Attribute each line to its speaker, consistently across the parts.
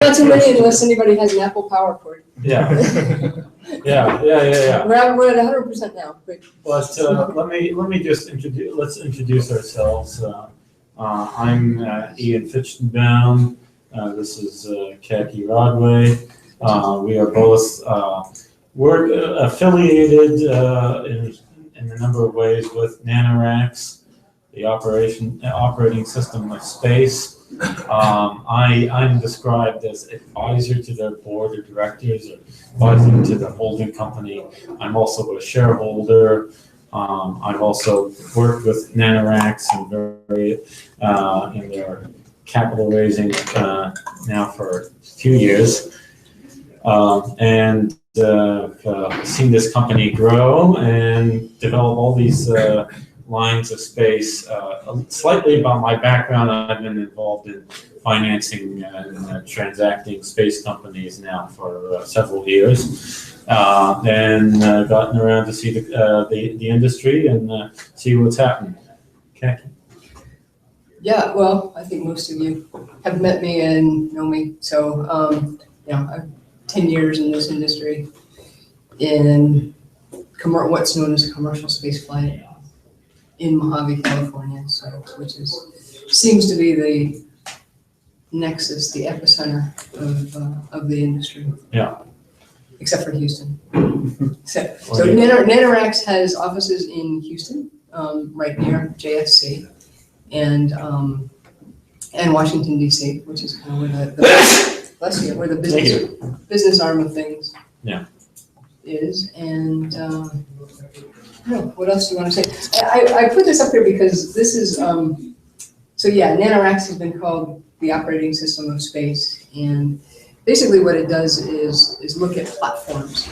Speaker 1: Not too many unless anybody has an Apple power cord.
Speaker 2: Yeah. Yeah.
Speaker 1: We're at 100% now. But
Speaker 2: Let me just introduce ourselves. I'm Ian Fichtenbaum. This is Khaki Rodway. We are both affiliated in a number of ways with NanoRacks, the operating system of space. I'm described as advisor to their board of directors, or advisor to the holding company. I'm also a shareholder. I've also worked with NanoRacks in their capital raising now for a few years, and seen this company grow and develop all these lines of space. Slightly about my background, I've been involved in financing and transacting space companies now for several years, and gotten around to see the industry and see what's happening. Okay.
Speaker 1: yeah, well, I think most of you have met me and know me. So, I've 10 years in this industry in what's known as commercial space flight in Mojave, California, so which seems to be the nexus, the epicenter of the industry.
Speaker 2: Yeah.
Speaker 1: Except for Houston. So NanoRacks has offices in Houston, right near JFC, and Washington D.C., which is kind of where the business arm of things.
Speaker 2: Yeah.
Speaker 1: Is, and what else do you want to say? I put this up here because this is NanoRacks has been called the operating system of space, and basically what it does is look at platforms,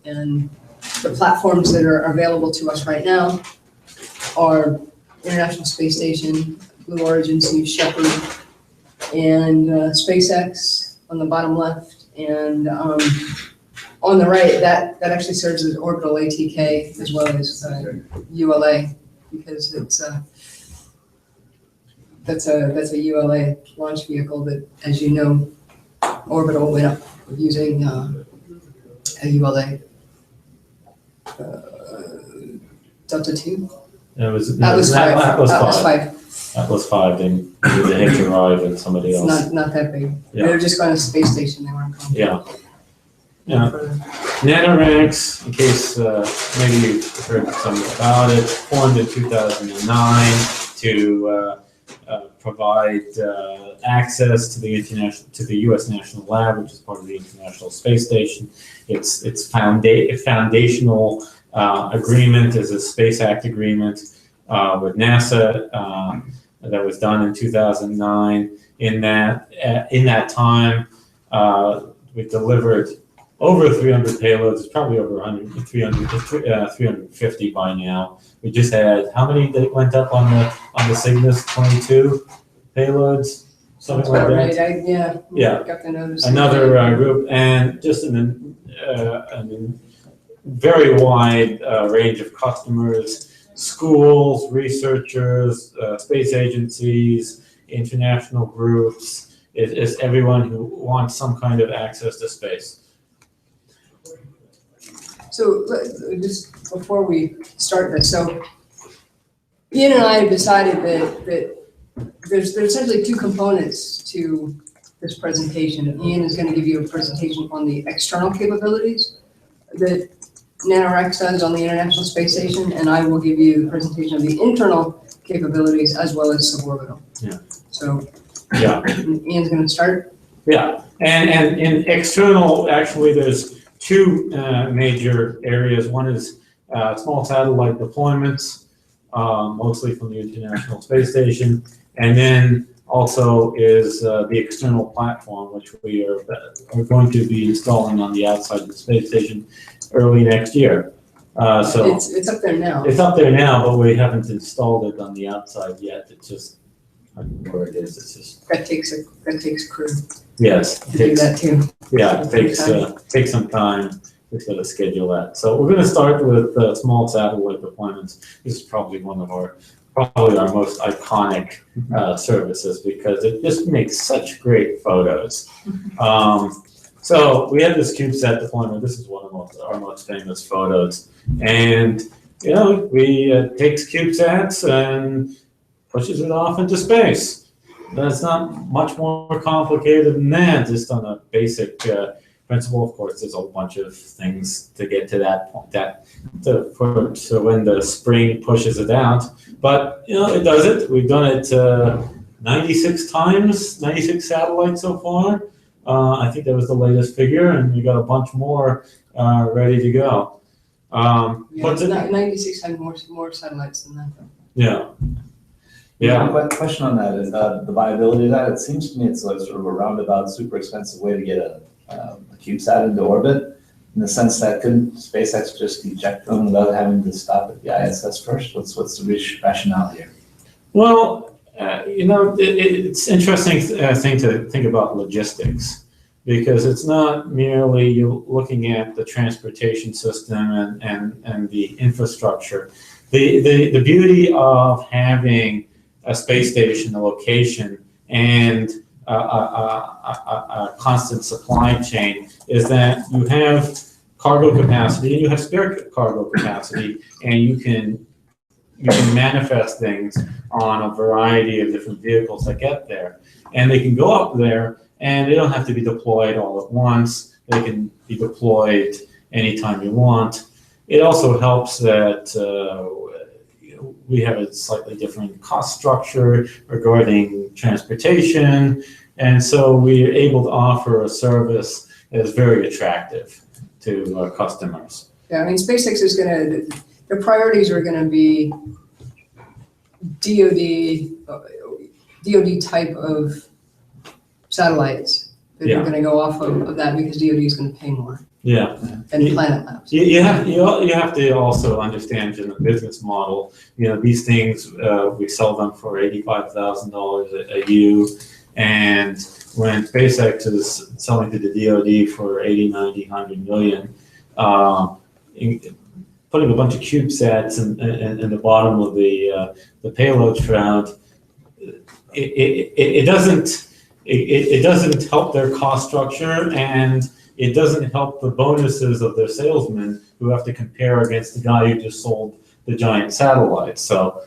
Speaker 1: and the platforms that are available to us right now are International Space Station, Blue Origin, New Shepard, and SpaceX on the bottom left, and on the right, that actually serves as Orbital ATK as well as ULA, because that's a ULA launch vehicle that, as you know, Orbital went up using a ULA Delta 2.
Speaker 2: That was 5.
Speaker 1: That was 5.
Speaker 2: And they had to arrive and somebody else.
Speaker 1: It's not that big.
Speaker 2: Yeah.
Speaker 1: They were just going to space station. They weren't going.
Speaker 2: Yeah. Yeah. NanoRacks, in case maybe you've heard something about it, formed in 2009 to provide access to the U.S. National Lab, which is part of the International Space Station. Its foundational agreement is a Space Act agreement with NASA that was done in 2009. In that time, we delivered over 300 payloads. It's probably over 350 by now. We just had, how many that went up on the Cygnus 22 payloads? Something like that.
Speaker 1: Right. Yeah. Got the notice.
Speaker 2: Another group, and just in very wide range of customers, schools, researchers, space agencies, international groups. It's everyone who wants some kind of access to space.
Speaker 1: So just before we start this, so Ian and I have decided that there's essentially two components to this presentation. Ian is going to give you a presentation on the external capabilities that NanoRacks does on the International Space Station, and I will give you a presentation of the internal capabilities as well as suborbital.
Speaker 2: Yeah.
Speaker 1: So
Speaker 2: yeah,
Speaker 1: Ian's going to start.
Speaker 2: Yeah, and in external, actually, there's two major areas. One is small satellite deployments, mostly from the International Space Station, and then also is the external platform, which we are going to be installing on the outside of the space station early next year. So
Speaker 1: it's up there now.
Speaker 2: It's up there now, but we haven't installed it on the outside yet. It's just, I don't know where it is. It's just
Speaker 1: that takes crew.
Speaker 2: Yes,
Speaker 1: to do that too.
Speaker 2: Yeah, it takes some time. We've got to schedule that. So we're going to start with small satellite deployments. This is probably one of our probably our most iconic services because it just makes such great photos. So we had this CubeSat deployment. This is one of our most famous photos. And, you know, we takes CubeSats and pushes it off into space. That's not much more complicated than that, just on a basic principle. Of course, there's a bunch of things to get to that point, so when the spring pushes it out. But, you know, it does it. We've done it 96 times, 96 satellites so far. I think that was the latest figure, and we got a bunch more ready to go.
Speaker 1: Yeah, it's 96 times more satellites than that, though.
Speaker 2: Yeah. Yeah.
Speaker 3: One question on that is the viability of that. It seems to me it's like sort of a roundabout, super expensive way to get a CubeSat into orbit, in the sense that couldn't SpaceX just eject them without having to stop at the ISS first? What's the rationale here?
Speaker 2: Well, you know, it's interesting thing to think about logistics, because it's not merely you looking at the transportation system and the infrastructure. The beauty of having a space station, a location, and a constant supply chain is that you have cargo capacity and you have spare cargo capacity, and you can manifest things on a variety of different vehicles that get there. And they can go up there and they don't have to be deployed all at once. They can be deployed anytime you want. It also helps that we have a slightly different cost structure regarding transportation. And so we're able to offer a service that is very attractive to customers.
Speaker 1: Yeah, I mean, SpaceX is their priorities are going to be DoD type of satellites that are going to go off of that, because DoD is going to pay more.
Speaker 2: Yeah.
Speaker 1: Than Planet Labs.
Speaker 2: You have to also understand in the business model, you know, these things, we sell them for $85,000 a U, and when SpaceX is selling to the DoD for 80, 90, 100 million, putting a bunch of CubeSats in the bottom of the payload shroud, it doesn't help their cost structure, and it doesn't help the bonuses of their salesmen who have to compare against the guy who just sold the giant satellites. So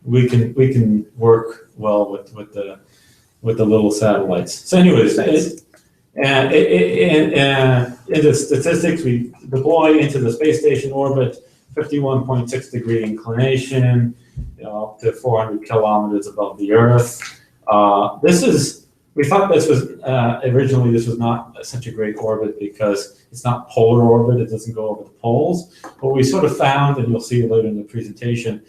Speaker 2: we can work well with the little satellites. So anyways, in the statistics, we deploy into the space station orbit, 51.6 degree inclination, you know, up to 400 kilometers above the Earth. We thought this was, originally this was not such a great orbit because it's not polar orbit, it doesn't go over the poles. But we sort of found, and you'll see later in the presentation,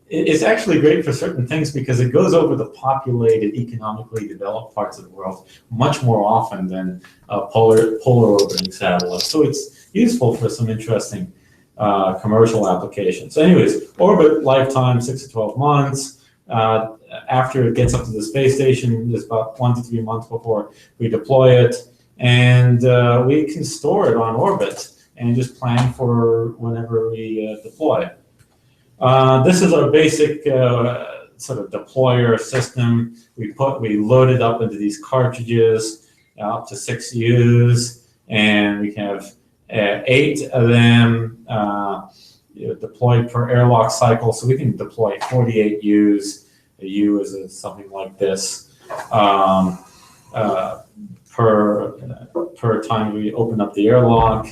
Speaker 2: it's actually great for certain things because it goes over the populated, economically developed parts of the world much more often than polar orbiting satellites. So it's useful for some interesting commercial applications. So anyways, orbit lifetime 6 to 12 months. After it gets up to the space station, there's about 1 to 3 months before we deploy it, and we can store it on orbit and just plan for whenever we deploy. This is our basic sort of deployer system. We load it up into these cartridges, up to 6 U's, and we have 8 of them deployed per airlock cycle, so we can deploy 48 U's. A U is something like this per time we open up the airlock,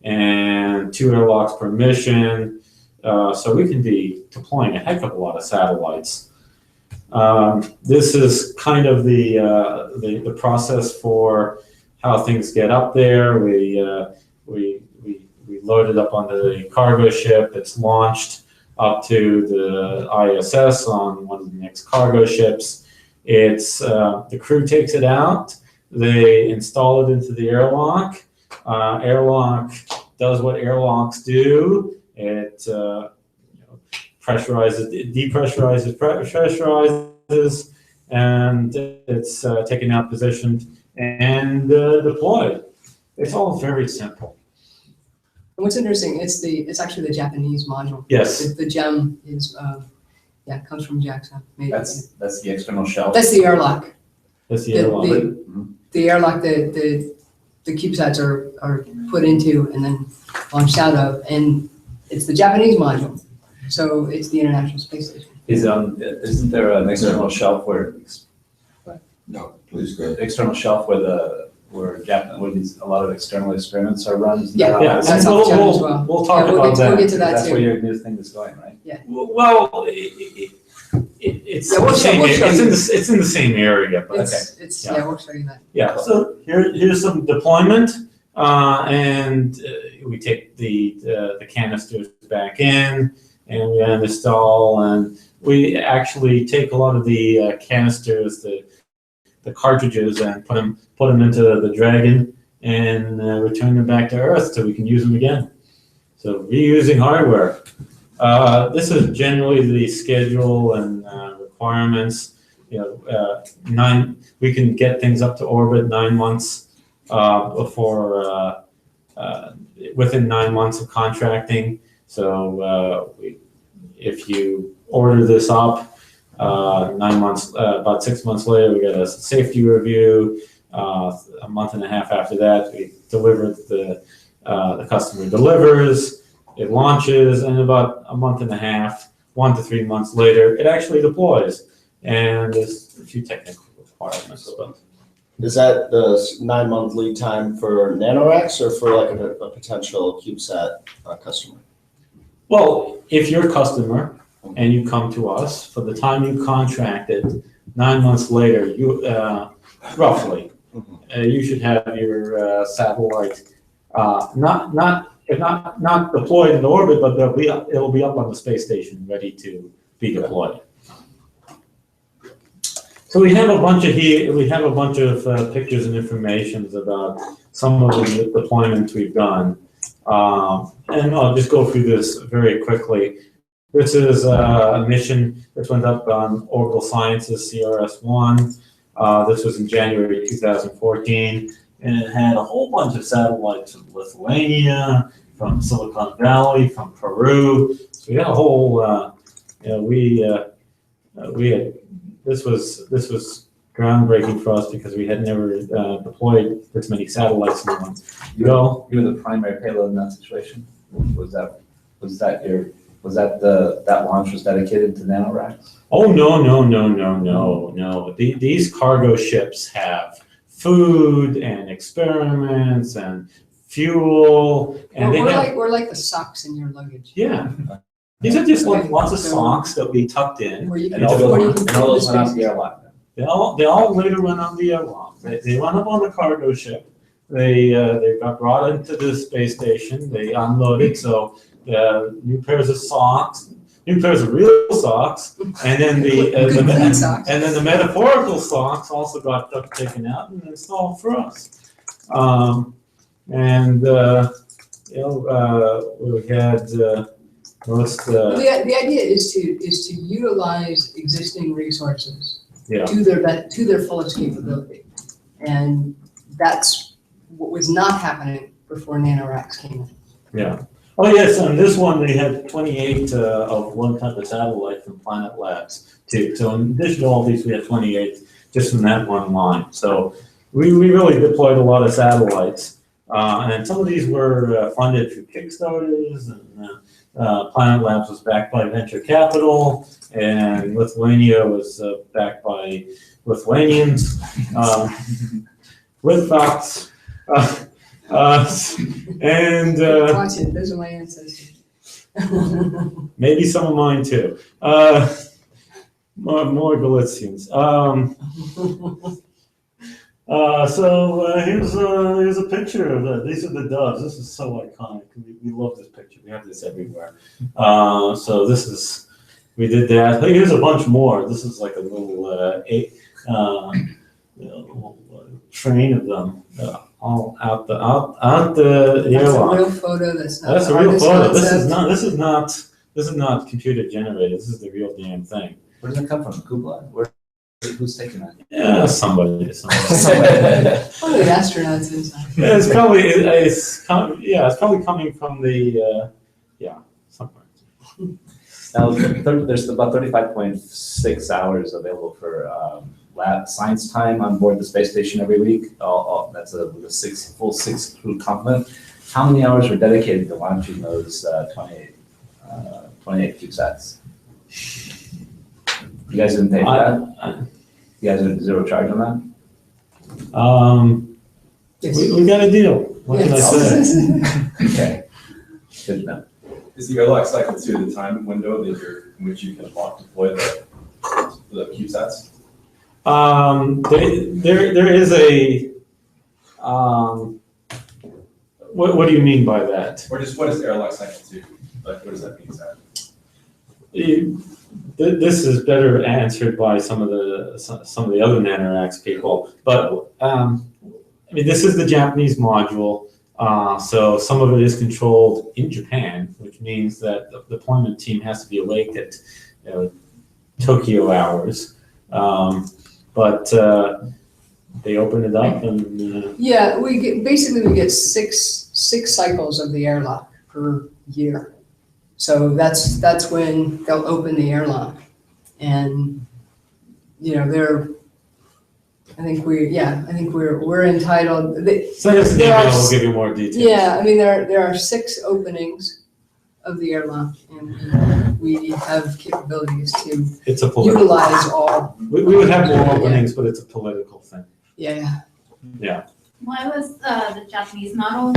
Speaker 2: and 2 airlocks per mission. So we can be deploying a heck of a lot of satellites. This is kind of the process for how things get up there. We load it up onto the cargo ship. It's launched up to the ISS on one of the next cargo ships. It's the crew takes it out. They install it into the airlock. Airlock does what airlocks do. It pressurizes, depressurizes, pressurizes, and it's taken out, positioned, and deployed. It's all very simple.
Speaker 1: And what's interesting, it's actually the Japanese module.
Speaker 2: Yes.
Speaker 1: The gem is, comes from JAXA.
Speaker 3: That's the external shelf.
Speaker 1: That's the airlock.
Speaker 2: That's the
Speaker 1: The-
Speaker 2: airlock.
Speaker 1: The airlock that the CubeSats are put into and then launched out of, and it's the Japanese module. So it's the International Space Station.
Speaker 3: Isn't there an external shelf where
Speaker 4: No, please go ahead.
Speaker 3: external shelf where a lot of external experiments are run? Isn't
Speaker 1: Yeah,
Speaker 3: that how
Speaker 2: Yeah,
Speaker 3: it's-
Speaker 1: that's
Speaker 2: and
Speaker 1: off the gem as well.
Speaker 2: we'll talk
Speaker 1: Yeah, we'll
Speaker 2: about
Speaker 1: get- we'll
Speaker 2: that.
Speaker 1: get to that
Speaker 3: That's
Speaker 1: too.
Speaker 3: where your new thing is going, right?
Speaker 2: Well, it's
Speaker 1: Yeah,
Speaker 2: in
Speaker 1: we'll
Speaker 2: the
Speaker 1: show-
Speaker 2: same,
Speaker 1: we'll show you.
Speaker 2: it's in the same area, but
Speaker 1: It's,
Speaker 2: Yeah.
Speaker 1: we'll show you that.
Speaker 2: yeah. So here's some deployment, and we take the canisters back in, and we install, and we actually take a lot of the canisters, the cartridges, and put them into the Dragon, and return them back to Earth so we can use them again. So reusing hardware. This is generally the schedule and requirements. We can get things up to orbit 9 months within 9 months of contracting. So if you order this up, 9 months, about 6 months later, we get a safety review. A month and a half after that, we deliver the customer delivers, it launches, and about a month and a half, 1 to 3 months later, it actually deploys. And there's a few technical requirements, but
Speaker 5: Is that the 9-month lead time for NanoRacks or for like a potential CubeSat customer?
Speaker 2: well, if you're a customer and you come to us, for the time you contracted, 9 months later, you roughly, you should have your satellite not deployed in orbit, but it'll be up on the space station, ready to be deployed. So we have a bunch of pictures and information about some of the deployments we've done, and I'll just go through this very quickly. This is a mission that went up on Orbital Sciences CRS-1. This was in January 2014, and it had a whole bunch of satellites from Lithuania, from Silicon Valley, from Peru. So we had a whole, this was groundbreaking for us because we had never deployed this many satellites in one go.
Speaker 3: You were the primary payload in that situation? That launch was dedicated to NanoRacks?
Speaker 2: Oh, no. These cargo ships have food and experiments and fuel, and
Speaker 1: We're like the socks in your luggage.
Speaker 2: yeah. These are just like lots of socks that we tucked in.
Speaker 1: Where you can,
Speaker 3: And all
Speaker 1: where you
Speaker 3: those
Speaker 1: can put the
Speaker 3: went out
Speaker 1: space.
Speaker 3: the airlock then?
Speaker 2: They all later went on the airlock. They went up on the cargo ship. They got brought into the space station. They unloaded. So new pairs of socks, new pairs of real socks, and then
Speaker 1: Clean socks.
Speaker 2: and then the metaphorical socks also got taken out and installed for us. We had most.
Speaker 1: The idea is to utilize existing resources
Speaker 2: Yeah.
Speaker 1: to their fullest capability, and that's what was not happening before NanoRacks came in.
Speaker 2: Yeah. Oh, yes, on this one, they had 28 of one type of satellite from Planet Labs, too. So in addition to all these, we had 28 just from that one line. So we really deployed a lot of satellites. And some of these were funded through Kickstarters, and Planet Labs was backed by venture capital, and Lithuania was backed by Lithuanians. Litvax. And
Speaker 1: Watch it, those are my ancestors.
Speaker 2: maybe some of mine too. More Galicians. Here's a picture of that. These are the doves. This is so iconic. We love this picture. We have this everywhere. We did that. Here's a bunch more. This is like a little little train of them. All out the
Speaker 1: That's a
Speaker 2: airlock.
Speaker 1: real photo, that's not.
Speaker 2: That's
Speaker 1: an
Speaker 2: a real
Speaker 1: artist
Speaker 2: photo.
Speaker 1: concept.
Speaker 2: This is not computer generated. This is the real damn thing.
Speaker 3: Where does it come from? Kublai? Where Who's taking that?
Speaker 2: Yeah, somebody.
Speaker 1: Probably the astronauts inside.
Speaker 2: Yeah, it's probably coming from the somewhere.
Speaker 3: Now, there's about 35.6 hours available for lab science time on board the space station every week. That's a full six crew complement. How many hours were dedicated to launching those 28 CubeSats? You guys didn't pay for that? You guys are zero charge on that?
Speaker 1: Yes.
Speaker 2: We got a deal. What can I say?
Speaker 3: Okay, good to know.
Speaker 6: Is the airlock cycle 2 the time window that in which you can lock deploy the CubeSats?
Speaker 2: There is a, what do you mean by that?
Speaker 6: Or just what is airlock cycle 2? Like, what does that mean exactly?
Speaker 2: This is better answered by some of the other NanoRacks people, but I mean, this is the Japanese module, so some of it is controlled in Japan, which means that the deployment team has to be awake at Tokyo hours, but they open it up and
Speaker 1: Yeah, we get six cycles of the airlock per year. So that's when they'll open the airlock, and I think we're entitled.
Speaker 2: send us an
Speaker 1: There are
Speaker 2: email, we'll give you more details.
Speaker 1: Yeah, I mean there are 6 openings of the airlock, and we have capabilities to
Speaker 2: It's a political.
Speaker 1: utilize all.
Speaker 2: We would have more openings, but it's a political thing.
Speaker 1: Yeah.
Speaker 7: Why was the Japanese model?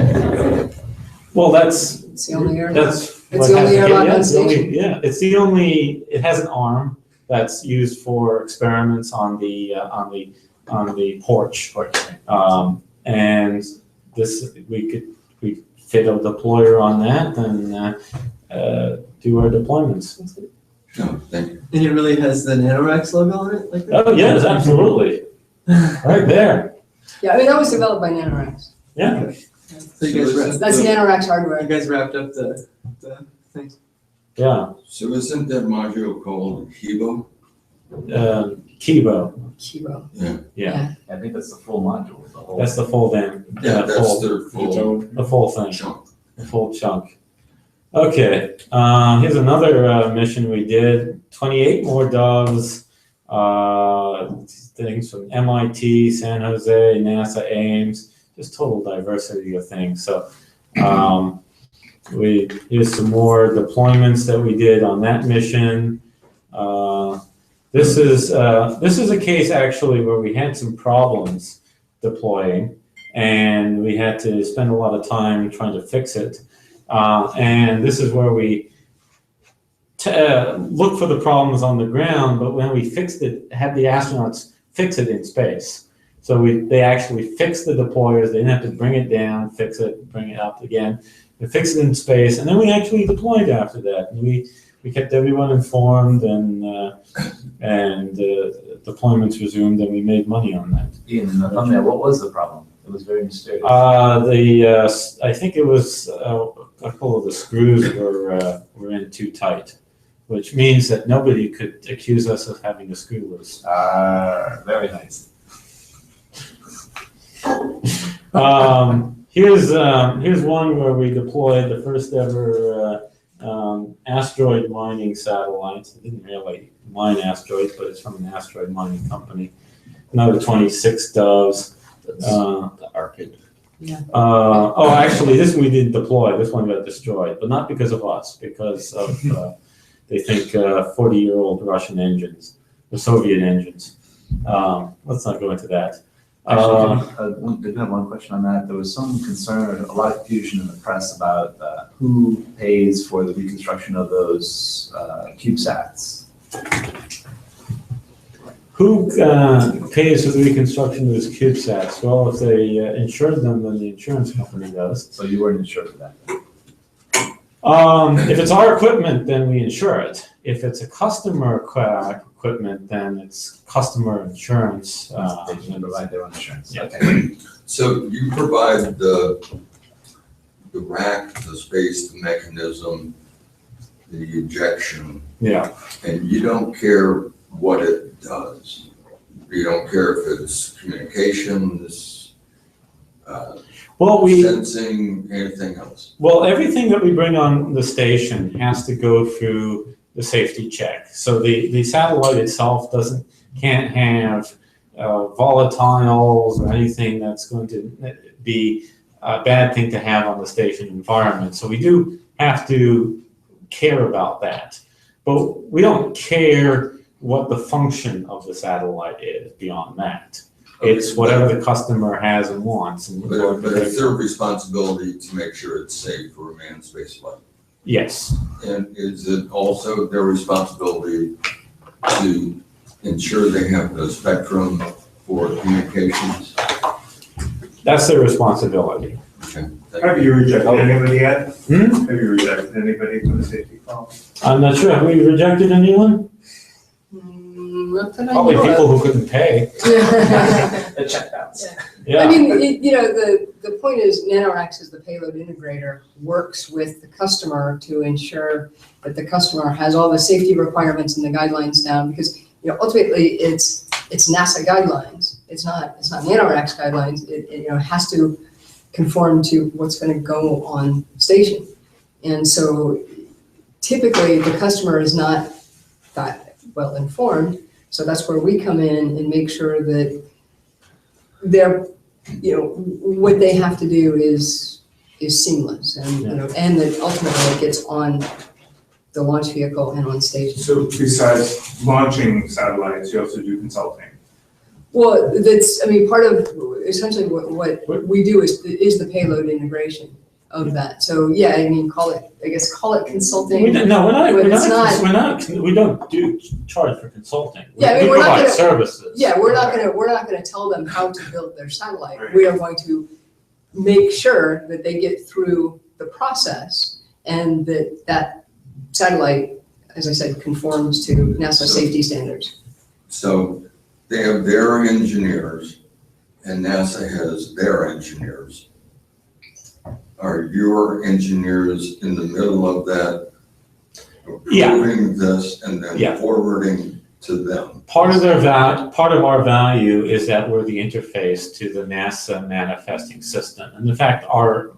Speaker 2: Well, that's
Speaker 1: It's the only airlock.
Speaker 2: That's
Speaker 1: It's
Speaker 2: what
Speaker 1: the only
Speaker 2: has
Speaker 1: airlock on
Speaker 2: it's the only-
Speaker 1: station.
Speaker 2: Yeah, it's the only. It has an arm that's used for experiments on the porch. And this we fit a deployer on that and do our deployments.
Speaker 4: No, thank you.
Speaker 8: And it really has the NanoRacks logo on it, like that?
Speaker 2: Oh yes, absolutely, right there.
Speaker 1: Yeah, I mean that was developed by NanoRacks.
Speaker 2: Yeah,
Speaker 8: So you guys wrapped
Speaker 1: That's NanoRacks
Speaker 8: you
Speaker 1: hardware.
Speaker 8: guys wrapped up the thing.
Speaker 2: yeah.
Speaker 4: So isn't that module called Hibo?
Speaker 2: Kibo.
Speaker 1: Kibo.
Speaker 2: Yeah,
Speaker 3: I think that's the full module. The whole.
Speaker 2: that's the full damn.
Speaker 4: Yeah, that's
Speaker 2: full,
Speaker 4: their full
Speaker 2: the full thing.
Speaker 4: chunk.
Speaker 2: The full chunk. Okay, here's another mission we did. 28 more doves. Things from MIT, San Jose, NASA, Ames. Just total diversity of things. So here's some more deployments that we did on that mission. This is a case actually where we had some problems deploying, and we had to spend a lot of time trying to fix it. And this is where we look for the problems on the ground, but when we fixed it, had the astronauts fix it in space. So they actually fixed the deployers. They didn't have to bring it down, fix it, bring it up again. They fixed it in space, and then we actually deployed after that. And we kept everyone informed, and deployments resumed, and we made money on that.
Speaker 3: Ian, in the thumbnail, what was the problem? It was very mysterious.
Speaker 2: I think it was a couple of the screws were in too tight, which means that nobody could accuse us of having a screw loose.
Speaker 3: Very nice.
Speaker 2: Here's one where we deployed the first ever asteroid mining satellite. It didn't really mine asteroids, but it's from an asteroid mining company. Another 26 doves.
Speaker 4: The Arcade.
Speaker 2: Actually, this one we didn't deploy. This one got destroyed, but not because of us, because of they think 40-year-old Russian engines, the Soviet engines. Let's not go into that.
Speaker 3: Actually, did have one question on that. There was some concern, a lot of confusion in the press about who pays for the reconstruction of those CubeSats.
Speaker 2: Who pays for the reconstruction of those CubeSats? Well, if they insured them, then the insurance company does.
Speaker 3: So you weren't insured for that.
Speaker 2: If it's our equipment, then we insure it. If it's a customer equipment, then it's customer insurance.
Speaker 3: They can provide their own insurance.
Speaker 2: Yeah.
Speaker 3: Okay.
Speaker 4: So you provide the rack, the space, the mechanism, the ejection,
Speaker 2: Yeah.
Speaker 4: and you don't care what it does. You don't care if it's communications,
Speaker 2: Well,
Speaker 4: sensing, anything else?
Speaker 2: Well, everything that we bring on the station has to go through the safety check. So the satellite itself can't have volatiles or anything that's going to be a bad thing to have on the station environment. So we do have to care about that. But we don't care what the function of the satellite is beyond that. It's whatever the customer has and wants. And
Speaker 4: But it's their responsibility to make sure it's safe for a manned spaceflight.
Speaker 2: yes.
Speaker 4: And is it also their responsibility to ensure they have the spectrum for communications?
Speaker 2: That's their responsibility.
Speaker 4: Okay.
Speaker 9: Have you rejected anybody yet?
Speaker 2: Hmm?
Speaker 9: Have you rejected anybody for the safety call?
Speaker 2: I'm not sure. Have we rejected anyone?
Speaker 1: Not that I
Speaker 2: Probably
Speaker 1: know of.
Speaker 2: people who couldn't pay.
Speaker 5: The check bounce.
Speaker 2: Yeah.
Speaker 1: I mean, the point is NanoRacks as the payload integrator works with the customer to ensure that the customer has all the safety requirements and the guidelines down, because, ultimately it's NASA guidelines. It's not NanoRacks guidelines. It has to conform to what's going to go on station. And so typically the customer is not that well informed. So that's where we come in and make sure that they're, what they have to do is seamless, and and that ultimately it gets on the launch vehicle and on station.
Speaker 9: So besides launching satellites, you also do consulting?
Speaker 1: Well, that's, part of essentially what we do is the payload integration of that. So yeah, call it consulting.
Speaker 2: We don't charge for consulting.
Speaker 1: Yeah,
Speaker 2: we
Speaker 1: we're not
Speaker 2: provide
Speaker 1: gonna,
Speaker 2: services.
Speaker 1: Yeah, we're not gonna tell them how to build their satellite. Right. We are going to make sure that they get through the process and that satellite, as I said, conforms to NASA safety standards.
Speaker 4: So they have their engineers and NASA has their engineers. Are your engineers in the middle of that, approving this and then forwarding to them?
Speaker 2: Part of our value is that we're the interface to the NASA manifesting system. And in fact, our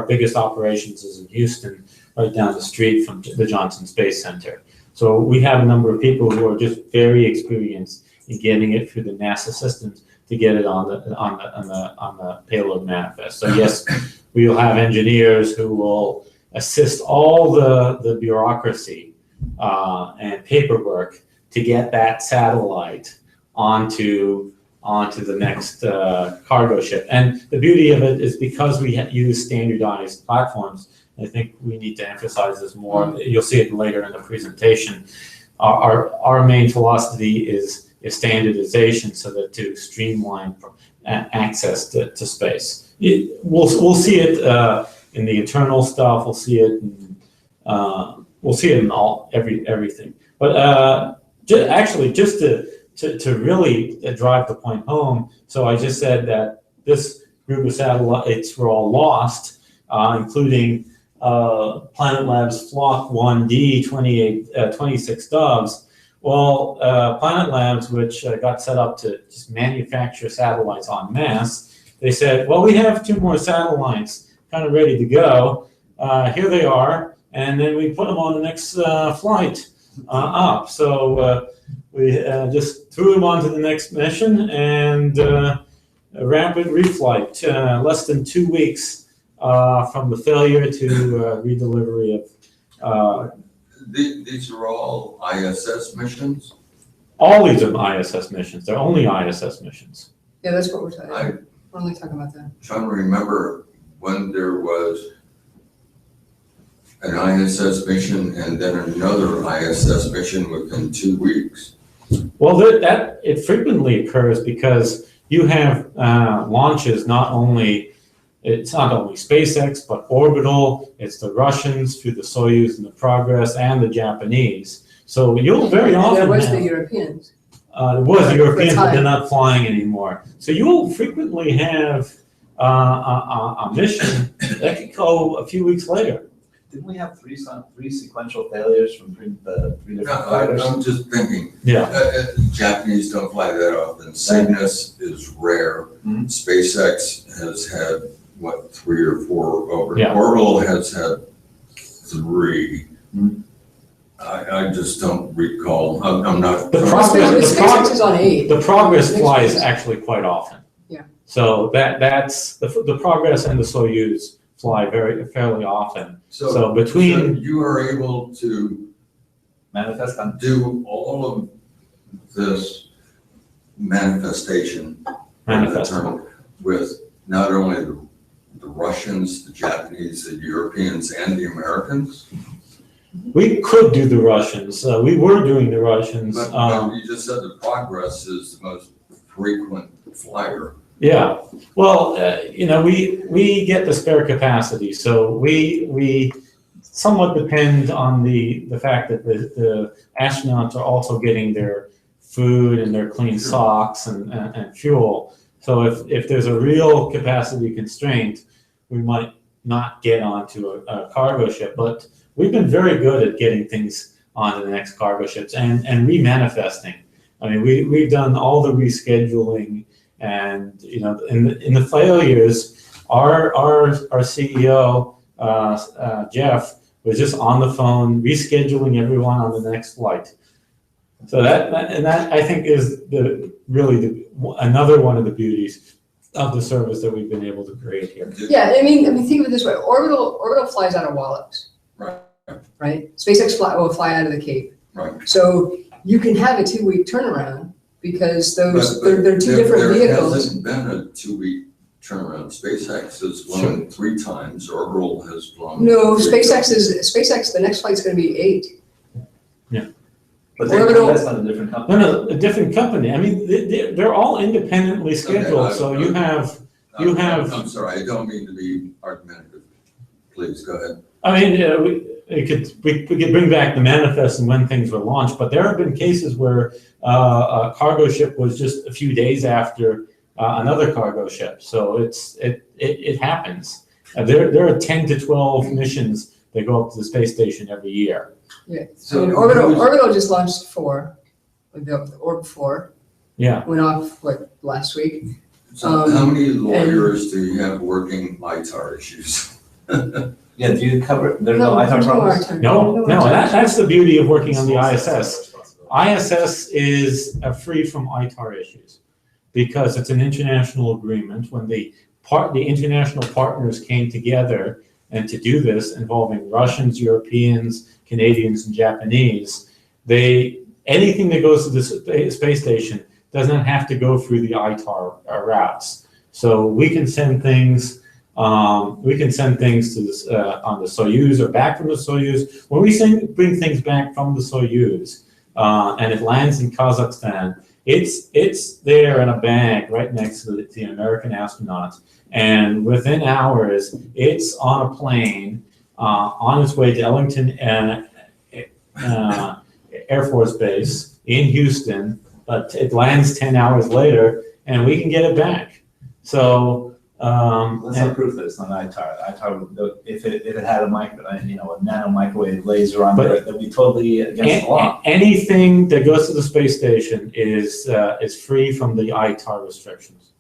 Speaker 2: biggest operations is in Houston, right down the street from the Johnson Space Center. So we have a number of people who are just very experienced in getting it through the NASA systems to get it on the payload manifest. So yes, we will have engineers who will assist all the bureaucracy and paperwork to get that satellite onto the next cargo ship. And the beauty of it is because we use standardized platforms, I think we need to emphasize this more. You'll see it later in the presentation. Our main philosophy is standardization, so that to streamline access to space. We'll see it in the internal stuff. We'll see it in everything. But just to really drive the point home. So I just said that this group of satellites were all lost, including Planet Labs Flock 1D 26 Doves. Well, Planet Labs, which got set up to just manufacture satellites en masse, they said, well, we have 2 more satellites kind of ready to go. Here they are. And then we put them on the next flight up. So we just threw them onto the next mission, and a rapid reflight, less than 2 weeks from the failure to redelivery of.
Speaker 4: These are all ISS missions?
Speaker 2: All these are ISS missions. They're only ISS missions.
Speaker 1: Yeah, that's what we're talking about. We're only talking about that.
Speaker 4: Trying to remember when there was an ISS mission and then another ISS mission within 2 weeks.
Speaker 2: Well, it frequently occurs because you have launches. It's not only SpaceX, but Orbital. It's the Russians through the Soyuz and the Progress, and the Japanese. So you'll very often
Speaker 1: there was
Speaker 2: have,
Speaker 1: the Europeans.
Speaker 2: There was the Europeans, but they're not flying anymore. So you'll frequently have a mission that could go a few weeks later.
Speaker 3: Didn't we have three sequential failures from three different
Speaker 4: No,
Speaker 3: providers?
Speaker 4: I'm just thinking,
Speaker 2: Yeah,
Speaker 4: Japanese don't fly that often. Cygnus is rare.
Speaker 3: Mhm.
Speaker 4: SpaceX has had, what, 3 or 4 over.
Speaker 2: Yeah.
Speaker 4: Orbital has had 3.
Speaker 3: Mhm.
Speaker 4: I just don't recall. I'm not.
Speaker 2: The
Speaker 1: Well,
Speaker 2: progress-
Speaker 1: SpaceX is on 8.
Speaker 2: the Progress
Speaker 1: Next
Speaker 2: flies
Speaker 1: one's-
Speaker 2: actually quite often.
Speaker 1: Yeah.
Speaker 2: So that's, the Progress and the Soyuz fly fairly often. So between,
Speaker 4: You are able to
Speaker 3: Manifest on,
Speaker 4: do all of this manifestation, with not only the Russians, the Japanese, the Europeans, and the Americans.
Speaker 2: we could do the Russians, we were doing the Russians.
Speaker 4: But you just said the Progress is the most frequent flyer.
Speaker 2: Yeah, well, we get the spare capacity, so we somewhat depend on the fact that the astronauts are also getting their food and their clean socks and fuel. So if there's a real capacity constraint, we might not get onto a cargo ship, but we've been very good at getting things onto the next cargo ships and remanifesting. I mean, we've done all the rescheduling. And in the failures, our CEO Jeff was just on the phone rescheduling everyone on the next flight. So that I think is another one of the beauties of the service that we've been able to create here.
Speaker 1: Yeah, I mean, think of it this way. Orbital flies out of Wallops. Right? SpaceX will fly out of the Cape.
Speaker 4: Right.
Speaker 1: So you can have a 2-week turnaround because they're two different
Speaker 4: There
Speaker 1: vehicles.
Speaker 4: hasn't been a 2-week turnaround. SpaceX has flown 3 times. Orbital has flown.
Speaker 1: No,
Speaker 4: 3
Speaker 1: SpaceX,
Speaker 4: times.
Speaker 1: the next flight's gonna be 8.
Speaker 3: but they're
Speaker 1: Orbital-
Speaker 3: that's not a different company.
Speaker 2: No, a different company. I mean, they're all independently scheduled.
Speaker 4: Okay,
Speaker 2: So you have.
Speaker 4: I'm sorry, I don't mean to be argumentative. Please, go ahead.
Speaker 2: I mean, we could bring back the manifest and when things were launched, but there have been cases where a cargo ship was just a few days after another cargo ship. So it happens. There are 10 to 12 missions that go up to the space station every year.
Speaker 1: Yeah.
Speaker 4: So
Speaker 1: And Orbital just launched 4, like the Orb 4
Speaker 2: Yeah.
Speaker 1: went off last week.
Speaker 4: So how many lawyers do you have working ITAR issues?
Speaker 3: Yeah, do you cover, there's no ITAR problems?
Speaker 2: No, that's the beauty of working on the ISS. ISS is free from ITAR issues because it's an international agreement. When the international partners came together and to do this involving Russians, Europeans, Canadians, and Japanese, anything that goes to the space station does not have to go through the ITAR routes. So we can send things. We can send things to this, on the Soyuz or back from the Soyuz. When we bring things back from the Soyuz and it lands in Kazakhstan, it's there in a bag right next to the American astronauts. And within hours, it's on a plane on its way to Ellington Air Force Base in Houston, but it lands 10 hours later and we can get it back. So
Speaker 3: That's not proof that it's not ITAR. ITAR, if it had a nano microwave laser on it, that'd be totally against the law.
Speaker 2: Anything that goes to the space station is free from the ITAR restrictions.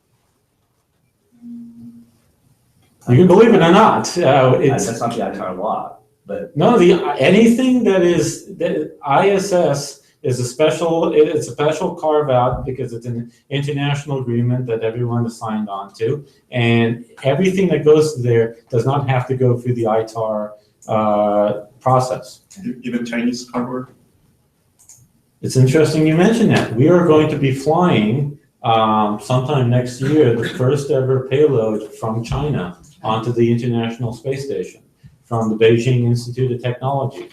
Speaker 2: You can believe it or not.
Speaker 3: That's not the ITAR law, but.
Speaker 2: No, anything that ISS is a special carve out because it's an international agreement that everyone is signed on to, and everything that goes there does not have to go through the ITAR process.
Speaker 9: Even Chinese hardware?
Speaker 2: It's interesting you mention that. We are going to be flying sometime next year the first ever payload from China onto the International Space Station from the Beijing Institute of Technology.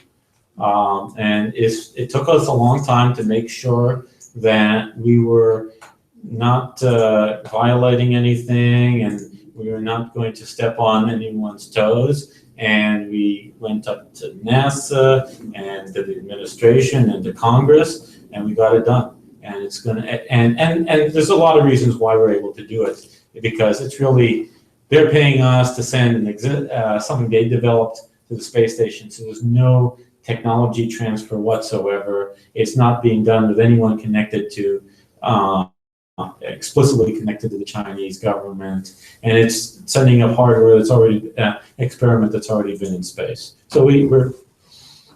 Speaker 2: And it took us a long time to make sure that we were not violating anything and we were not going to step on anyone's toes. And we went up to NASA and to the administration and to Congress, and we got it done. And it's gonna and there's a lot of reasons why we're able to do it, because it's really they're paying us to send something they developed to the space station. So there's no technology transfer whatsoever. It's not being done with anyone connected to, explicitly connected to the Chinese government. And it's sending up hardware that's already, experiment that's already been in space. So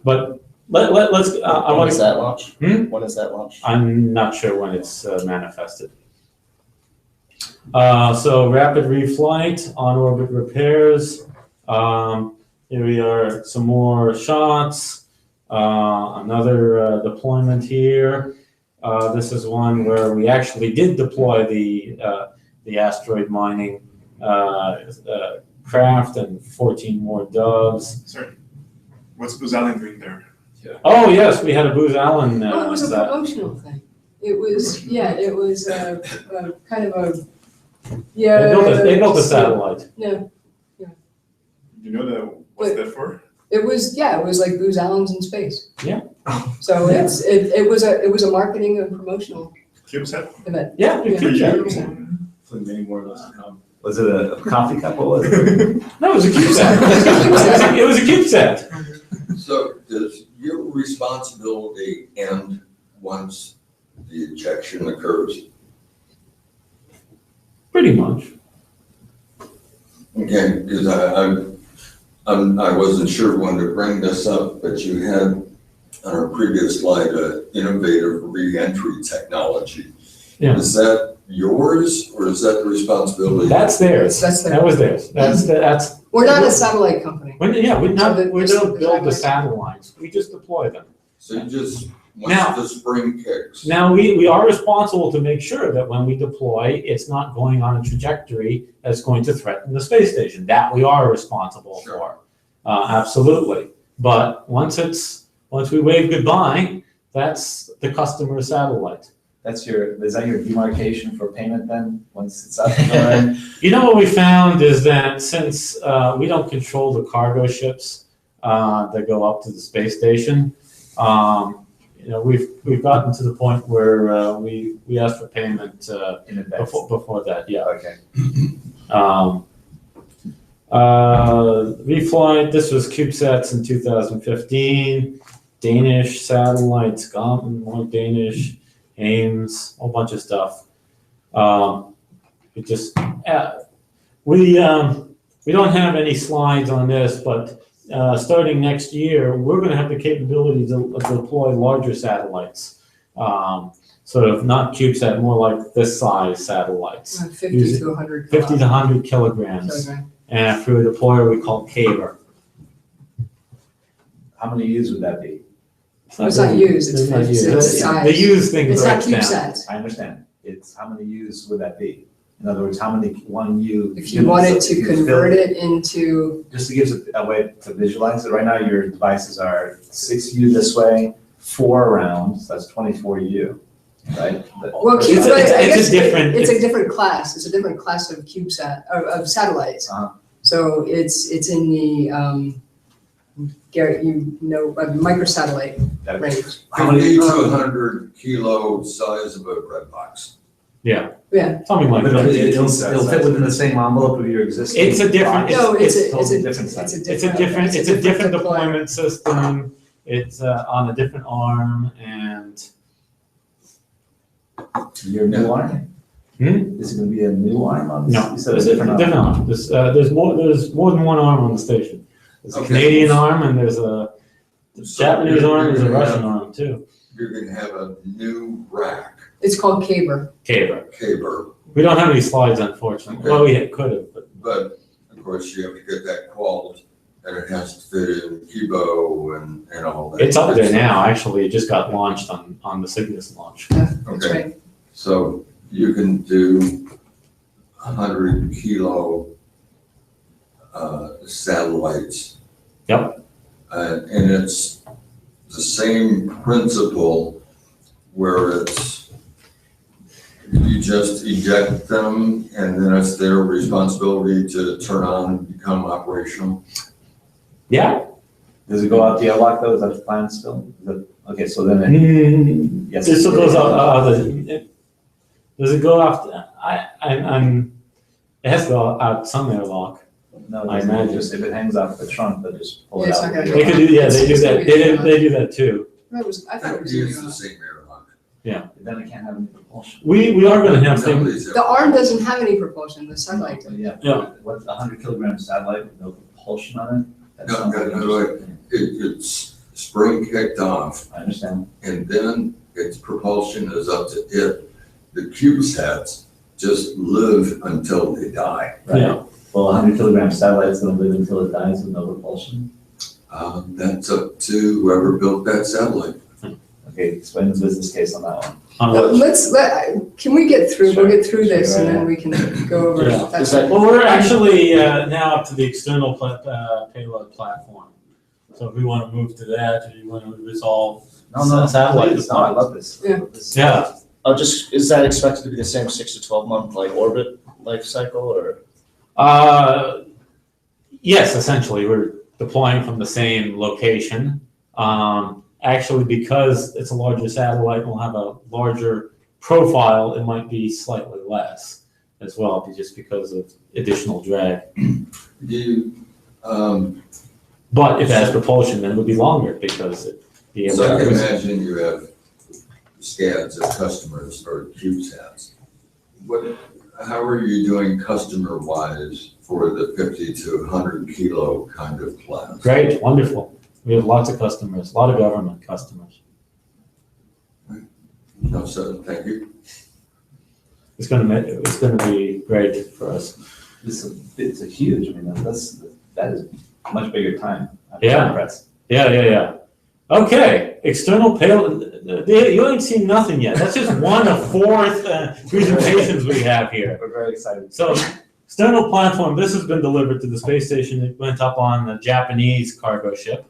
Speaker 2: but let's, I
Speaker 5: When
Speaker 2: want
Speaker 5: is
Speaker 2: to,
Speaker 5: that launch?
Speaker 2: Hmm?
Speaker 5: When is that launch?
Speaker 2: I'm not sure when it's manifested. So rapid reflight, on-orbit repairs. Here we are, some more shots. Another deployment here. This is one where we actually did deploy the asteroid mining craft and 14 more doves.
Speaker 9: Sorry, what's Booz Allen doing there?
Speaker 2: Oh yes, we had a Booz Allen.
Speaker 1: Oh, it was a
Speaker 2: set.
Speaker 1: promotional thing. It was, yeah, it was a kind of a,
Speaker 2: They
Speaker 1: yeah.
Speaker 2: built a satellite.
Speaker 1: Yeah,
Speaker 6: You know what's that for?
Speaker 1: it was like Booz Allen's in space.
Speaker 2: Yeah.
Speaker 1: So it was a marketing and promotional
Speaker 6: CubeSat?
Speaker 1: event.
Speaker 2: Yeah,
Speaker 1: Yeah.
Speaker 6: For you?
Speaker 1: Yeah.
Speaker 6: Hopefully many more of those to come.
Speaker 3: Was it a coffee cup? What was it?
Speaker 2: No, it was a CubeSat. It was a CubeSat.
Speaker 4: So does your responsibility end once the ejection occurs?
Speaker 2: Pretty much.
Speaker 4: Okay, because I wasn't sure when to bring this up, but you had on our previous slide, innovative re-entry technology.
Speaker 2: Yeah.
Speaker 4: Is that yours or is that the responsibility?
Speaker 2: That's theirs.
Speaker 1: That's
Speaker 2: That was theirs. That's.
Speaker 1: We're not a satellite company.
Speaker 2: We don't
Speaker 1: the
Speaker 2: build the satellites. We just deploy them.
Speaker 4: So you just,
Speaker 2: Now-
Speaker 4: once the spring kicks.
Speaker 2: Now, we are responsible to make sure that when we deploy, it's not going on a trajectory that's going to threaten the space station. That we are responsible for. Absolutely. But once we wave goodbye, that's the customer satellite.
Speaker 3: Is that your demarcation for payment then, once it's up and running?
Speaker 2: You know what we found is that since we don't control the cargo ships that go up to the space station, we've gotten to the point where we ask for payment
Speaker 3: In advance?
Speaker 2: before that. Yeah.
Speaker 3: Okay.
Speaker 2: Reflight. This was CubeSats in 2015. Danish satellites, more Danish. Ames, a whole bunch of stuff. We don't have any slides on this, but starting next year, we're going to have the capability to deploy larger satellites. Sort of not CubeSat, more like this size satellites.
Speaker 1: 50 to 100.
Speaker 2: 50 to 100 kilograms. And through a deployer we call Caber.
Speaker 3: How many U's would that be?
Speaker 1: It's not used,
Speaker 2: It's not used.
Speaker 1: it's size.
Speaker 2: The use thing
Speaker 1: It's not
Speaker 2: breaks down.
Speaker 1: CubeSats.
Speaker 3: I understand. It's how many U's would that be? In other words, how many one U?
Speaker 1: If you wanted to convert it into,
Speaker 3: Just to give us a way to visualize it, right now your devices are 6U this way, 4 around, so that's 24U, right?
Speaker 1: well,
Speaker 2: It's
Speaker 1: Cube,
Speaker 2: a- it's a
Speaker 1: I guess
Speaker 2: different-
Speaker 1: it's a different class. It's a different class of CubeSat, of satellites.
Speaker 3: Uh-huh.
Speaker 1: So it's in the, Garrett, microsatellite
Speaker 3: That-
Speaker 1: range.
Speaker 3: How many?
Speaker 4: 50 to 100 kilo size of a bread box.
Speaker 2: Yeah.
Speaker 1: Yeah.
Speaker 2: Something like
Speaker 3: But
Speaker 2: that.
Speaker 3: it'll fit within the same envelope of your existing.
Speaker 2: It's a different-
Speaker 3: box?
Speaker 1: No, it's a
Speaker 3: totally different size.
Speaker 2: It's a different deployment system. It's on a different arm, and
Speaker 3: Your new arm? Is it gonna be a new arm on this?
Speaker 2: no,
Speaker 3: You said
Speaker 2: it's
Speaker 3: a different arm.
Speaker 2: arm. There's more than one arm on the station. There's a
Speaker 4: Okay.
Speaker 2: Canadian arm, and there's a Japanese arm. There's a Russian arm too.
Speaker 4: You're gonna have a new rack,
Speaker 1: It's called Caber.
Speaker 2: Caber.
Speaker 4: Caber,
Speaker 2: We don't have any slides, unfortunately.
Speaker 4: Okay.
Speaker 2: Well, we could have, but
Speaker 4: but of course you have to get that qualled and it has to fit in Kibo and all that.
Speaker 2: it's up there now. Actually, it just got launched on the Cygnus launch.
Speaker 1: That's
Speaker 4: Okay,
Speaker 1: right.
Speaker 4: so you can do 100 kilo satellites.
Speaker 2: Yep.
Speaker 4: And it's the same principle where you just eject them and then it's their responsibility to turn on and become operational.
Speaker 2: Yeah.
Speaker 3: Does it go out the airlock though? Is that the plan still? Okay, so then yes.
Speaker 2: This goes out. Does it go after? I'm. It has to go out some airlock.
Speaker 3: No,
Speaker 2: I
Speaker 3: it's
Speaker 2: imagine.
Speaker 3: just, if it hangs off the trunk, they'll just pull
Speaker 1: Yeah,
Speaker 3: it
Speaker 1: it's
Speaker 3: out.
Speaker 1: not gonna
Speaker 2: They could do, yeah, they do that, they do that too.
Speaker 1: I thought it
Speaker 4: That
Speaker 1: was.
Speaker 4: use the same airlock.
Speaker 3: Then it can't have any propulsion.
Speaker 2: We are gonna have things,
Speaker 4: Nobody's
Speaker 1: The arm doesn't have any propulsion, the satellite does.
Speaker 3: Yeah.
Speaker 2: Yeah.
Speaker 3: What's 100 kilogram satellite with no propulsion on it? That's
Speaker 4: No,
Speaker 3: something
Speaker 4: no,
Speaker 3: interesting.
Speaker 4: it's spring kicked off,
Speaker 3: I understand.
Speaker 4: and then its propulsion is up to it. The CubeSats just live until they die.
Speaker 3: Right.
Speaker 2: Yeah.
Speaker 3: Well, 100 kilogram satellite's gonna live until it dies with no propulsion.
Speaker 4: That's up to whoever built that satellite.
Speaker 3: Okay, explain the business case on that one.
Speaker 1: Can we get through, we'll get through
Speaker 3: Sure,
Speaker 1: this and
Speaker 3: yeah.
Speaker 1: then we can go over.
Speaker 2: Yeah.
Speaker 1: That's
Speaker 2: well, we're actually now up to the external payload platform. So if we want to move to that, or you want to resolve
Speaker 3: No,
Speaker 2: satellite
Speaker 3: please, no, I love this.
Speaker 1: Yeah.
Speaker 2: Yeah.
Speaker 5: Is that expected to be the same 6 to 12 month like orbit life cycle or?
Speaker 2: Yes, essentially, we're deploying from the same location. Actually, because it's a larger satellite, we'll have a larger profile. It might be slightly less as well, just because of additional drag. But if it has propulsion, then it would be longer because it'd be able
Speaker 4: So I
Speaker 2: to.
Speaker 4: can imagine you have scads of customers or CubeSats. How are you doing customer-wise for the 50 to 100 kilo kind of class?
Speaker 2: Great, wonderful. We have lots of customers, a lot of government customers.
Speaker 4: No, so, thank you.
Speaker 2: It's gonna be great for us.
Speaker 3: It's a huge, I mean, that is much bigger time. I'm
Speaker 2: Yeah.
Speaker 3: impressed.
Speaker 2: Yeah. Okay, external payload, you ain't seen nothing yet. That's just one of 4 presentations we have here.
Speaker 3: We're very excited.
Speaker 2: So, external platform, this has been delivered to the space station. It went up on the Japanese cargo ship.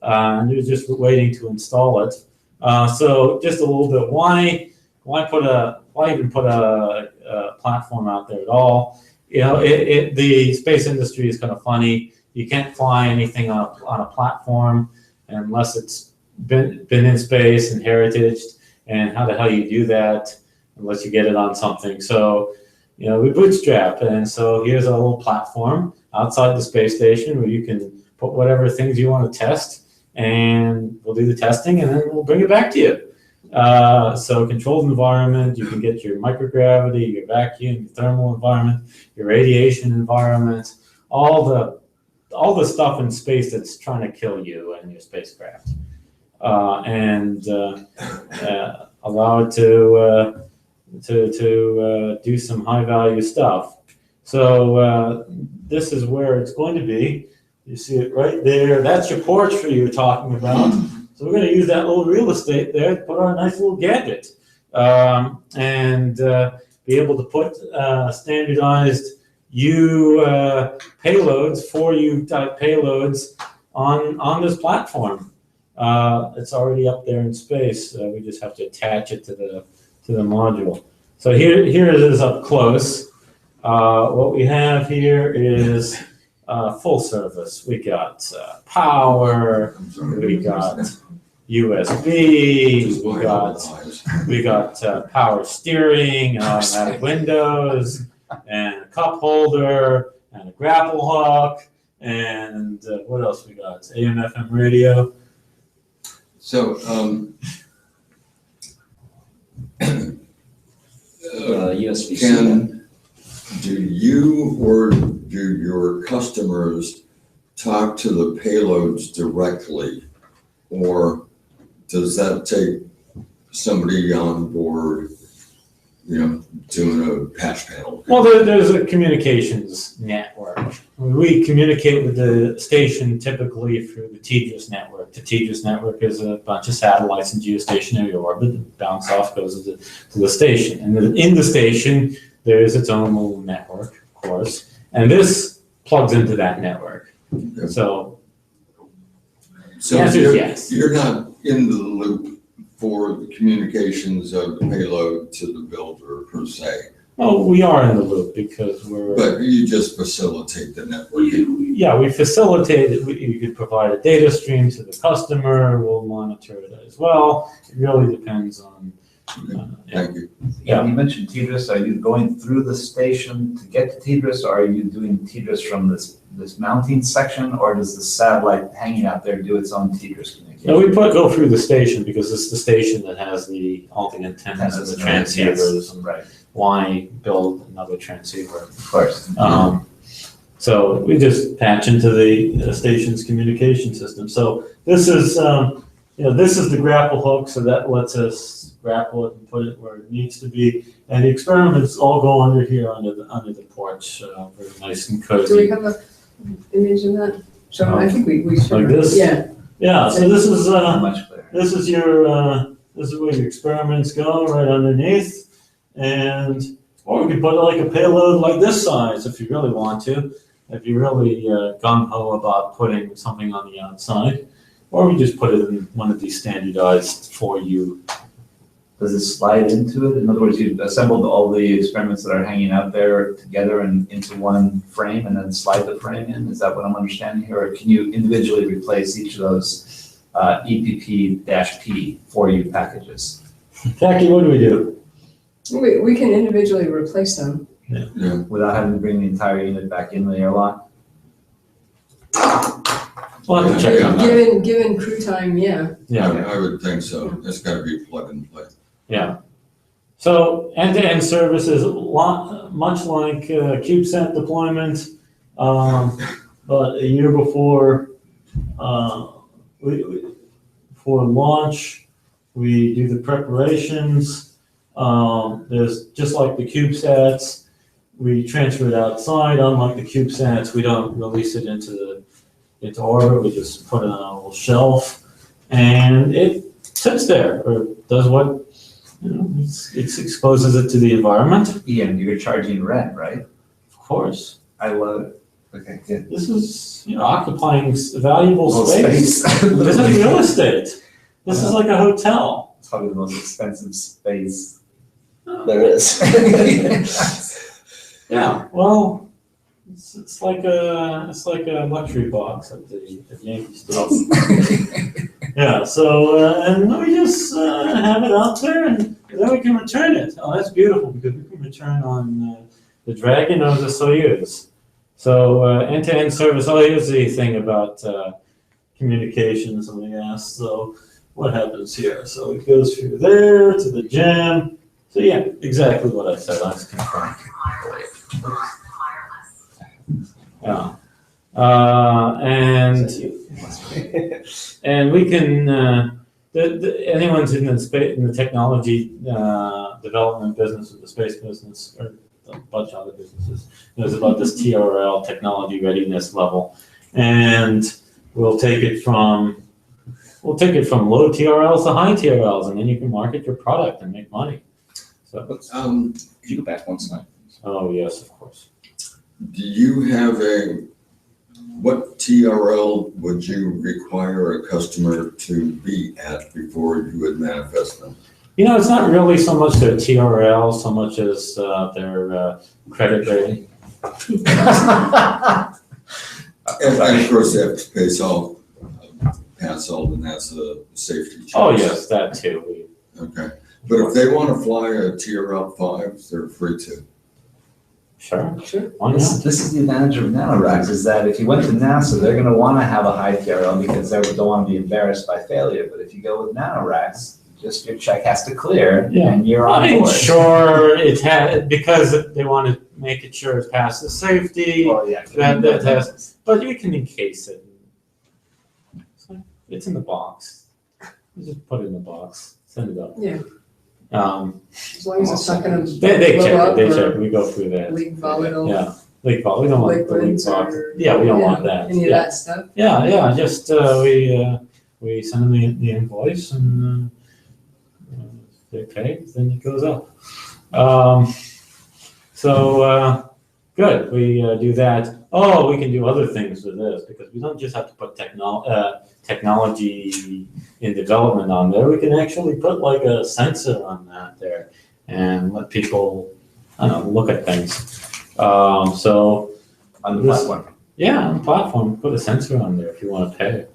Speaker 2: And they're just waiting to install it. So just a little bit, why even put a platform out there at all? You know, the space industry is kind of funny. You can't fly anything on a platform unless it's been in space and heritaged. And how the hell you do that unless you get it on something? So, you know, we bootstrap, and so here's a little platform outside the space station where you can put whatever things you want to test. And we'll do the testing and then we'll bring it back to you. So controlled environment, you can get your microgravity, your vacuum, your thermal environment, your radiation environment, all the stuff in space that's trying to kill you and your spacecraft. And allow it to do some high value stuff. So this is where it's going to be. You see it right there. That's your porch for you talking about. So we're going to use that little real estate there to put our nice little gadget and be able to put standardized payloads, 4U type payloads on this platform. It's already up there in space. We just have to attach it to the module. So here it is up close. What we have here is full service. We got power, we got USB, we got power steering and automatic windows, and a cup holder, and a grapple hook, and what else we got? AM/FM radio.
Speaker 4: So,
Speaker 5: USB-C.
Speaker 4: do you or do your customers talk to the payloads directly? Or does that take somebody on board, doing a patch panel?
Speaker 2: Well, there's a communications network. We communicate with the station typically through the TGIS network. The TGIS network is a bunch of satellites in geostationary orbit that bounce off, goes to the station. And then in the station, there is its own little network, of course. And this plugs into that network. So the answer is yes.
Speaker 4: You're not in the loop for the communications of the payload to the builder per se,
Speaker 2: Well, we are in the loop because
Speaker 4: but you just facilitate the network.
Speaker 2: we facilitate it. You could provide a data stream to the customer. We'll monitor it as well. It really depends on
Speaker 4: Thank you.
Speaker 2: Yeah.
Speaker 3: You mentioned TDRS. Are you going through the station to get to TDRS, or are you doing TDRS from this mounting section, or does the satellite hanging out there do its own TDRS communication?
Speaker 2: No, we go through the station because it's the station that has all the antennas and the transceivers. And
Speaker 3: Right,
Speaker 2: why build another transceiver?
Speaker 3: of course.
Speaker 2: So we just patch into the station's communication system. So this is, this is the grapple hook, so that lets us grapple it and put it where it needs to be. And the experiments all go under here, under the porch, very nice and
Speaker 1: Do we
Speaker 2: cozy.
Speaker 1: have a image of that? So I think we should.
Speaker 2: Like this?
Speaker 1: Yeah.
Speaker 2: Yeah, so this is,
Speaker 3: Much clearer.
Speaker 2: this is where your experiments go, right underneath. And, or we could put like a payload like this size if you really want to. If you're really gung-ho about putting something on the outside, or we just put it in one of these standardized for you.
Speaker 3: Does it slide into it? In other words, you've assembled all the experiments that are hanging out there together and into one frame and then slide the frame in? Is that what I'm understanding here? Or can you individually replace each of those EPP-P for you packages?
Speaker 2: Jackie, what do we do?
Speaker 1: We can individually replace them.
Speaker 4: Yeah.
Speaker 3: Without having to bring the entire unit back in the airlock?
Speaker 2: We'll have to check on that.
Speaker 1: Given crew time, yeah.
Speaker 2: Yeah.
Speaker 4: I would think so. It's gotta be plug and play.
Speaker 2: Yeah. So end-to-end service is much like CubeSat deployment, but a year before for launch, we do the preparations. There's just like the CubeSats, we transfer it outside. Unlike the CubeSats, we don't release it into orbit. We just put it on a little shelf, and it sits there or does what. It exposes it to the environment.
Speaker 3: Ian, you're charging rent, right?
Speaker 2: Of course.
Speaker 3: I love it. Okay, good.
Speaker 2: This is, occupying valuable
Speaker 3: Little
Speaker 2: space.
Speaker 3: space.
Speaker 2: This is real estate. This is like a hotel.
Speaker 3: It's probably the most expensive space
Speaker 5: There is.
Speaker 2: Yeah, well, it's like a luxury box at the Yankee Stadium. Yeah, so, and we just have it out there and then we can return it. Oh, that's beautiful because we can return on the Dragon or the Soyuz. So end-to-end service, oh, here's the thing about communications, somebody asked, so what happens here? So it goes through there to the gem. So yeah, exactly what I said, I was confirmed. Yeah. And we can, anyone's in the technology development business or the space business, or a bunch of other businesses, knows about this TRL, technology readiness level. And we'll take it from low TRLs to high TRLs, and then you can market your product and make money. So,
Speaker 10: Could you go back one slide?
Speaker 2: oh yes, of course.
Speaker 4: Do you have what TRL would you require a customer to be at before you would manifest them?
Speaker 2: It's not really so much their TRL, so much as their credit rating.
Speaker 4: And of course, they have to pass all the NASA safety checks.
Speaker 2: Oh yes, that too.
Speaker 4: Okay, but if they want to fly a TRL 5, they're free to.
Speaker 2: Sure. Why
Speaker 3: This,
Speaker 2: not?
Speaker 3: this is the advantage of NanoRacks, is that if you went to NASA, they're gonna wanna have a high TRL because they don't wanna be embarrassed by failure. But if you go with NanoRacks, just your check has to clear and you're on
Speaker 2: I'm
Speaker 3: board.
Speaker 2: sure it had, because they want to make it sure it passes safety.
Speaker 3: Well, yeah.
Speaker 2: That has, but you can encase it. It's in the box. You just put it in the box, send it up.
Speaker 1: Yeah,
Speaker 2: Um,
Speaker 1: as long as it's not gonna
Speaker 2: they
Speaker 1: blow
Speaker 2: check
Speaker 1: up
Speaker 2: it,
Speaker 1: or
Speaker 2: we go through that.
Speaker 1: leak volatile
Speaker 2: Yeah, leak box, we don't want the leak
Speaker 1: liquids
Speaker 2: box.
Speaker 1: or.
Speaker 2: Yeah, we don't want that.
Speaker 1: Any of
Speaker 2: Yeah.
Speaker 1: that stuff.
Speaker 2: Yeah, just, we send them the invoice and, they pay, then it goes up. Good, we do that. Oh, we can do other things with this because we don't just have to put technology in development on there. We can actually put like a sensor on that there and let people, look at things. So
Speaker 3: On the platform.
Speaker 2: yeah, on the platform, put a sensor on there if you want to pay.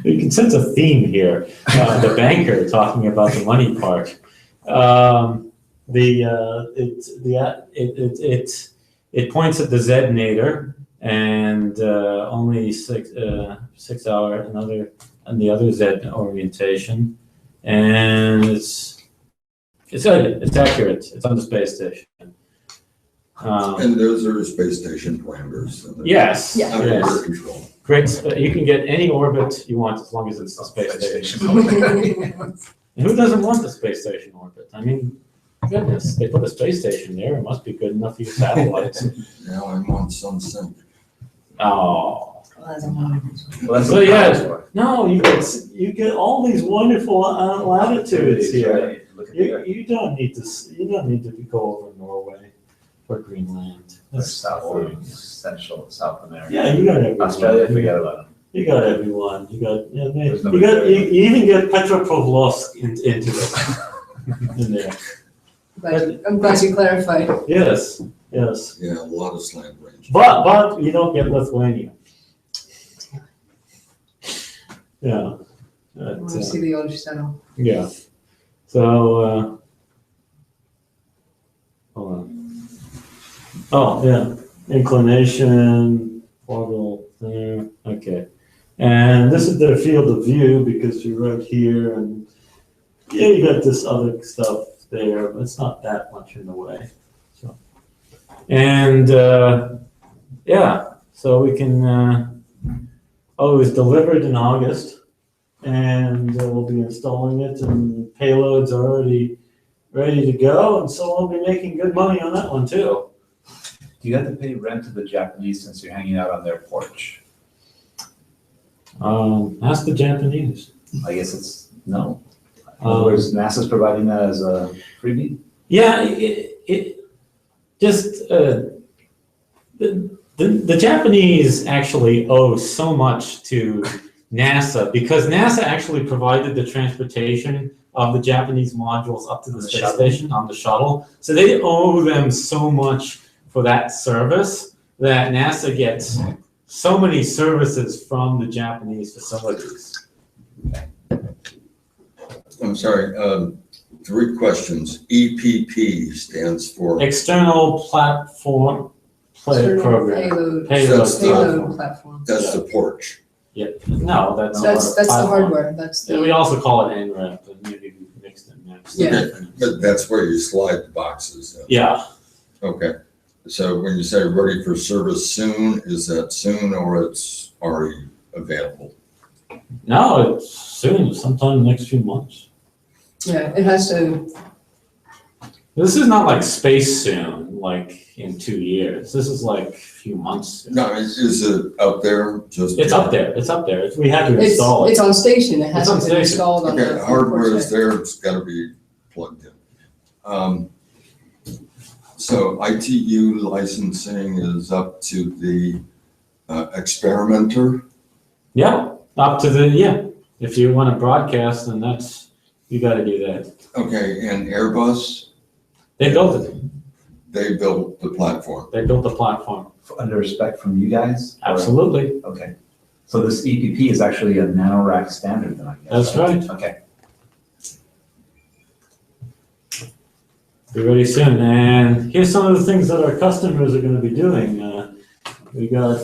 Speaker 2: You can sense a theme here. The banker talking about the money part. It points at the Z-nator and only 6 hour and the other Z orientation, and it's good. It's accurate. It's on the space station.
Speaker 4: And those are space station parameters.
Speaker 2: Yes.
Speaker 1: Yeah.
Speaker 4: Under
Speaker 2: Yes.
Speaker 4: your control.
Speaker 2: Great. You can get any orbit you want as long as it's the space station. And who doesn't want the space station orbit? I mean, goodness, they put a space station there. It must be good enough for your satellites.
Speaker 4: Now I'm on some sync.
Speaker 2: Oh.
Speaker 3: Well, that's
Speaker 2: So,
Speaker 3: what
Speaker 2: yeah.
Speaker 3: it's for.
Speaker 2: No, you get all these wonderful latitudes here.
Speaker 3: Look at
Speaker 2: You don't need to go over Norway or Greenland.
Speaker 3: the Central South America.
Speaker 2: Yeah, you got everyone.
Speaker 3: Australia, forget about it.
Speaker 2: You got everyone. You got
Speaker 3: There's no
Speaker 2: you even get Petropavlovsk into it in there.
Speaker 1: I'm glad you clarified.
Speaker 2: Yes.
Speaker 4: Yeah, a lot of slant range.
Speaker 2: But you don't get Lithuania. Yeah.
Speaker 1: I want to see the old shuttle.
Speaker 2: Yeah. So hold on. Oh yeah. Inclination, orbital there. Okay. And this is their field of view because you're right here, and yeah, you got this other stuff there, but it's not that much in the way. So, and yeah, so we can. It was delivered in August, and we'll be installing it, and payloads are already ready to go, and so we'll be making good money on that one too.
Speaker 3: Do you have to pay rent to the Japanese since you're hanging out on their porch?
Speaker 2: Ask the Japanese.
Speaker 3: I guess it's no. In other words, NASA's providing that as a freebie?
Speaker 2: Yeah, it just the Japanese actually owe so much to NASA because NASA actually provided the transportation of the Japanese modules up to the space station on the shuttle. So they owe them so much for that service that NASA gets so many services from the Japanese facilities.
Speaker 4: I'm sorry, 3 questions. EPP stands for?
Speaker 2: External platform program.
Speaker 1: Payload platform.
Speaker 4: That's the porch.
Speaker 2: Yeah, no, that's
Speaker 1: That's the
Speaker 2: platform.
Speaker 1: hardware. That's
Speaker 2: Yeah, we
Speaker 1: the,
Speaker 2: also call it NREP, but maybe we mixed and matched.
Speaker 1: Yeah.
Speaker 4: But that's where you slide the boxes in.
Speaker 2: Yeah,
Speaker 4: Okay, so when you say ready for service soon, is that soon or it's already available?
Speaker 2: no, it's soon, sometime in the next few months.
Speaker 1: yeah, it has to,
Speaker 2: This is not like space soon, like in 2 years. This is like a few months. soon.
Speaker 4: No, is it up there? Just
Speaker 2: It's up there. It's up there. We had to
Speaker 1: it's
Speaker 2: install it.
Speaker 1: on station. It has
Speaker 2: It's
Speaker 1: to
Speaker 2: on
Speaker 1: be
Speaker 2: station.
Speaker 1: installed on
Speaker 4: Okay,
Speaker 1: the.
Speaker 4: the hardware is there, it's gotta be plugged in. So ITU licensing is up to the experimenter?
Speaker 2: Yeah, up to if you want to broadcast, then you got to do that.
Speaker 4: Okay, and Airbus,
Speaker 2: They built it.
Speaker 4: they built the platform.
Speaker 2: They built the platform.
Speaker 3: Under respect from you guys? Or-
Speaker 2: Absolutely.
Speaker 3: Okay. So this EPP is actually a NanoRacks standard then, I guess?
Speaker 2: That's right.
Speaker 3: Okay.
Speaker 2: Be ready soon. And here's some of the things that our customers are going to be doing. We got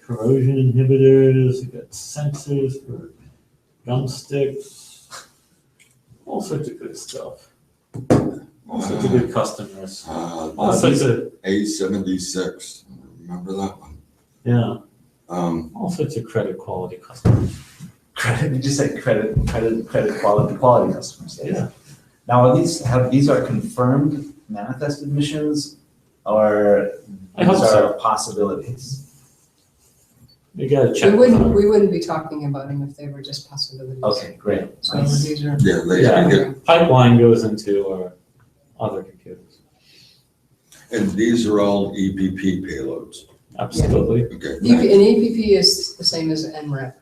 Speaker 2: corrosion inhibitors. We got sensors for gum sticks. All sorts of good stuff. All sorts of good customers. All sorts of
Speaker 4: A76, remember that one?
Speaker 2: yeah.
Speaker 4: Um,
Speaker 2: All sorts of credit quality customers.
Speaker 3: Credit, did you say credit quality customers?
Speaker 2: Yeah.
Speaker 3: Now, these are confirmed manifested missions or
Speaker 2: I hope
Speaker 3: these
Speaker 2: so.
Speaker 3: are possibilities?
Speaker 2: You got to check.
Speaker 1: We
Speaker 2: them out.
Speaker 1: wouldn't be talking about them if they were just possibilities.
Speaker 3: Okay, great.
Speaker 1: So
Speaker 3: Nice.
Speaker 1: these are.
Speaker 4: yeah, they
Speaker 2: Yeah.
Speaker 4: get,
Speaker 2: Pipeline goes into our other computers.
Speaker 4: and these are all EPP payloads.
Speaker 2: Absolutely.
Speaker 4: Okay.
Speaker 1: And EPP is the same as NREP,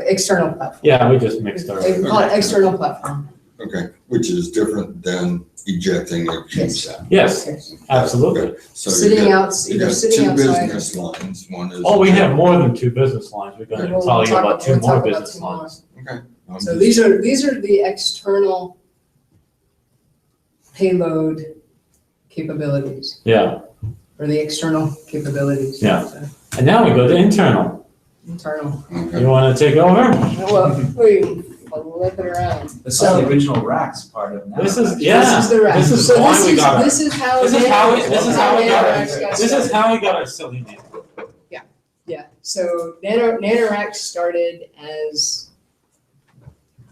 Speaker 1: external platform.
Speaker 2: Yeah, we just mixed our.
Speaker 1: They call it external platform.
Speaker 4: Okay, which is different than ejecting a CubeSat.
Speaker 2: Yes,
Speaker 1: Yes.
Speaker 2: absolutely.
Speaker 4: So you
Speaker 1: Sitting
Speaker 4: got-
Speaker 1: out,
Speaker 4: you
Speaker 1: either
Speaker 4: got
Speaker 1: sitting
Speaker 4: two
Speaker 1: outside.
Speaker 4: business lines, one is.
Speaker 2: Oh, we have more than 2 business lines. We're gonna
Speaker 1: We'll
Speaker 2: tell you
Speaker 1: talk
Speaker 2: about 2
Speaker 1: we'll
Speaker 2: more
Speaker 1: talk about
Speaker 2: business
Speaker 1: 2 more.
Speaker 2: lines.
Speaker 4: Okay. I'm
Speaker 1: So
Speaker 4: just-
Speaker 1: these are the external payload capabilities,
Speaker 2: Yeah,
Speaker 1: or the external capabilities.
Speaker 2: Yeah.
Speaker 1: So,
Speaker 2: and now we go to internal.
Speaker 1: internal.
Speaker 4: Okay.
Speaker 2: You wanna take over?
Speaker 1: Well, flip it around.
Speaker 3: This is
Speaker 1: So-
Speaker 3: the original racks part of now.
Speaker 2: This is, yeah,
Speaker 1: This is the rack.
Speaker 2: this is
Speaker 1: So
Speaker 2: why we got
Speaker 1: this is how.
Speaker 2: this is how we got
Speaker 1: NanoRacks got
Speaker 2: this is
Speaker 1: started.
Speaker 2: how we got our silly name.
Speaker 1: Yeah, so NanoRacks started as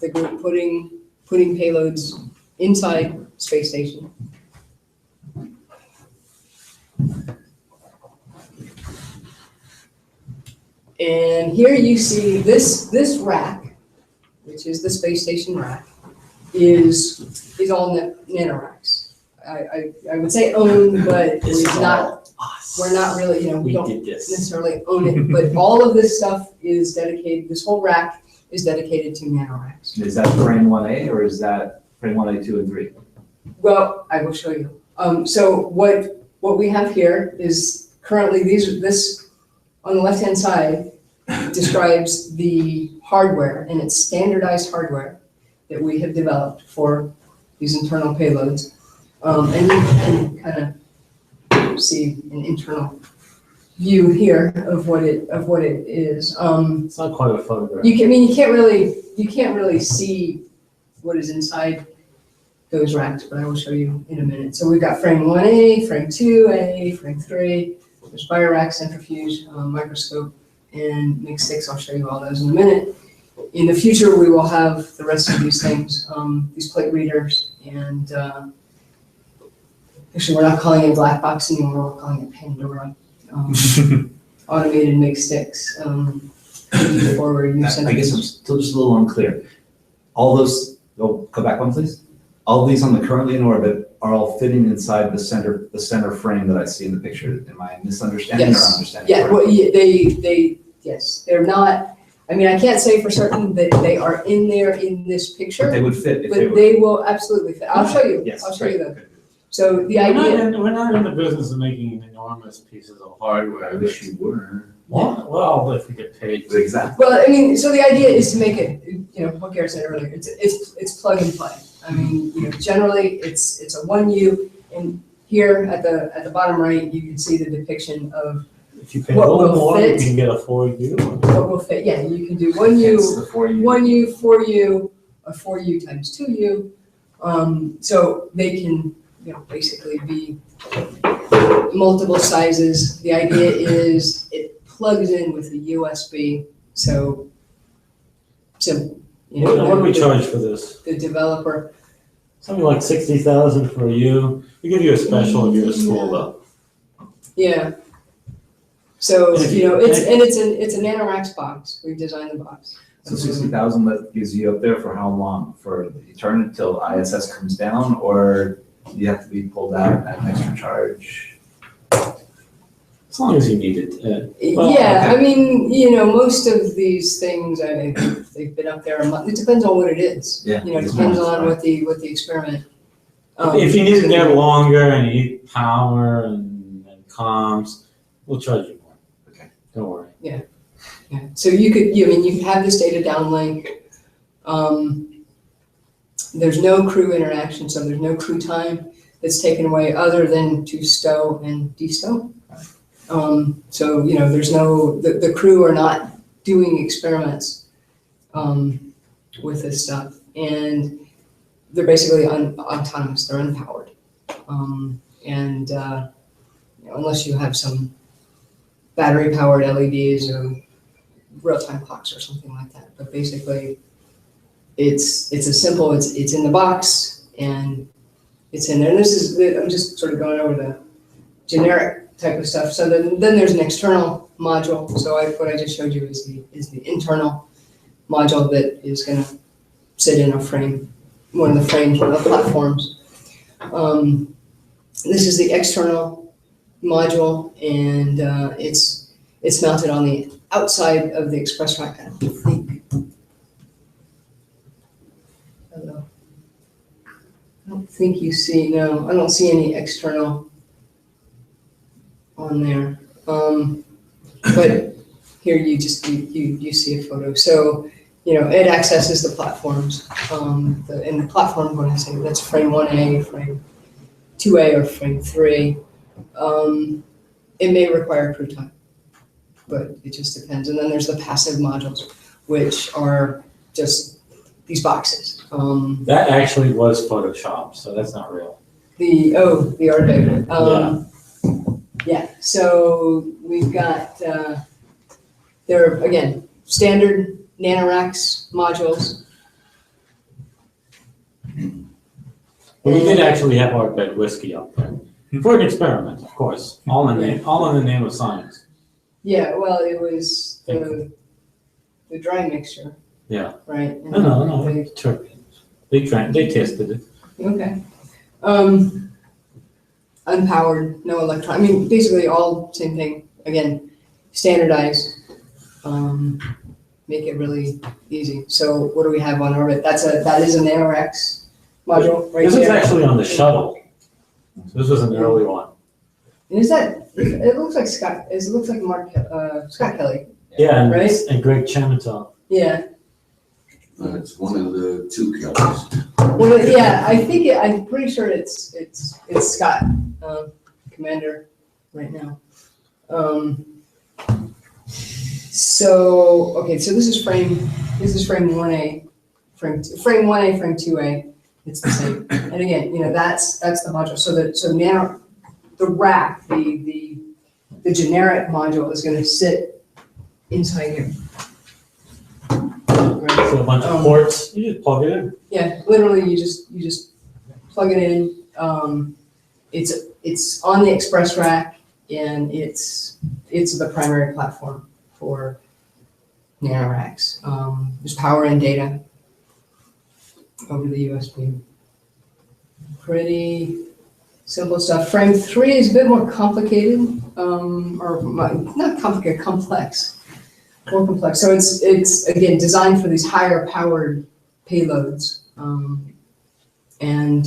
Speaker 1: the group putting payloads inside space station. And here you see this rack, which is the space station rack, is all NanoRacks. I would say owned, but we're not really, we
Speaker 2: We
Speaker 1: don't
Speaker 2: did this.
Speaker 1: necessarily own it, but all of this stuff is dedicated, this whole rack is dedicated to NanoRacks.
Speaker 3: Is that frame 1A or is that frame 1A, 2, and 3?
Speaker 1: Well, I will show you. So what we have here is currently this on the left-hand side describes the hardware, and it's standardized hardware that we have developed for these internal payloads. And you can kind of see an internal view here of what it is.
Speaker 2: It's not quite a photograph.
Speaker 1: You can't really see what is inside those racks, but I will show you in a minute. So we've got frame 1A, frame 2A, frame 3. There's BioRack, centrifuge, microscope, and mixed sticks. I'll show you all those in a minute. In the future, we will have the rest of these things, these plate readers, and actually, we're not calling it black box anymore. We're calling it Pandora. Automated mixed sticks. Forward, use
Speaker 3: I guess I'm still just a little unclear. All those, go back one, please. All these on the currently in orbit are all fitting inside the center frame that I see in the picture. Am I misunderstanding or
Speaker 1: Yes.
Speaker 3: understanding?
Speaker 1: Yeah,
Speaker 3: correctly?
Speaker 1: well, yes, they're not, I can't say for certain that they are in there in this
Speaker 3: But
Speaker 1: picture,
Speaker 3: they would fit if they
Speaker 1: but
Speaker 3: were.
Speaker 1: they will absolutely fit. I'll show you.
Speaker 3: Yes,
Speaker 1: I'll show you
Speaker 3: great.
Speaker 1: them. So the
Speaker 2: We're not
Speaker 1: idea,
Speaker 2: in- we're not in the business of making enormous pieces of hardware.
Speaker 3: I wish you were.
Speaker 2: Well, if we get paid.
Speaker 3: Exactly.
Speaker 1: well, so the idea is to make it, what Garrett said earlier, it's plug and play. Generally, it's a 1U, and here at the bottom right, you can see the depiction of
Speaker 2: If you pay a
Speaker 1: What
Speaker 2: little
Speaker 1: will
Speaker 2: more, you
Speaker 1: fit?
Speaker 2: can get a 4U.
Speaker 1: what will fit. Yeah, you can do 1U,
Speaker 3: Hence the 4U.
Speaker 1: 1U, 4U, a 4U times 2U. So they can, basically be multiple sizes. The idea is it plugs in with a USB, so simple.
Speaker 2: What do we charge for this?
Speaker 1: The developer,
Speaker 2: Something like 60,000 for you. We give you a special if you're a school though.
Speaker 1: yeah. So,
Speaker 2: And if you-
Speaker 1: it's a NanoRacks box. We've designed the box.
Speaker 3: So 60,000 that gives you up there for how long? For eternity until ISS comes down, or you have to be pulled out at an extra charge?
Speaker 2: As long as you need it. Well,
Speaker 1: Yeah, most of these things, they've been up there a month. It depends on what it is.
Speaker 3: Yeah.
Speaker 1: It depends on what the experiment.
Speaker 2: If you need it there longer and you need power and comms, we'll charge you more.
Speaker 3: Okay.
Speaker 2: Don't worry.
Speaker 1: Yeah, so you could have this data downlink. There's no crew interaction, so there's no crew time that's taken away other than to stow and destow. So, there's the crew are not doing experiments with this stuff, and they're basically autonomous, they're unpowered. Unless you have some battery-powered LEDs or real-time clocks or something like that. But basically, it's a simple, it's in the box, and it's in there. And I'm just sort of going over the generic type of stuff. So then there's an external module. So what I just showed you is the internal module that is going to sit in a frame, one of the frames, one of the platforms. This is the external module, and it's mounted on the outside of the express rack, I think. Hello. don't think you see, no, I don't see any external on there. But here you just, you see a photo. So, it accesses the platforms. And the platform, when I say that's frame 1A, frame 2A, or frame 3. It may require crew time, but it just depends. And then there's the passive modules, which are just these boxes.
Speaker 2: That actually was Photoshop, so that's not real.
Speaker 1: The Orbital. Yeah, so we've got, they're, again, standard NanoRacks modules.
Speaker 2: But we did actually have our bed whiskey up there. For an experiment, of course, all in the name of science.
Speaker 1: Yeah, well, it was the dry mixture.
Speaker 2: Yeah.
Speaker 1: Right? And
Speaker 2: No, they tested it.
Speaker 1: Okay. Unpowered, no electron, I mean, basically all same thing. Again, standardize, make it really easy. So what do we have on orbit? That is a NanoRacks module right
Speaker 2: This
Speaker 1: there.
Speaker 2: is actually on the shuttle. This was an early one.
Speaker 1: And is that, it looks like Scott, it looks like Scott Kelly.
Speaker 2: Yeah,
Speaker 1: Right?
Speaker 2: and Greg Chemetov.
Speaker 1: Yeah.
Speaker 4: It's one of the two killers.
Speaker 1: Well, yeah, I'm pretty sure it's Scott, Commander right now. So, okay, so this is frame 1A, frame 1A, frame 2A. It's the same. And again, that's the module. So now the rack, the generic module is going to sit inside here. Right.
Speaker 2: So a bunch of ports, you just plug it in.
Speaker 1: Yeah, literally, you just plug it in. It's on the express rack, and it's the primary platform for NanoRacks. There's power and data over the USB. Pretty simple stuff. Frame 3 is a bit more complicated, or not complicated, complex. More complex. So it's again designed for these higher powered payloads, and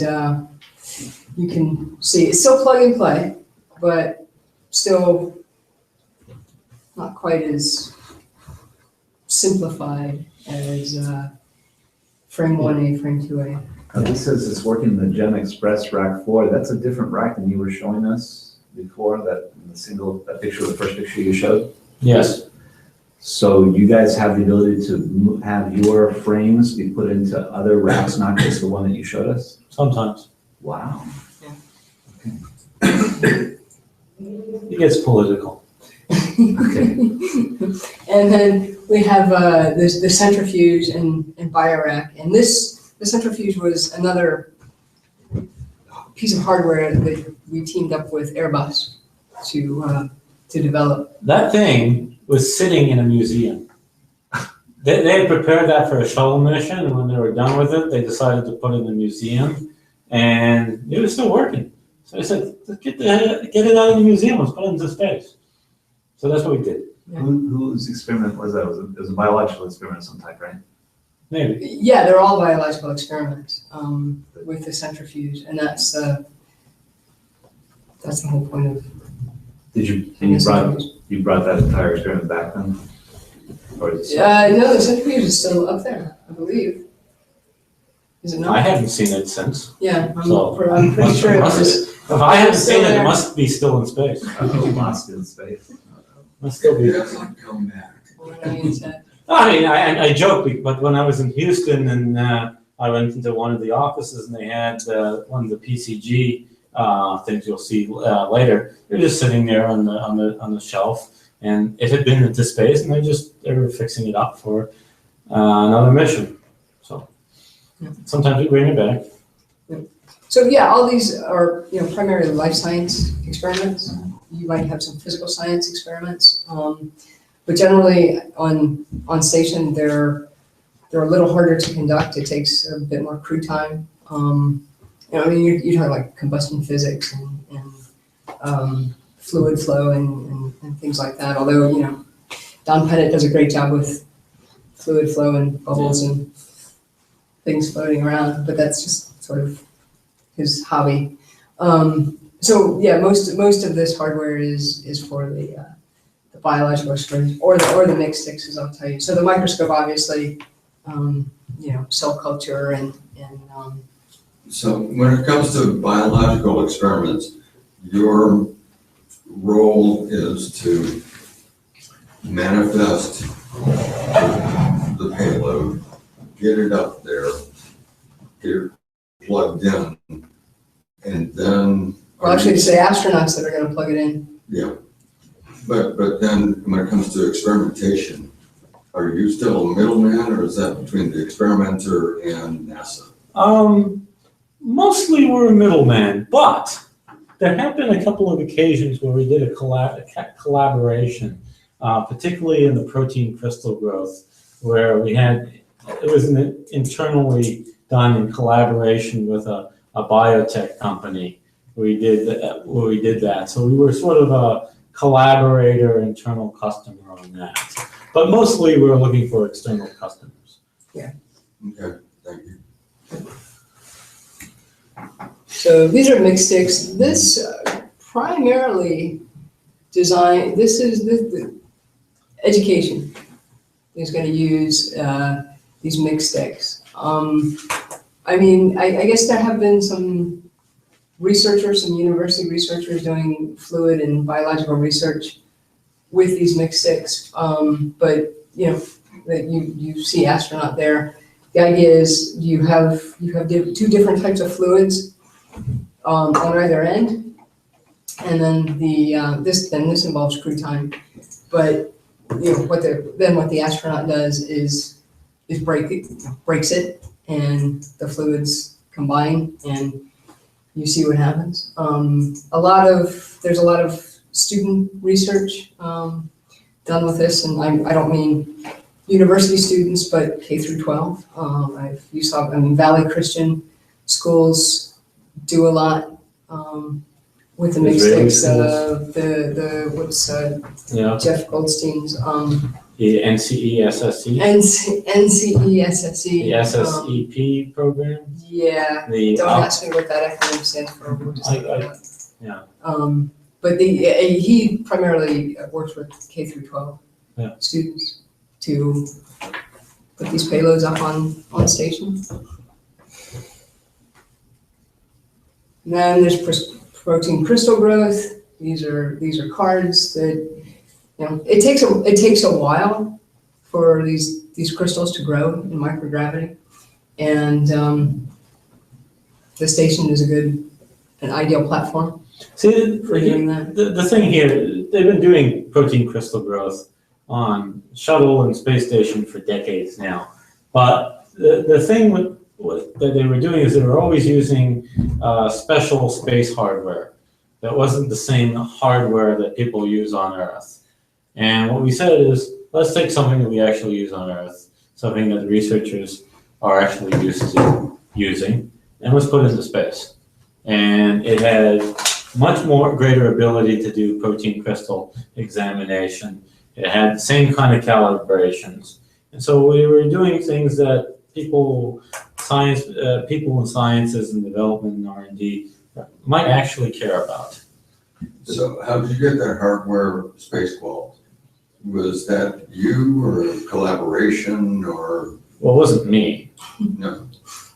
Speaker 1: you can see it's still plug and play, but still not quite as simplified as frame 1A, frame 2A.
Speaker 3: This says it's working in the Gen Express Rack 4. That's a different rack than you were showing us before, that picture, the first picture you showed.
Speaker 2: Yes.
Speaker 3: So you guys have the ability to have your frames be put into other racks, not just the one that you showed us?
Speaker 2: Sometimes.
Speaker 3: Wow.
Speaker 2: It gets political.
Speaker 3: Okay.
Speaker 1: And then we have the centrifuge and BioRack, and the centrifuge was another piece of hardware that we teamed up with Airbus to develop.
Speaker 2: That thing was sitting in a museum. They had prepared that for a shuttle mission, and when they were done with it, they decided to put it in the museum, and it was still working. So I said, get it out of the museum, let's put it into space. So that's what we did.
Speaker 1: Yeah.
Speaker 3: Whose experiment was that? It was a biological experiment of some type, right?
Speaker 2: Maybe.
Speaker 1: Yeah, they're all biological experiments with the centrifuge, and that's the whole point of.
Speaker 3: You brought that entire experiment back then? Or is it
Speaker 1: No, the centrifuge is still up there, I believe. Is it
Speaker 2: I
Speaker 1: not?
Speaker 2: haven't seen it since.
Speaker 1: Yeah,
Speaker 2: So,
Speaker 1: I'm pretty sure it was.
Speaker 2: If I haven't
Speaker 1: Still
Speaker 2: seen it,
Speaker 1: there.
Speaker 2: it must be still in space.
Speaker 3: lost in space?
Speaker 2: Must still be.
Speaker 4: It doesn't come back.
Speaker 2: I mean, I joke, but when I was in Houston and I went into one of the offices and they had one of the PCG things you'll see later. They're just sitting there on the shelf, and it had been into space, and they were fixing it up for another mission. So sometimes we bring it back.
Speaker 1: So yeah, all these are primarily life science experiments. You might have some physical science experiments, but generally on station they're a little harder to conduct. It takes a bit more crew time. You talk like combustion physics and fluid flow and things like that. Although Don Pettit does a great job with fluid flow and bubbles and things floating around, but that's just sort of his hobby. So yeah, most of this hardware is for the biological experiments or the mixed sticks, as I'll tell you. So the microscope, obviously, cell culture and
Speaker 4: So when it comes to biological experiments, your role is to manifest the payload, get it up there, get it plugged in, and then.
Speaker 1: well, actually, it's the astronauts that are going to plug it in.
Speaker 4: Yeah, but then when it comes to experimentation, are you still a middleman, or is that between the experimenter and NASA?
Speaker 2: Mostly we're a middleman, but there have been a couple of occasions where we did a collaboration, particularly in the protein crystal growth, where it was internally done in collaboration with a biotech company. We did that. So we were sort of a collaborator, internal customer on that. But mostly we're looking for external customers.
Speaker 1: Yeah.
Speaker 4: Okay, thank you.
Speaker 1: So these are mixed sticks. This primarily this is the education is going to use these mixed sticks. I mean, I guess there have been some university researchers doing fluid and biological research with these mixed sticks. But that you see astronaut there. The idea is you have two different types of fluids on either end, and then this involves crew time. But what the astronaut does is breaks it, and the fluids combine, and you see what happens. There's a lot of student research done with this, and I don't mean university students, but K through 12. Valley Christian schools do a lot with the mixed sticks. Jeff Goldstein's
Speaker 2: The NCESSE?
Speaker 1: NCESSE.
Speaker 2: The SSEP program?
Speaker 1: Yeah. Don't ask me what that acronym stands for. We'll just leave it at that. But he primarily works with K through 12 students to put these payloads up on station. And then there's protein crystal growth. These are cards that it takes a while for these crystals to grow in microgravity, and the station is an ideal platform.
Speaker 2: See,
Speaker 1: for doing that.
Speaker 2: The thing here, they've been doing protein crystal growth on shuttle and space station for decades now. But the thing that they were doing is they were always using special space hardware that wasn't the same hardware that people use on Earth. And what we said is, let's take something that we actually use on Earth, something that the researchers are actually using, and let's put it into space. And it had much greater ability to do protein crystal examination. It had the same kind of calibrations. And so we were doing things that people in sciences and development and R&D might actually care about.
Speaker 4: So how did you get that hardware space quality? Was that you or a collaboration or?
Speaker 2: Well, it wasn't me.
Speaker 4: No.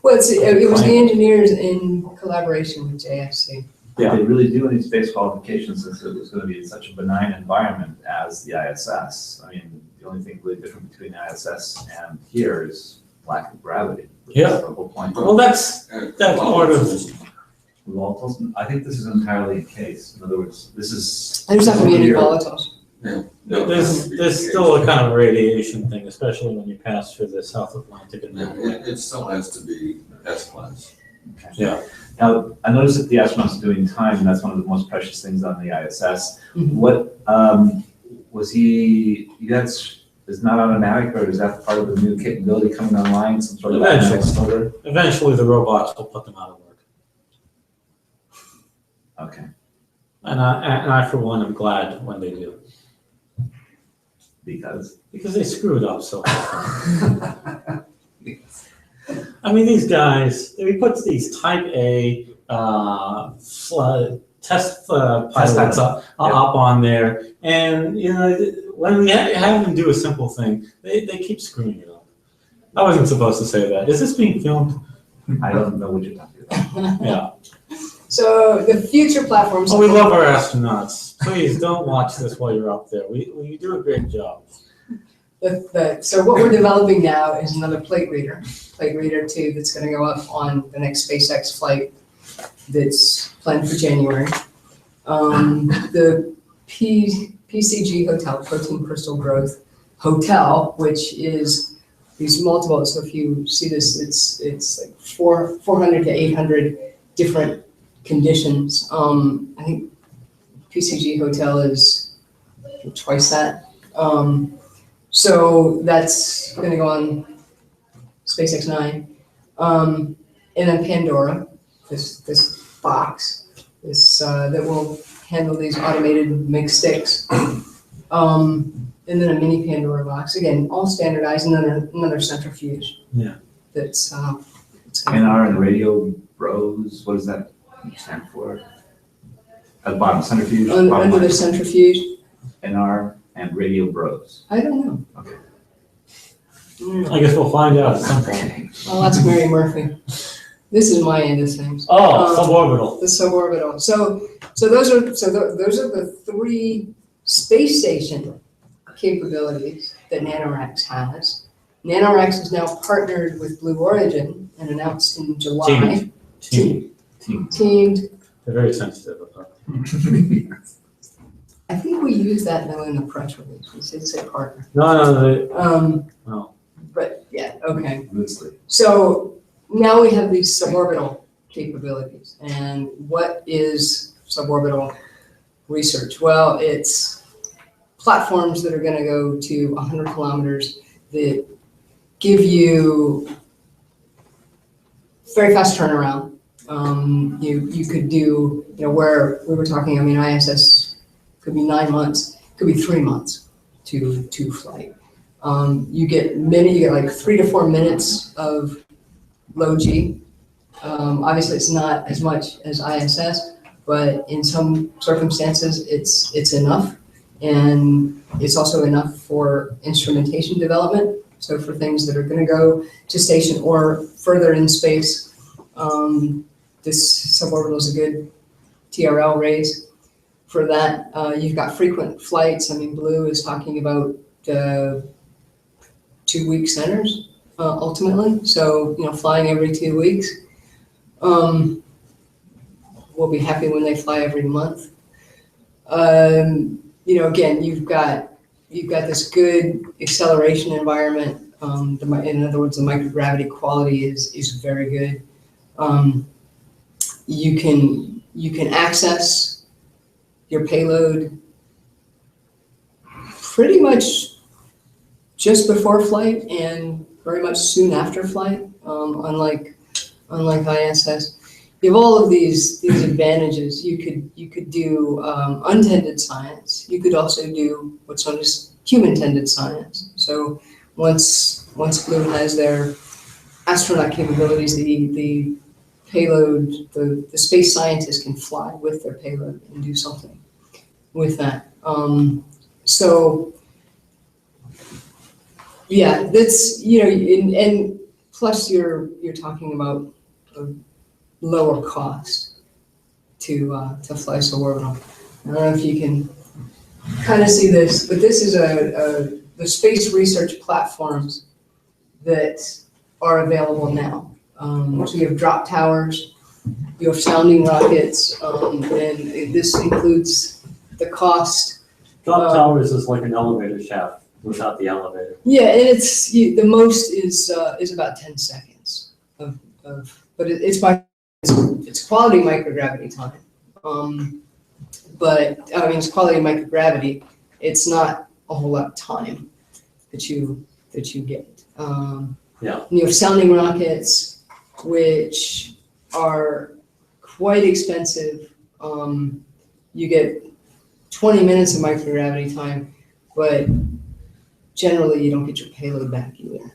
Speaker 1: Well, it was the engineers in collaboration with JSC.
Speaker 3: Did they really do any space qualifications since it was going to be in such a benign environment as the ISS? I mean, the only thing really different between the ISS and here is lack of gravity.
Speaker 2: Yeah.
Speaker 3: That's the whole point.
Speaker 2: Well, that's part of it.
Speaker 3: Volatiles, I think this is entirely a case. In other words, this is.
Speaker 1: There's not going to be any volatiles.
Speaker 4: Yeah.
Speaker 2: There's still a kind of radiation thing, especially when you pass through the South Atlantic and
Speaker 4: Yeah, it still has to be S-class.
Speaker 3: Okay.
Speaker 2: Yeah.
Speaker 3: Now, I noticed that the astronauts are doing time, and that's one of the most precious things on the ISS.
Speaker 1: Mhm.
Speaker 3: What was is not automatic, or is that part of the new capability coming online? Some sort of automatic starter?
Speaker 2: Eventually, the robots will put them out of work.
Speaker 3: Okay.
Speaker 2: And I, for one, am glad when they do.
Speaker 3: Because
Speaker 2: they screwed up so often. I mean, these guys, we put these type A test pilots up on there, and when we have them do a simple thing, they keep screwing it up. I wasn't supposed to say that. Is this being filmed?
Speaker 3: I don't know what you're talking about.
Speaker 2: Yeah.
Speaker 1: So the future platforms.
Speaker 2: Oh, we love our astronauts. Please don't watch this while you're up there. We do a great job.
Speaker 1: So what we're developing now is another plate reader 2, that's going to go up on the next SpaceX flight that's planned for January. The PCG Hotel, Protein Crystal Growth Hotel, which is these multiple. So if you see this, it's like 400 to 800 different conditions. I think PCG Hotel is twice that. So that's going to go on SpaceX 9. And then Pandora, this box, that will handle these automated mixed sticks. And then a mini Pandora box, again, all standardized, and then another centrifuge.
Speaker 2: Yeah.
Speaker 1: That's
Speaker 3: NR and Radio Bros, what does that stand for? At the bottom, centrifuge? bottom
Speaker 1: under the
Speaker 3: line.
Speaker 1: centrifuge.
Speaker 3: NR and Radio Bros.
Speaker 1: I don't know.
Speaker 3: Okay.
Speaker 1: Mm.
Speaker 2: I guess we'll find out at some point.
Speaker 1: Oh, that's Mary Murphy. This is my end of things.
Speaker 2: Oh, suborbital.
Speaker 1: The suborbital. So those are the 3 space station capabilities that NanoRacks has. NanoRacks is now partnered with Blue Origin and announced in July. Teamed.
Speaker 2: They're very sensitive about
Speaker 1: I think we used that though in the press release. We did say partner.
Speaker 2: No.
Speaker 1: But yeah, okay.
Speaker 3: Loosely.
Speaker 1: So now we have these suborbital capabilities. And what is suborbital research? Well, it's platforms that are going to go to 100 kilometers that give you very fast turnaround. You could do, where we were talking, ISS could be 9 months, could be 3 months to flight. You get like 3 to 4 minutes of low G. Obviously, it's not as much as ISS, but in some circumstances, it's enough. And it's also enough for instrumentation development. So for things that are going to go to station or further in space, this suborbital is a good TRL raise. For that, you've got frequent flights. Blue is talking about 2-week centers ultimately. So, flying every 2 weeks. We'll be happy when they fly every month. Again, you've got this good acceleration environment. In other words, the microgravity quality is very good. You can access your payload pretty much just before flight and very much soon after flight. Unlike ISS. You have all of these advantages. You could do untended science. You could also do what's known as human-tended science. So once Blue has their astronaut capabilities, the payload, the space scientists can fly with their payload and do something with that. So yeah, that's and plus you're talking about a lower cost to fly suborbital. I don't know if you can kind of see this, but this is the space research platforms that are available now. So you have drop towers, you have sounding rockets, and this includes the cost.
Speaker 2: Drop towers is like an elevator shaft without the elevator.
Speaker 1: Yeah, and it's the most is about 10 seconds but it's quality microgravity time. But it's quality microgravity. It's not a whole lot of time that you get.
Speaker 2: Yeah.
Speaker 1: You have sounding rockets, which are quite expensive. You get 20 minutes of microgravity time, but generally you don't get your payload back either.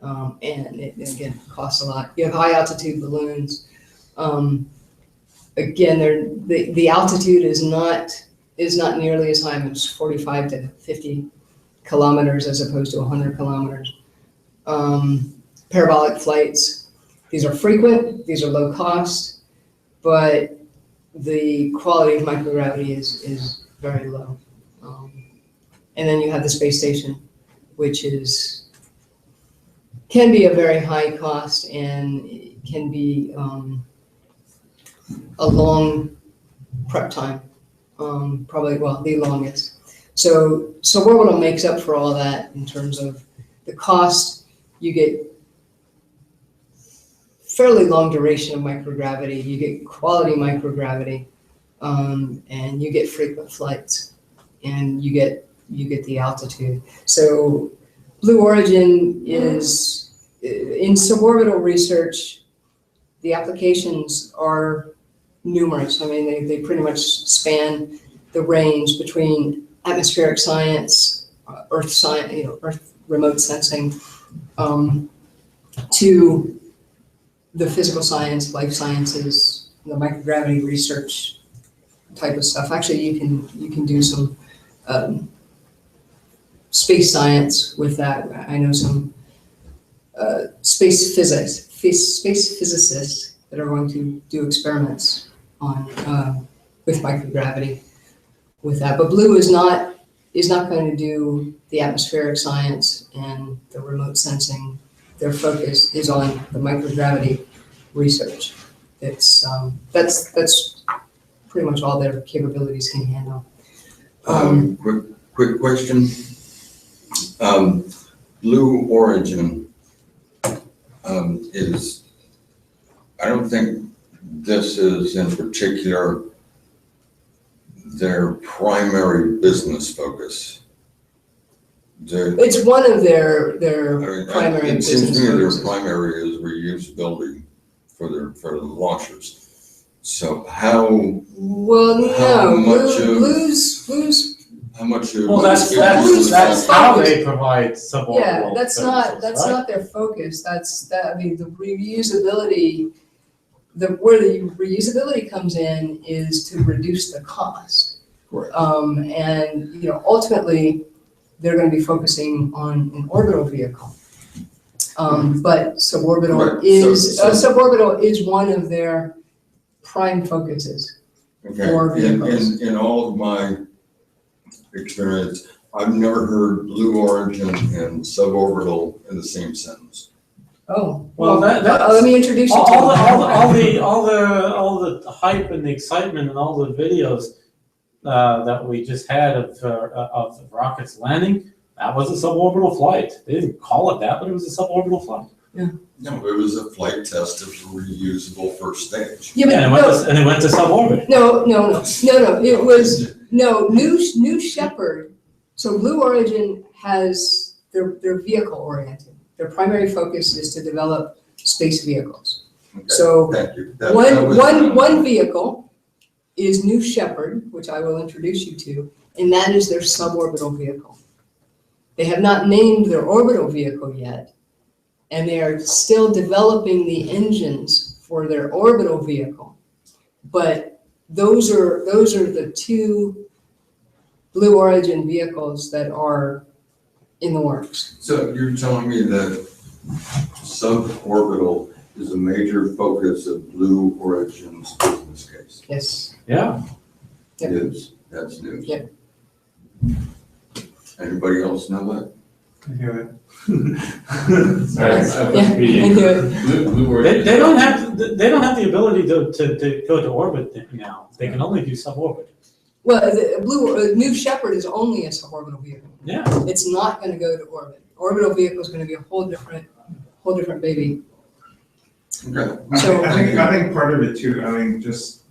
Speaker 1: And it again costs a lot. You have high altitude balloons. again, the altitude is not nearly as high. It's 45 to 50 kilometers as opposed to 100 kilometers. Parabolic flights, these are frequent, these are low cost, but the quality of microgravity is very low. And then you have the space station, which can be a very high cost and can be a long prep time, probably, well, the longest. So Orbital makes up for all that in terms of the cost. You get fairly long duration of microgravity, you get quality microgravity, and you get frequent flights, and you get the altitude. So Blue Origin is, in suborbital research, the applications are numerous. I mean, they pretty much span the range between atmospheric science, Earth science, Earth remote sensing, to the physical science, life sciences, the microgravity research type of stuff. Actually, you can do some space science with that. I know some space physicists that are going to do experiments on with microgravity with that. But Blue is not going to do the atmospheric science and the remote sensing. Their focus is on the microgravity research. That's pretty much all their capabilities can handle.
Speaker 4: Quick question. Blue Origin is, I don't think this is in particular their primary business focus.
Speaker 1: It's one of their primary
Speaker 4: It seems
Speaker 1: business
Speaker 4: to me their
Speaker 1: focuses.
Speaker 4: primary is reusability for the launchers. So how much of-
Speaker 1: Blue's
Speaker 4: how much of
Speaker 2: Well, that's how they provide suborbital.
Speaker 1: yeah, that's
Speaker 2: services, right?
Speaker 1: not their focus. I mean, the reusability, where the reusability comes in is to reduce the cost.
Speaker 4: Correct.
Speaker 1: And ultimately, they're going to be focusing on an orbital vehicle. But suborbital
Speaker 4: Right,
Speaker 1: suborbital is one of their prime focuses.
Speaker 4: Okay,
Speaker 1: for vehicles.
Speaker 4: in all of my experience, I've never heard Blue Origin and suborbital in the same sentence.
Speaker 1: Oh,
Speaker 2: Well, that's
Speaker 1: let me introduce you to
Speaker 2: all the hype and the excitement and all the videos that we just had of the rockets landing. That was a suborbital flight. They didn't call it that, but it was a suborbital flight.
Speaker 4: No, it was a flight test of the reusable first stage.
Speaker 1: Yeah, but
Speaker 2: And it went to suborbit.
Speaker 1: no. It was New Shepard. So Blue Origin has they're vehicle oriented. Their primary focus is to develop space vehicles.
Speaker 4: Okay,
Speaker 1: So
Speaker 4: thank you. That was-
Speaker 1: one vehicle is New Shepard, which I will introduce you to, and that is their suborbital vehicle. They have not named their orbital vehicle yet, and they are still developing the engines for their orbital vehicle. But those are the two Blue Origin vehicles that are in the works.
Speaker 4: So you're telling me that suborbital is a major focus of Blue Origin's business case?
Speaker 1: Yes.
Speaker 2: Yeah.
Speaker 1: Yep.
Speaker 4: News, that's news.
Speaker 1: Yep.
Speaker 4: Anybody else know that?
Speaker 9: I hear it.
Speaker 6: Sorry, I was
Speaker 1: Yeah, I
Speaker 6: reading.
Speaker 1: knew it.
Speaker 6: Blue Origin.
Speaker 2: They don't have the ability to go to orbit now. They can only do suborbit.
Speaker 1: Well, New Shepard is only a suborbital vehicle.
Speaker 2: Yeah.
Speaker 1: It's not going to go to orbit. Orbital vehicle is going to be a whole different baby.
Speaker 4: Okay.
Speaker 1: So-
Speaker 9: I think part of it too, I mean, just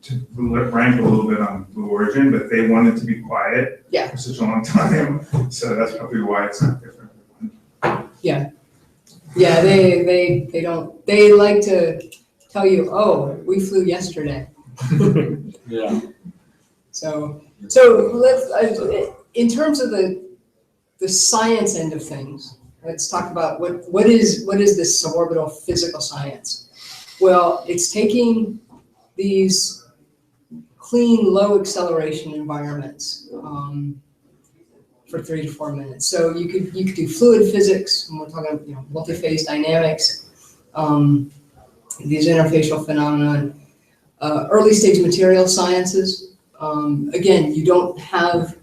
Speaker 9: to rank a little bit on Blue Origin, but they wanted to be quiet for such a long time, so that's probably why it's not different.
Speaker 1: Yeah, they don't. They like to tell you, "Oh, we flew yesterday."
Speaker 2: Yeah.
Speaker 1: So let's in terms of the science end of things, let's talk about what is this suborbital physical science. Well, it's taking these clean, low acceleration environments for 3 to 4 minutes. So you could do fluid physics, and we're talking multi-phase dynamics, these interfacial phenomena, early stage material sciences. Again, you don't have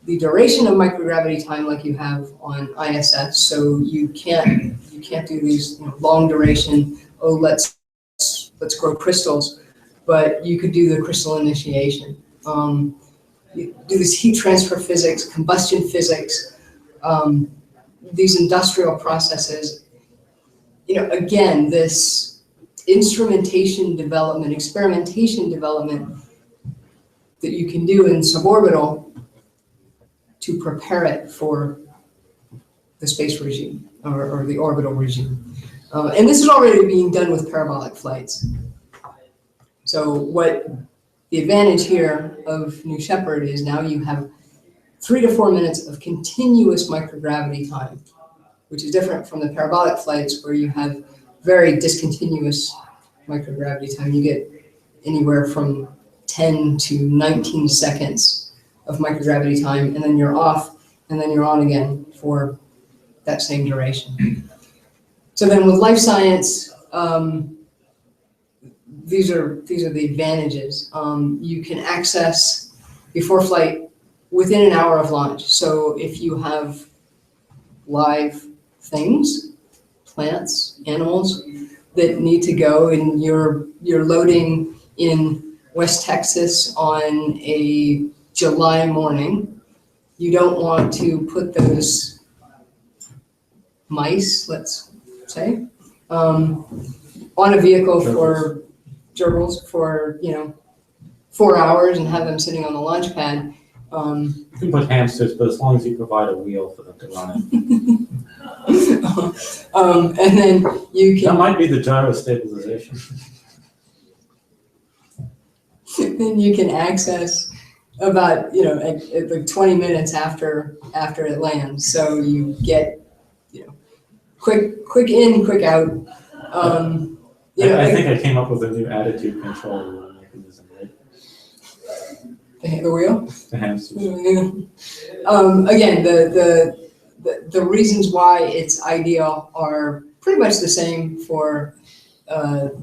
Speaker 1: the duration of microgravity time like you have on ISS, so you can't do these long duration. Oh, let's grow crystals, but you could do the crystal initiation. You do this heat transfer physics, combustion physics, these industrial processes. Again, this instrumentation development, experimentation development that you can do in suborbital to prepare it for the space regime or the orbital regime. And this is already being done with parabolic flights. So what the advantage here of New Shepard is now you have 3 to 4 minutes of continuous microgravity time, which is different from the parabolic flights where you have very discontinuous microgravity time. You get anywhere from 10 to 19 seconds of microgravity time, and then you're off, and then you're on again for that same duration. So then with life science, these are the advantages. You can access before flight within an hour of launch. So if you have live things, plants, animals that need to go, and you're loading in West Texas on a July morning, you don't want to put those mice, let's say, on a vehicle for gerbils for 4 hours and have them sitting on the launch pad.
Speaker 2: You can put hamsters, but as long as you provide a wheel for them to run it.
Speaker 1: And then you can.
Speaker 2: That might be the gyro stabilization.
Speaker 1: Then you can access about at like 20 minutes after it lands. So you get quick in, quick out.
Speaker 2: I think I came up with a new attitude control mechanism, right?
Speaker 1: The wheel?
Speaker 2: The hamsters.
Speaker 1: Again, the reasons why it's ideal are pretty much the same for the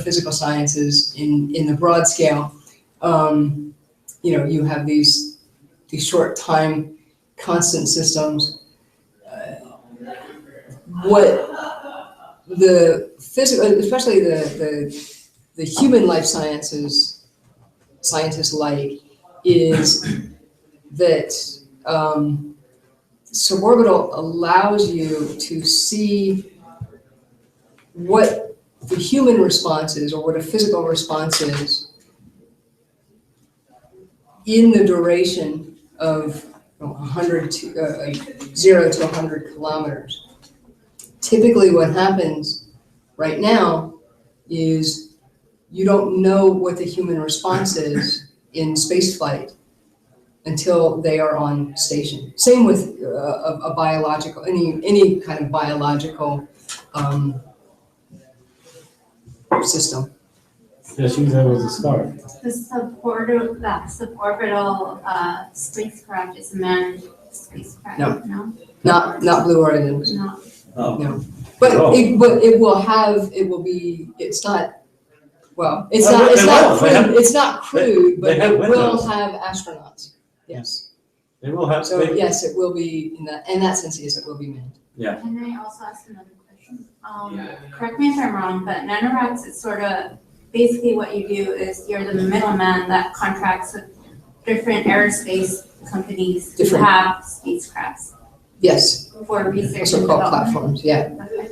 Speaker 1: physical sciences in the broad scale. You have these short time constant systems. What the physical, especially the human life sciences scientists like, is that suborbital allows you to see what the human response is, or what a physical response is, in the duration of 0 to 100 kilometers. Typically what happens right now is you don't know what the human response is in spaceflight until they are on station. Same with a biological, any kind of biological system.
Speaker 2: Yes, use that as a start.
Speaker 7: The suborbital spacecraft is a manned spacecraft, no?
Speaker 1: Not Blue Origin.
Speaker 7: No.
Speaker 3: Oh.
Speaker 1: No. But it will be, it's not crude, but it will have astronauts. Yes.
Speaker 2: They will have.
Speaker 1: So yes, it will be in that sense, yes, it will be manned.
Speaker 2: Yeah.
Speaker 7: Can I also ask another question? Correct me if I'm wrong, but NanoRacks is sort of basically what you do is you're the middleman that contracts with different aerospace companies to have spacecrafts.
Speaker 1: Yes.
Speaker 7: For research
Speaker 1: Also
Speaker 7: and
Speaker 1: called
Speaker 7: development.
Speaker 1: platforms, yeah.
Speaker 7: Okay.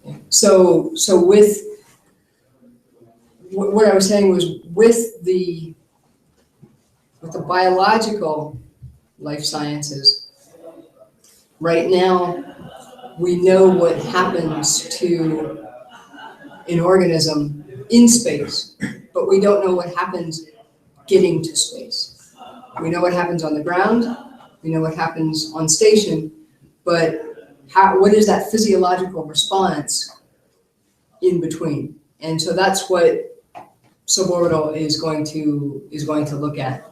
Speaker 1: Yeah. So with what I was saying was with the biological life sciences, right now we know what happens to an organism in space, but we don't know what happens getting to space. We know what happens on the ground, we know what happens on station, but what is that physiological response in between? And so that's what suborbital is going to look at.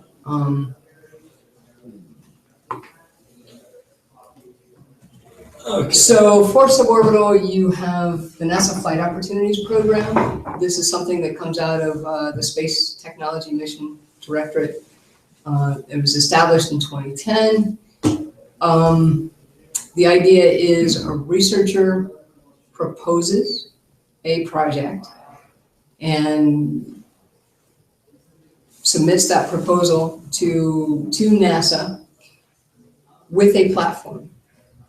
Speaker 1: So for suborbital, you have the NASA Flight Opportunities Program. This is something that comes out of the Space Technology Mission Directorate. It was established in 2010. The idea is a researcher proposes a project and submits that proposal to NASA with a platform.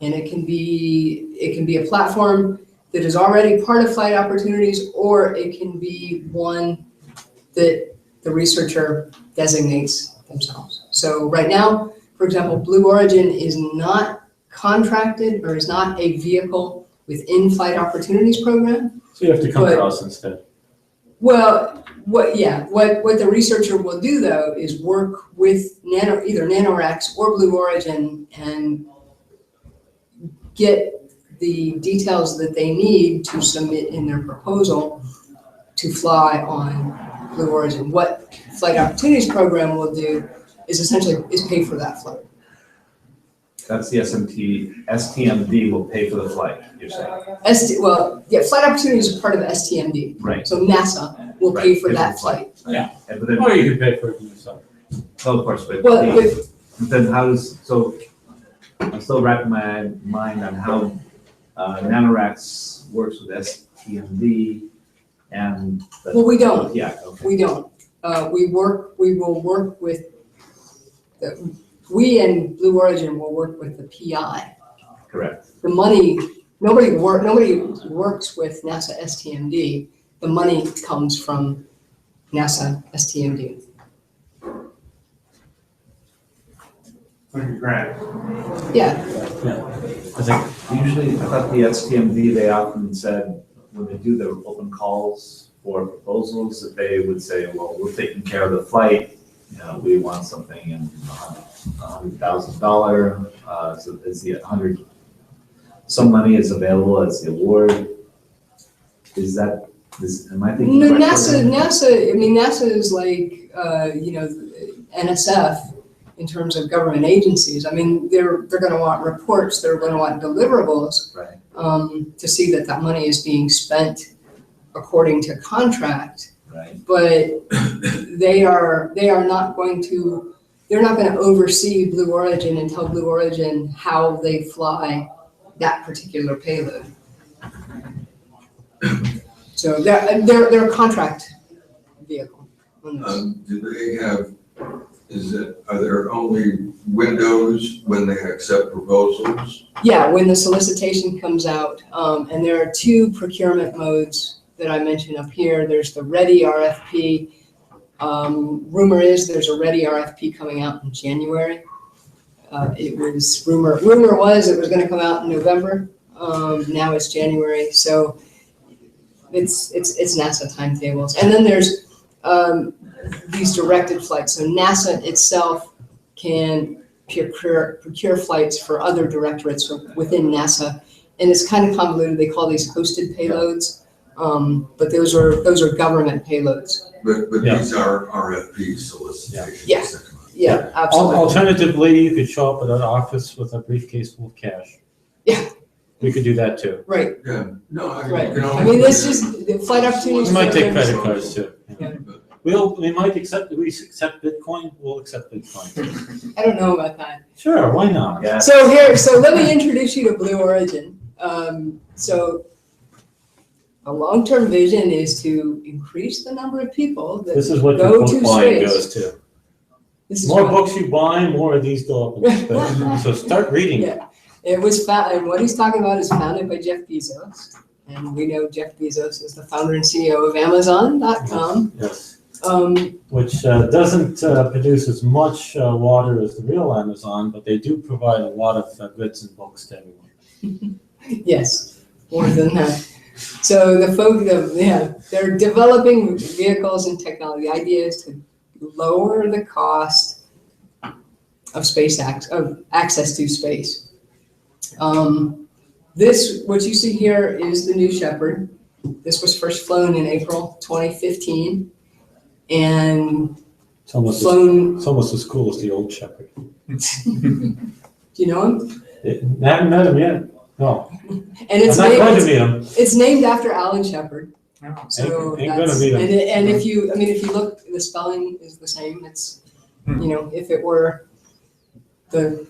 Speaker 1: And it can be a platform that is already part of Flight Opportunities, or it can be one that the researcher designates themselves. So right now, for example, Blue Origin is not contracted or is not a vehicle within Flight Opportunities Program.
Speaker 2: So you have to come to us instead.
Speaker 1: Well, what the researcher will do though is work with either NanoRacks or Blue Origin and get the details that they need to submit in their proposal to fly on Blue Origin. What Flight Opportunities Program will do is essentially pay for that flight.
Speaker 3: That's the STMD will pay for the flight, you're saying?
Speaker 1: Flight Opportunities is part of STMD.
Speaker 3: Right.
Speaker 1: So NASA will pay for that flight.
Speaker 2: Yeah.
Speaker 3: But then,
Speaker 2: Or you could pay for it yourself.
Speaker 3: oh, of course, but
Speaker 1: Well,
Speaker 3: then how does, so I'm still wrapping my mind on how NanoRacks works with STMD and.
Speaker 1: Well, we don't.
Speaker 3: Yeah, okay.
Speaker 1: We don't. We will work with, we and Blue Origin will work with the PI.
Speaker 3: Correct.
Speaker 1: The money, nobody works with NASA STMD. The money comes from NASA STMD.
Speaker 9: Like a grant.
Speaker 1: Yeah.
Speaker 3: Usually, I thought the STMD, they often said, when they do their open calls for proposals, that they would say, well, we're taking care of the flight, we want something in $100,000, so is the 100, some money is available as the award. Am I thinking?
Speaker 1: No,
Speaker 3: correctly?
Speaker 1: NASA is like, NSF in terms of government agencies. I mean, they're going to want reports, they're going to want deliverables,
Speaker 3: Right.
Speaker 1: to see that that money is being spent according to contract.
Speaker 3: Right.
Speaker 1: But they're not going to oversee Blue Origin and tell Blue Origin how they fly that particular payload. So they're a contract vehicle.
Speaker 4: Do they have, are there only windows when they accept proposals?
Speaker 1: Yeah, when the solicitation comes out, and there are two procurement modes that I mentioned up here. There's the ready RFP. Rumor is there's a ready RFP coming out in January. Rumor was it was going to come out in November. Now it's January, so it's NASA timetables. And then there's these directed flights. So NASA itself can procure flights for other directorates within NASA, and it's kind of convoluted. They call these hosted payloads. But those are government payloads.
Speaker 4: But these are RFP solicitations.
Speaker 1: Yeah. Yeah, absolutely.
Speaker 2: Alternatively, you could show up at an office with a briefcase full of cash.
Speaker 1: Yeah.
Speaker 2: We could do that too.
Speaker 1: Right.
Speaker 4: Yeah, no, I
Speaker 1: Right.
Speaker 4: can
Speaker 1: I mean, this is the Flight Opportunities.
Speaker 2: We might take
Speaker 1: Program.
Speaker 2: credit cards too.
Speaker 1: Yeah.
Speaker 2: We might accept Bitcoin, we'll accept Bitcoin.
Speaker 1: I don't know about that.
Speaker 2: Sure, why not?
Speaker 3: Yeah.
Speaker 1: So let me introduce you to Blue Origin. So a long-term vision is to increase the number of people that
Speaker 2: This is what
Speaker 1: go
Speaker 2: your
Speaker 1: to
Speaker 2: book buying
Speaker 1: space.
Speaker 2: goes to.
Speaker 1: This is
Speaker 2: More
Speaker 1: what-
Speaker 2: books you buy, more of these go up in space. So start reading.
Speaker 1: Yeah, it was and what he's talking about is founded by Jeff Bezos. And we know Jeff Bezos is the founder and CEO of Amazon.com.
Speaker 2: Yes.
Speaker 1: Um,
Speaker 2: Which doesn't produce as much water as the real Amazon, but they do provide a lot of goods and books to everyone.
Speaker 1: Yes, more than that. So they're developing vehicles and technology. The idea is to lower the cost of access to space. What you see here is the New Shepard. This was first flown in April 2015, and
Speaker 2: It's almost,
Speaker 1: flown,
Speaker 2: it's almost as cool as the old Shepherd.
Speaker 1: do you know him?
Speaker 2: I haven't met him yet. No,
Speaker 1: And
Speaker 2: I'm
Speaker 1: it's
Speaker 2: not going to
Speaker 1: named,
Speaker 2: meet him.
Speaker 1: it's named after Alan Shepard. So
Speaker 2: Ain't gonna
Speaker 1: that's,
Speaker 2: meet him.
Speaker 1: and if you, I mean, if you look, the spelling is the same. It's, you know, if it were the,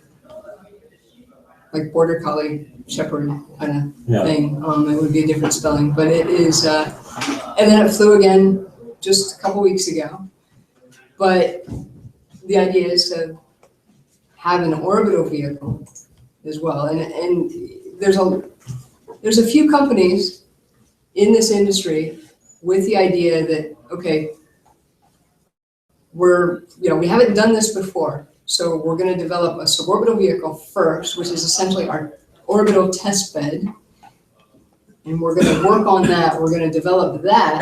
Speaker 1: like, border collie shepherd kind
Speaker 2: Yeah.
Speaker 1: of thing, it would be a different spelling, but it is, and then it flew again just a couple weeks ago. But the idea is to have an orbital vehicle as well, and there's a few companies in this industry with the idea that, okay, we haven't done this before, so we're gonna develop a suborbital vehicle first, which is essentially our orbital test bed. And we're gonna work on that, we're gonna develop that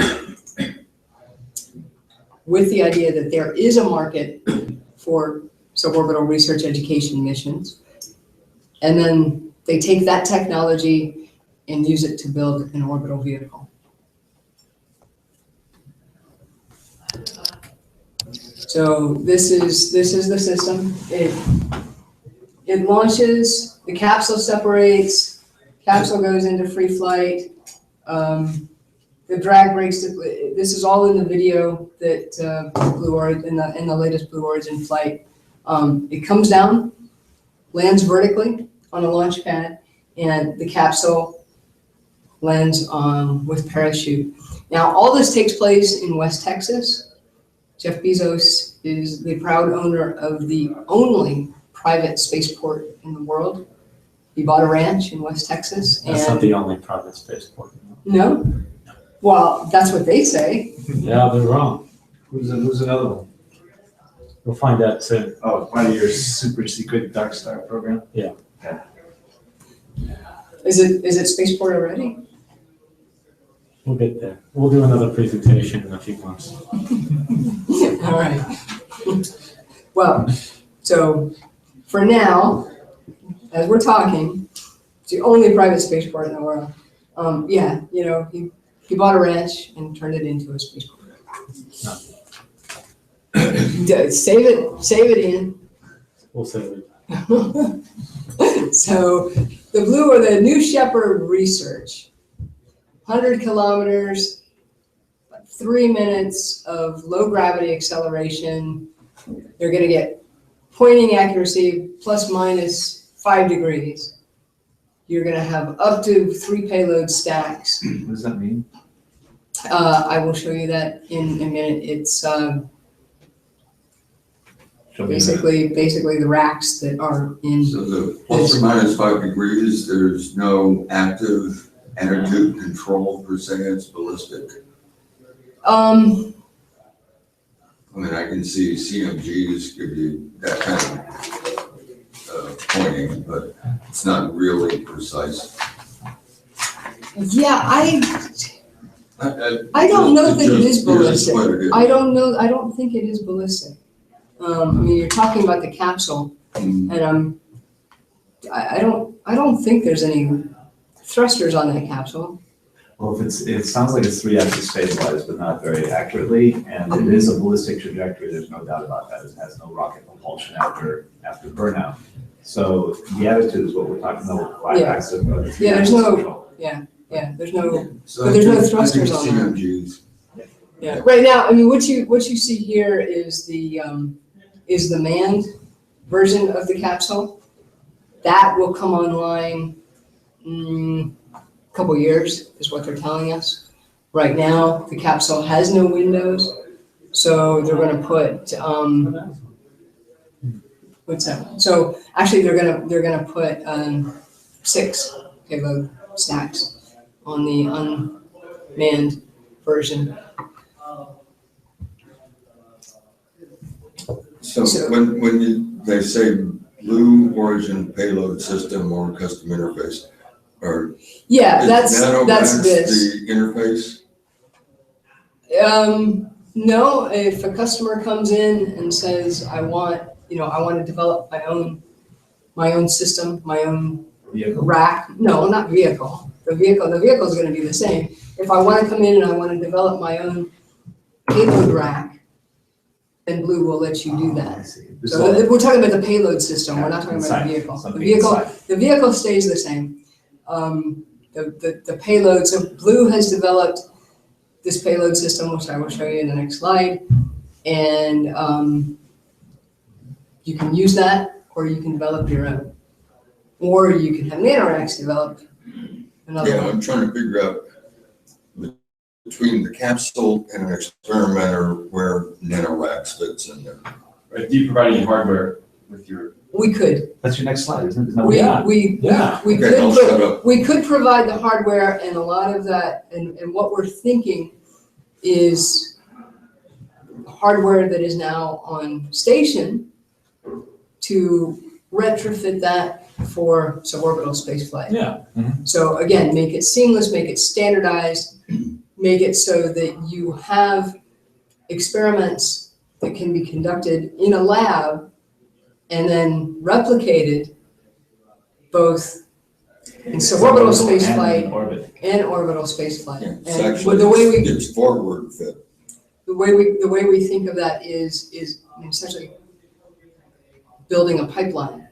Speaker 1: with the idea that there is a market for suborbital research education missions. And then they take that technology and use it to build an orbital vehicle. So this is the system. It launches, the capsule separates, capsule goes into free flight. The drag brakes, this is all in the video that Blue Origin, in the latest Blue Origin flight. It comes down, lands vertically on a launch pad, and the capsule lands with parachute. Now, all this takes place in West Texas. Jeff Bezos is the proud owner of the only private spaceport in the world. He bought a ranch in West Texas.
Speaker 2: That's not the only private spaceport.
Speaker 1: No? Well, that's what they say.
Speaker 2: Yeah, they're wrong.
Speaker 3: Who's another one?
Speaker 2: We'll find out soon.
Speaker 3: Oh, part of your super secret Dark Star program?
Speaker 2: Yeah.
Speaker 1: Is it spaceport already?
Speaker 2: We'll get there. We'll do another presentation in a few months.
Speaker 1: All right. Well, so for now, as we're talking, it's the only private spaceport in the world. Yeah, you know, he bought a ranch and turned it into a spaceport. Save it, Ian.
Speaker 2: We'll save it.
Speaker 1: So the New Shepard research. 100 kilometers, 3 minutes of low gravity acceleration. They're going to get pointing accuracy plus minus 5 degrees. You're going to have up to 3 payload stacks.
Speaker 3: What does that mean?
Speaker 1: I will show you that in a minute. It's basically the racks that are in.
Speaker 4: So the plus or minus 5 degrees, there's no active attitude control per se, it's ballistic. I mean, I can see CMGs give you that kind of pointing, but it's not really precise.
Speaker 1: Yeah, I don't know that it is ballistic. I don't know. I don't think it is ballistic. I mean, you're talking about the capsule, and I don't think there's any thrusters on that capsule.
Speaker 3: Well, it sounds like it's 3 axis stabilized, but not very accurately, and it is a ballistic trajectory. There's no doubt about that. It has no rocket propulsion after burnout. So the attitude is what we're talking about. 5 axis.
Speaker 1: Yeah, there's no. Yeah, there's no. But there's no thrusters on that.
Speaker 4: CMGs.
Speaker 1: Yeah. Right now, I mean, what you see here is the manned version of the capsule. That will come online. Couple years is what they're telling us. Right now, the capsule has no windows, so they're going to put what's that? So actually, they're going to put 6 payload stacks on the unmanned version.
Speaker 4: So when they say Blue Origin payload system or custom interface, or
Speaker 1: yeah, that's
Speaker 4: NanoRacks
Speaker 1: this.
Speaker 4: the interface?
Speaker 1: No, if a customer comes in and says, I want to develop my own system, my own
Speaker 3: Vehicle.
Speaker 1: rack. No, not vehicle. The vehicle is going to be the same. if I want to come in and I want to develop my own payload rack, then Blue will let you do
Speaker 3: I
Speaker 1: that.
Speaker 3: see.
Speaker 1: So we're talking about the payload system, we're not talking about the
Speaker 3: Inside,
Speaker 1: vehicle.
Speaker 3: something inside.
Speaker 1: The vehicle stays the same. The payload, so Blue has developed this payload system, which I will show you in the next slide. And you can use that, or you can develop your own. Or you can have NanoRacks develop another
Speaker 4: Yeah,
Speaker 1: one.
Speaker 4: I'm trying to figure out between the capsule and an experimenter where NanoRacks fits in there.
Speaker 6: Right, do you provide any hardware with your?
Speaker 1: We could,
Speaker 3: That's your next slide, isn't it? Isn't that what
Speaker 1: we,
Speaker 3: you got?
Speaker 1: we,
Speaker 2: Yeah.
Speaker 1: we
Speaker 4: Okay, I'll
Speaker 1: could,
Speaker 4: shut up.
Speaker 1: we could provide the hardware, and a lot of that, and what we're thinking is hardware that is now on station to retrofit that for suborbital spaceflight.
Speaker 2: Yeah.
Speaker 1: So again, make it seamless, make it standardized, make it so that you have experiments that can be conducted in a lab and then replicated both in suborbital spaceflight
Speaker 3: And orbit.
Speaker 1: and orbital spaceflight.
Speaker 4: Yeah,
Speaker 1: And
Speaker 4: it's actually,
Speaker 1: the way we
Speaker 4: it's forward fit.
Speaker 1: the way we think of that is essentially building a pipeline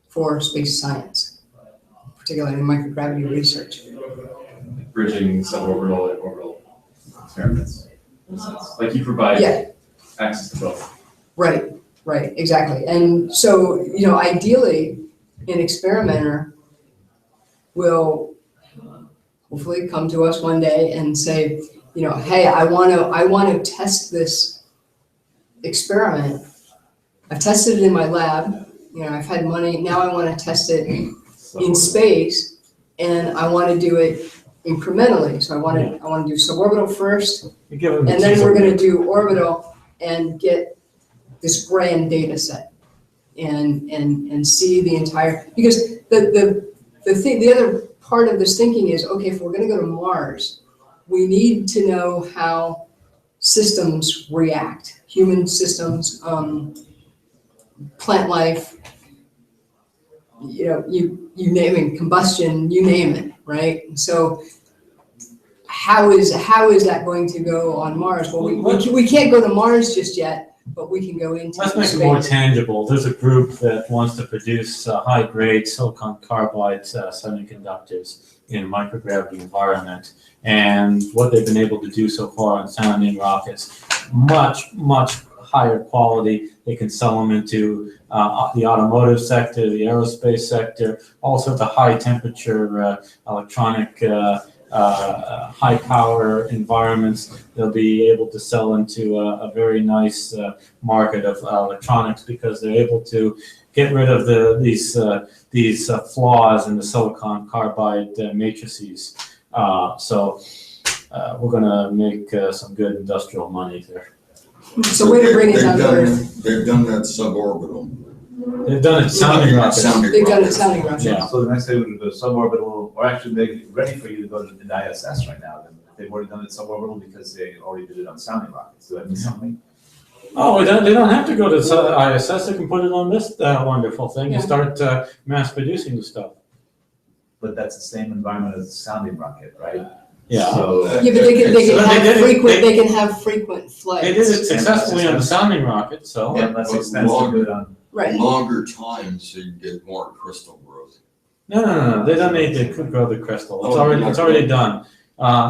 Speaker 1: for space science, particularly in microgravity research.
Speaker 6: Bridging suborbital and orbital experiments. In a sense. Like you provide
Speaker 1: Yeah.
Speaker 6: access to both.
Speaker 1: Right, exactly. And so, ideally, an experimenter will hopefully come to us one day and say, hey, I want to test this experiment. I've tested it in my lab, I've had money, now I want to test it in space, and I want to do it incrementally. So I want to do suborbital first,
Speaker 2: You give them the
Speaker 1: and then
Speaker 2: teaser.
Speaker 1: we're going to do orbital and get this grand data set and see the entire, because the other part of this thinking is, okay, if we're going to go to Mars, we need to know how systems react, human systems, plant life, you name it, combustion, you name it, right? So how is that going to go on Mars? Well, we can't go to Mars just yet, but we can go into
Speaker 2: Let's
Speaker 1: space.
Speaker 2: make it more tangible. There's a group that wants to produce high-grade silicon carbide semiconductors in a microgravity environment. And what they've been able to do so far on sounding rockets, much higher quality. They can sell them into the automotive sector, the aerospace sector, all sorts of high-temperature electronic high power environments. They'll be able to sell into a very nice market of electronics because they're able to get rid of these flaws in the silicon carbide matrices. So we're going to make some good industrial money there.
Speaker 1: So way to bring it down to Earth.
Speaker 4: They've done that suborbital.
Speaker 2: They've done it sounding rockets.
Speaker 1: They've done it sounding rockets.
Speaker 2: Yeah.
Speaker 3: So the next day would go suborbital, or actually make it ready for you to go to the ISS right now. Then they've already done it suborbital because they already did it on sounding rockets. Does that mean something?
Speaker 2: Oh, they don't have to go to ISS. They can put it on this wonderful thing and start mass producing the stuff.
Speaker 3: But that's the same environment as a sounding rocket, right?
Speaker 2: Yeah.
Speaker 3: So
Speaker 1: Yeah, but they can have frequent flights.
Speaker 2: They did it successfully on the sounding rocket, so.
Speaker 3: yeah, less expensive to do it on.
Speaker 1: Right.
Speaker 4: Longer time so you get more crystal growth.
Speaker 2: No. They don't need to grow the crystal. It's already done.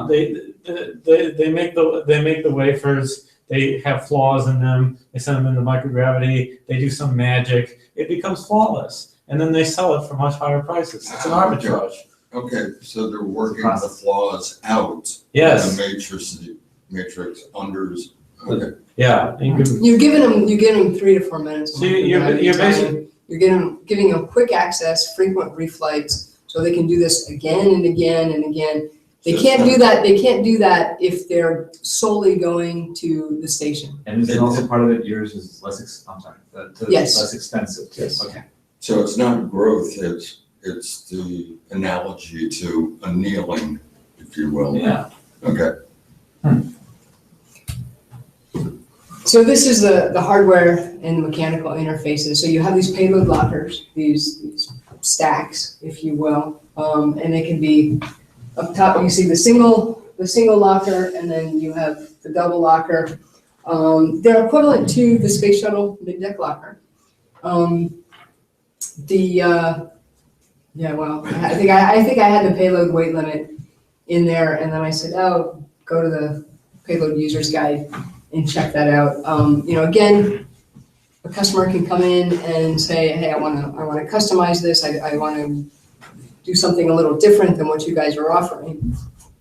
Speaker 2: They make the wafers. They have flaws in them. They send them into microgravity. They do some magic. It becomes flawless, and then they sell it for much higher prices. It's an arbitrage.
Speaker 4: Okay, so they're working the flaws out.
Speaker 2: Yes.
Speaker 4: The matrix unders. Okay.
Speaker 2: Yeah.
Speaker 1: You're giving them 3 to 4 minutes.
Speaker 2: So you're basically.
Speaker 1: You're giving them quick access, frequent reflights, so they can do this again and again and again. They can't do that if they're solely going to the station.
Speaker 3: And is it also part of it, yours is less,
Speaker 1: Yes.
Speaker 3: less expensive too?
Speaker 1: Yes.
Speaker 3: Okay.
Speaker 4: So it's not growth, it's the analogy to annealing, if you will.
Speaker 2: Yeah.
Speaker 4: Okay.
Speaker 1: So this is the hardware and the mechanical interfaces. So you have these payload lockers, these stacks, if you will, and they can be up top. You see the single the single locker, and then you have the double locker. They're equivalent to the space shuttle mid-deck locker. Yeah, well, I think I had the payload weight limit in there, and then I said, oh, go to the payload user's guide and check that out. Again, a customer can come in and say, hey, I want to customize this. I want to do something a little different than what you guys are offering.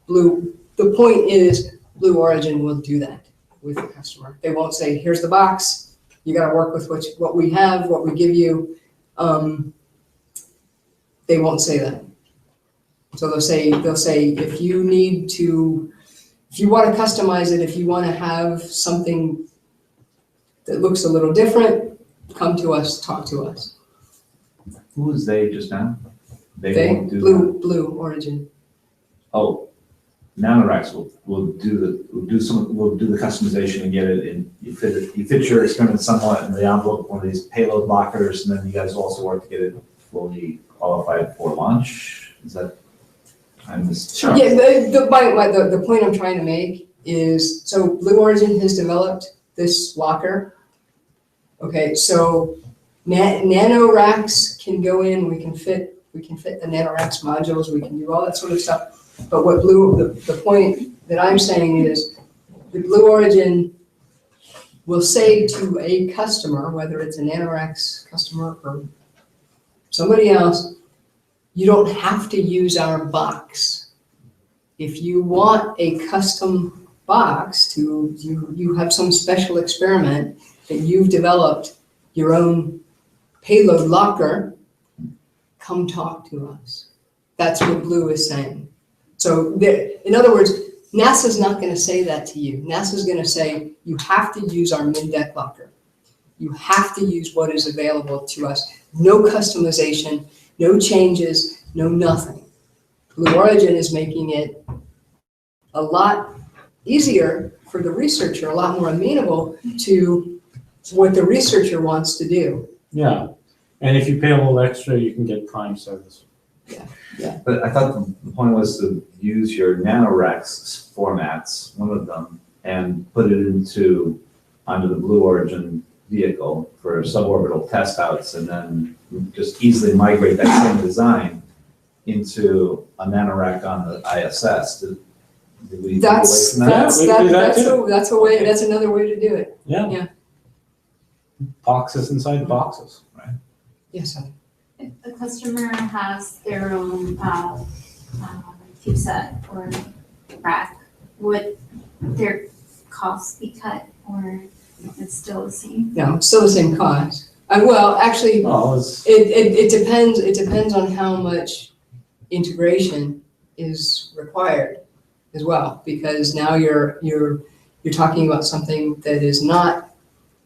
Speaker 1: The point is, Blue Origin will do that with the customer. They won't say, here's the box. You got to work with what we have, what we give you. They won't say that. So they'll say if you want to customize it, if you want to have something that looks a little different, come to us, talk to us.
Speaker 3: Who is they just now? They won't do that.
Speaker 1: Blue Origin.
Speaker 3: Oh, NanoRacks will do the customization and get it in. You fit your experiment somewhat in the envelope, one of these payload lockers, and then you guys also work to get it fully qualified for launch. Is that? Sure.
Speaker 1: Yeah, the point I'm trying to make is, so Blue Origin has developed this locker. Okay, so NanoRacks can go in, we can fit the NanoRacks modules, we can do all that sort of stuff. But the point that I'm saying is, the Blue Origin will say to a customer, whether it's a NanoRacks customer or somebody else, you don't have to use our box. If you want a custom box you have some special experiment that you've developed your own payload locker, come talk to us. That's what Blue is saying. So in other words, NASA's not going to say that to you. NASA's going to say, you have to use our mid-deck locker. You have to use what is available to us. No customization, no changes, no nothing. Blue Origin is making it a lot easier for the researcher, a lot more amenable to what the researcher wants to do.
Speaker 2: Yeah, and if you pay a little extra, you can get Prime service.
Speaker 1: Yeah.
Speaker 3: But I thought the point was to use your NanoRacks formats, one of them, and put it onto the Blue Origin vehicle for suborbital test outs, and then just easily migrate that same design into a NanoRack on the ISS. Did we move away from that?
Speaker 1: That's another way to do it.
Speaker 2: Yeah. Boxes inside boxes, right?
Speaker 1: Yes, sir.
Speaker 7: If a customer has their own CubeSat or rack, would their costs be cut, or it's still the same?
Speaker 1: No, it's still the same cost. Well, actually, it depends. It depends on how much integration is required as well, because now you're talking about something that is not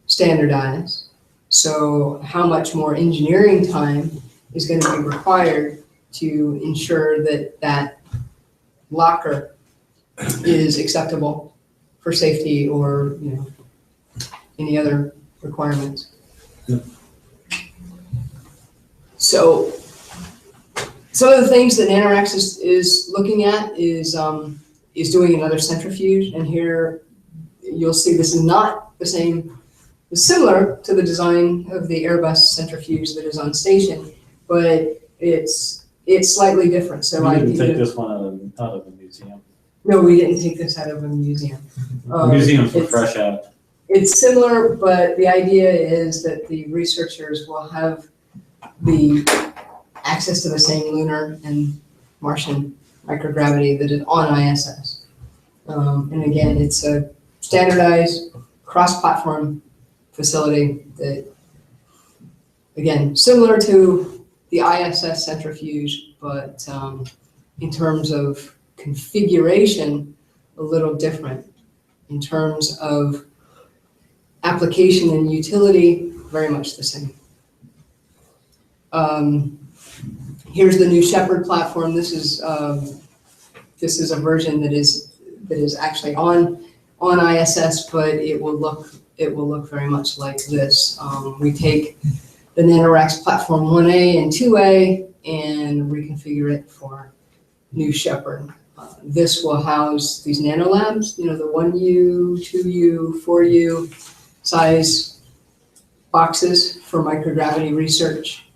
Speaker 1: standardized. So how much more engineering time is going to be required to ensure that locker is acceptable for safety or any other requirements.
Speaker 2: Yeah.
Speaker 1: So some of the things that NanoRacks is looking at is doing another centrifuge, and here you'll see this is not the same. It's similar to the design of the Airbus centrifuge that is on station, but it's slightly different. So
Speaker 2: we didn't take this one out of the museum.
Speaker 1: No, we didn't take this out of a museum.
Speaker 2: Museums were fresh out.
Speaker 1: It's similar, but the idea is that the researchers will have the access to the same lunar and Martian microgravity that is on ISS. And again, it's a standardized cross-platform facility that, again, similar to the ISS centrifuge, but in terms of configuration, a little different. In terms of application and utility, very much the same. Here's the new Shepherd platform. This is a version that is actually on ISS, but it will look very much like this. We take the NanoRacks platform 1A and 2A and reconfigure it for new Shepherd. This will house these nanolabs, the 1U, 2U, 4U size boxes for microgravity research.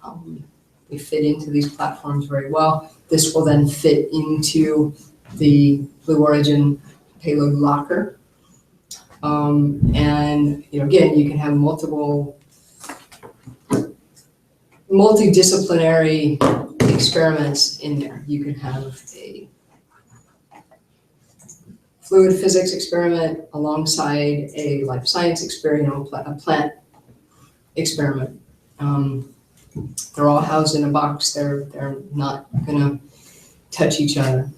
Speaker 1: They fit into these platforms very well. This will then fit into the Blue Origin payload locker. And again, you can have multidisciplinary experiments in there. You could have a fluid physics experiment alongside a life science experiment, a plant experiment. They're all housed in a box. They're not gonna touch each other.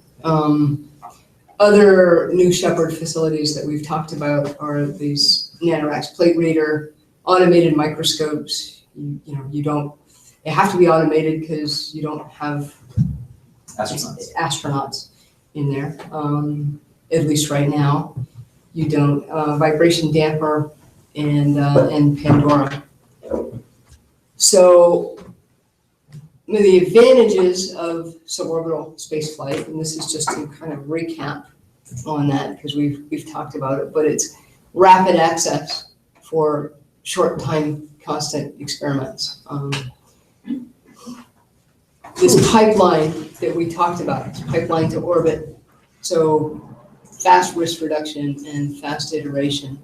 Speaker 1: Other New Shepard facilities that we've talked about are these NanoRacks plate reader, automated microscopes. They have to be automated because you don't have astronauts in there, at least right now. You don't, vibration damper and Pandora. So the advantages of suborbital spaceflight, and this is just to kind of recap on that because we've talked about it, but it's rapid access for short time constant experiments. This pipeline that we talked about, this pipeline to orbit, so fast risk reduction and fast iteration.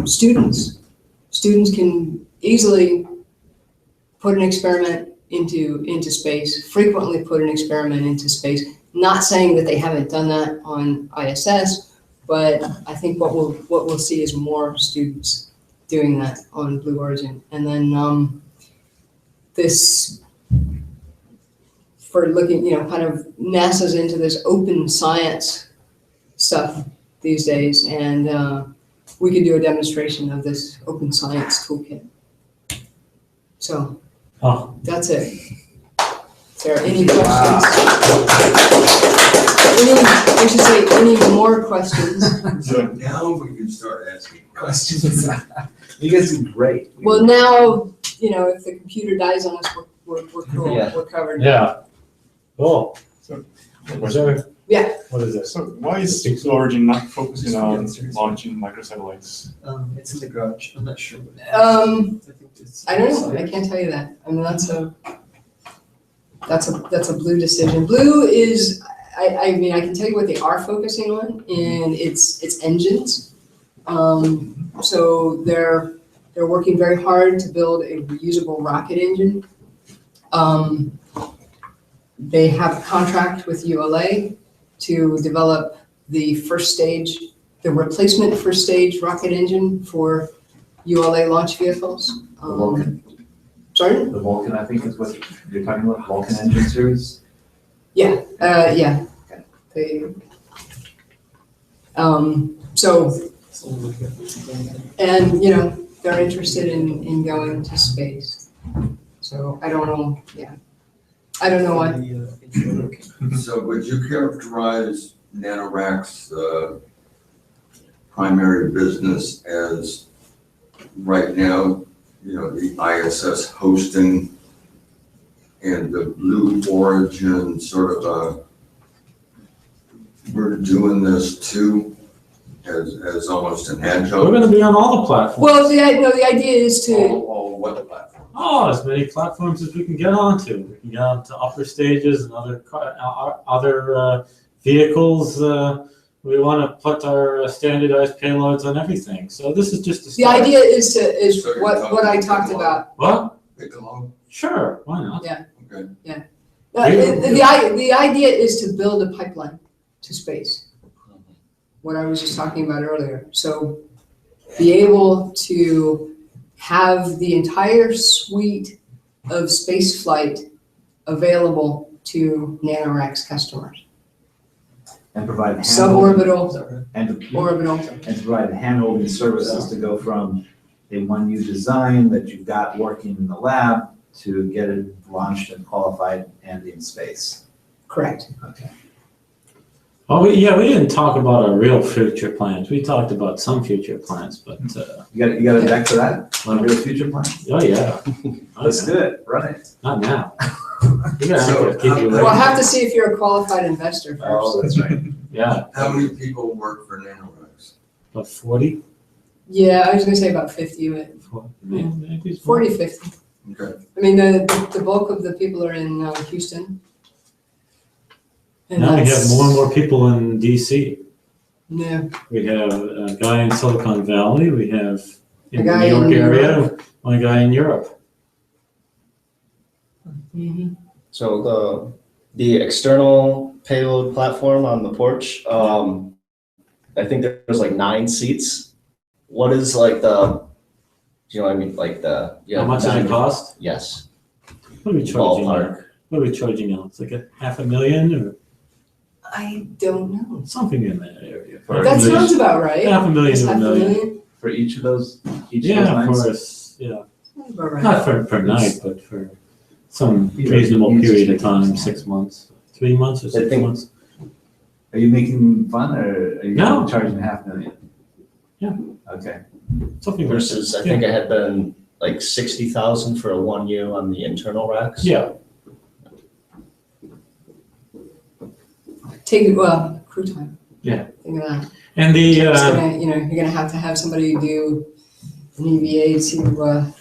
Speaker 1: Students can easily put an experiment into space, frequently put an experiment into space. Not saying that they haven't done that on ISS, but I think what we'll see is more students doing that on Blue Origin. And then this, for looking, kind of NASA's into this open science stuff these days, and we can do a demonstration of this open science toolkit. So that's it. Is there any questions? Any more questions?
Speaker 4: So now we can start asking
Speaker 3: Questions? You guys do great.
Speaker 1: Well, now, if the computer dies on us, we're cool,
Speaker 3: Yeah.
Speaker 1: we're covered.
Speaker 2: Yeah. Cool.
Speaker 9: So-
Speaker 2: Was there?
Speaker 1: Yeah.
Speaker 2: What is this?
Speaker 9: So why is Blue Origin not focusing on launching microsatellites?
Speaker 8: It's in the garage, I'm not sure.
Speaker 1: I
Speaker 8: think it's.
Speaker 1: don't know, I can't tell you that. I mean, that's a Blue decision. Blue is, I mean, I can tell you what they are focusing on, and it's engines. So they're working very hard to build a reusable rocket engine. They have a contract with ULA to develop the first stage, the replacement first stage rocket engine for ULA launch vehicles.
Speaker 3: Vulcan.
Speaker 1: Sorry?
Speaker 3: The Vulcan, I think is what you're talking about, Vulcan engine series?
Speaker 1: Yeah. They, so, and, they're interested in going to space. So I don't know, I don't know what.
Speaker 4: So would you characterize NanoRacks' primary business as right now, the ISS hosting and the Blue Origin sort of we're doing this too as almost an adjunct?
Speaker 2: We're gonna be on all the platforms.
Speaker 1: Well, the idea is to,
Speaker 4: All what platform?
Speaker 2: Oh, as many platforms as we can get onto. We can get onto upper stages and other vehicles. We want to put our standardized payloads on everything. So this is just a
Speaker 1: the
Speaker 2: start.
Speaker 1: idea is
Speaker 4: So you're
Speaker 1: what I
Speaker 4: talking
Speaker 1: talked
Speaker 4: about-
Speaker 1: about.
Speaker 2: What?
Speaker 4: Bigelow?
Speaker 2: Sure, why not?
Speaker 4: Okay.
Speaker 1: The idea is to build a pipeline to space. What I was just talking about earlier. So be able to have the entire suite of space flight available to NanoRacks customers.
Speaker 3: And provide
Speaker 1: Suborbital,
Speaker 3: and
Speaker 1: orbital.
Speaker 3: to provide hand-holding services to go from a 1U design that you've got working in the lab to get it launched and qualified and in space.
Speaker 1: Correct.
Speaker 3: Okay.
Speaker 2: Oh, we didn't talk about our real future plans. We talked about some future plans, but,
Speaker 3: You got a deck for that, on real future plan?
Speaker 2: oh, yeah.
Speaker 3: Let's do it, run it.
Speaker 2: Not now. You're gonna have to keep you
Speaker 1: We'll
Speaker 2: waiting.
Speaker 1: have to see if you're a qualified investor
Speaker 3: Oh,
Speaker 1: first.
Speaker 3: that's right.
Speaker 2: Yeah,
Speaker 4: How many people work for NanoRacks?
Speaker 2: about 40?
Speaker 1: Yeah, I was gonna say about 50, but
Speaker 2: Maybe it's
Speaker 1: 40, 50.
Speaker 4: Okay.
Speaker 1: I mean, the bulk of the people are in Houston. And
Speaker 2: Now we have
Speaker 1: that's-
Speaker 2: more and more people in DC.
Speaker 1: Yeah,
Speaker 2: We have a guy in Silicon Valley, we have in
Speaker 1: A
Speaker 2: the
Speaker 1: guy
Speaker 2: New York
Speaker 1: in
Speaker 2: area, one guy in Europe.
Speaker 1: mhm.
Speaker 5: So the external payload platform on the porch, I think there's like 9 seats. What is like do you know what I mean? Like
Speaker 2: How much does it cost?
Speaker 5: Yes,
Speaker 2: What are we charging?
Speaker 5: ballpark.
Speaker 2: What are we charging now? It's like $500,000 or
Speaker 1: I don't know.
Speaker 2: something in that area.
Speaker 1: That sounds about right.
Speaker 2: $500,000
Speaker 1: It's
Speaker 2: to $1 million.
Speaker 1: $500,000.
Speaker 3: For each of those
Speaker 2: Yeah,
Speaker 3: nine
Speaker 2: for us, yeah.
Speaker 1: Sounds about right.
Speaker 2: Not per night, but for some
Speaker 3: Yeah,
Speaker 2: reasonable
Speaker 3: each
Speaker 2: period of
Speaker 3: street.
Speaker 2: time, 6 months, 3 months or
Speaker 5: I
Speaker 2: 6
Speaker 5: think-
Speaker 2: months.
Speaker 3: Are you making fun or are you
Speaker 2: No.
Speaker 3: charging $500,000?
Speaker 2: Yeah.
Speaker 3: Okay.
Speaker 2: Something like
Speaker 5: Versus,
Speaker 2: that.
Speaker 5: I think it had been like 60,000 for a 1U on the internal racks.
Speaker 2: Yeah,
Speaker 1: Crew time.
Speaker 2: Yeah.
Speaker 1: Think of that.
Speaker 2: and the,
Speaker 1: It's gonna, you're gonna have to have somebody do an EVA to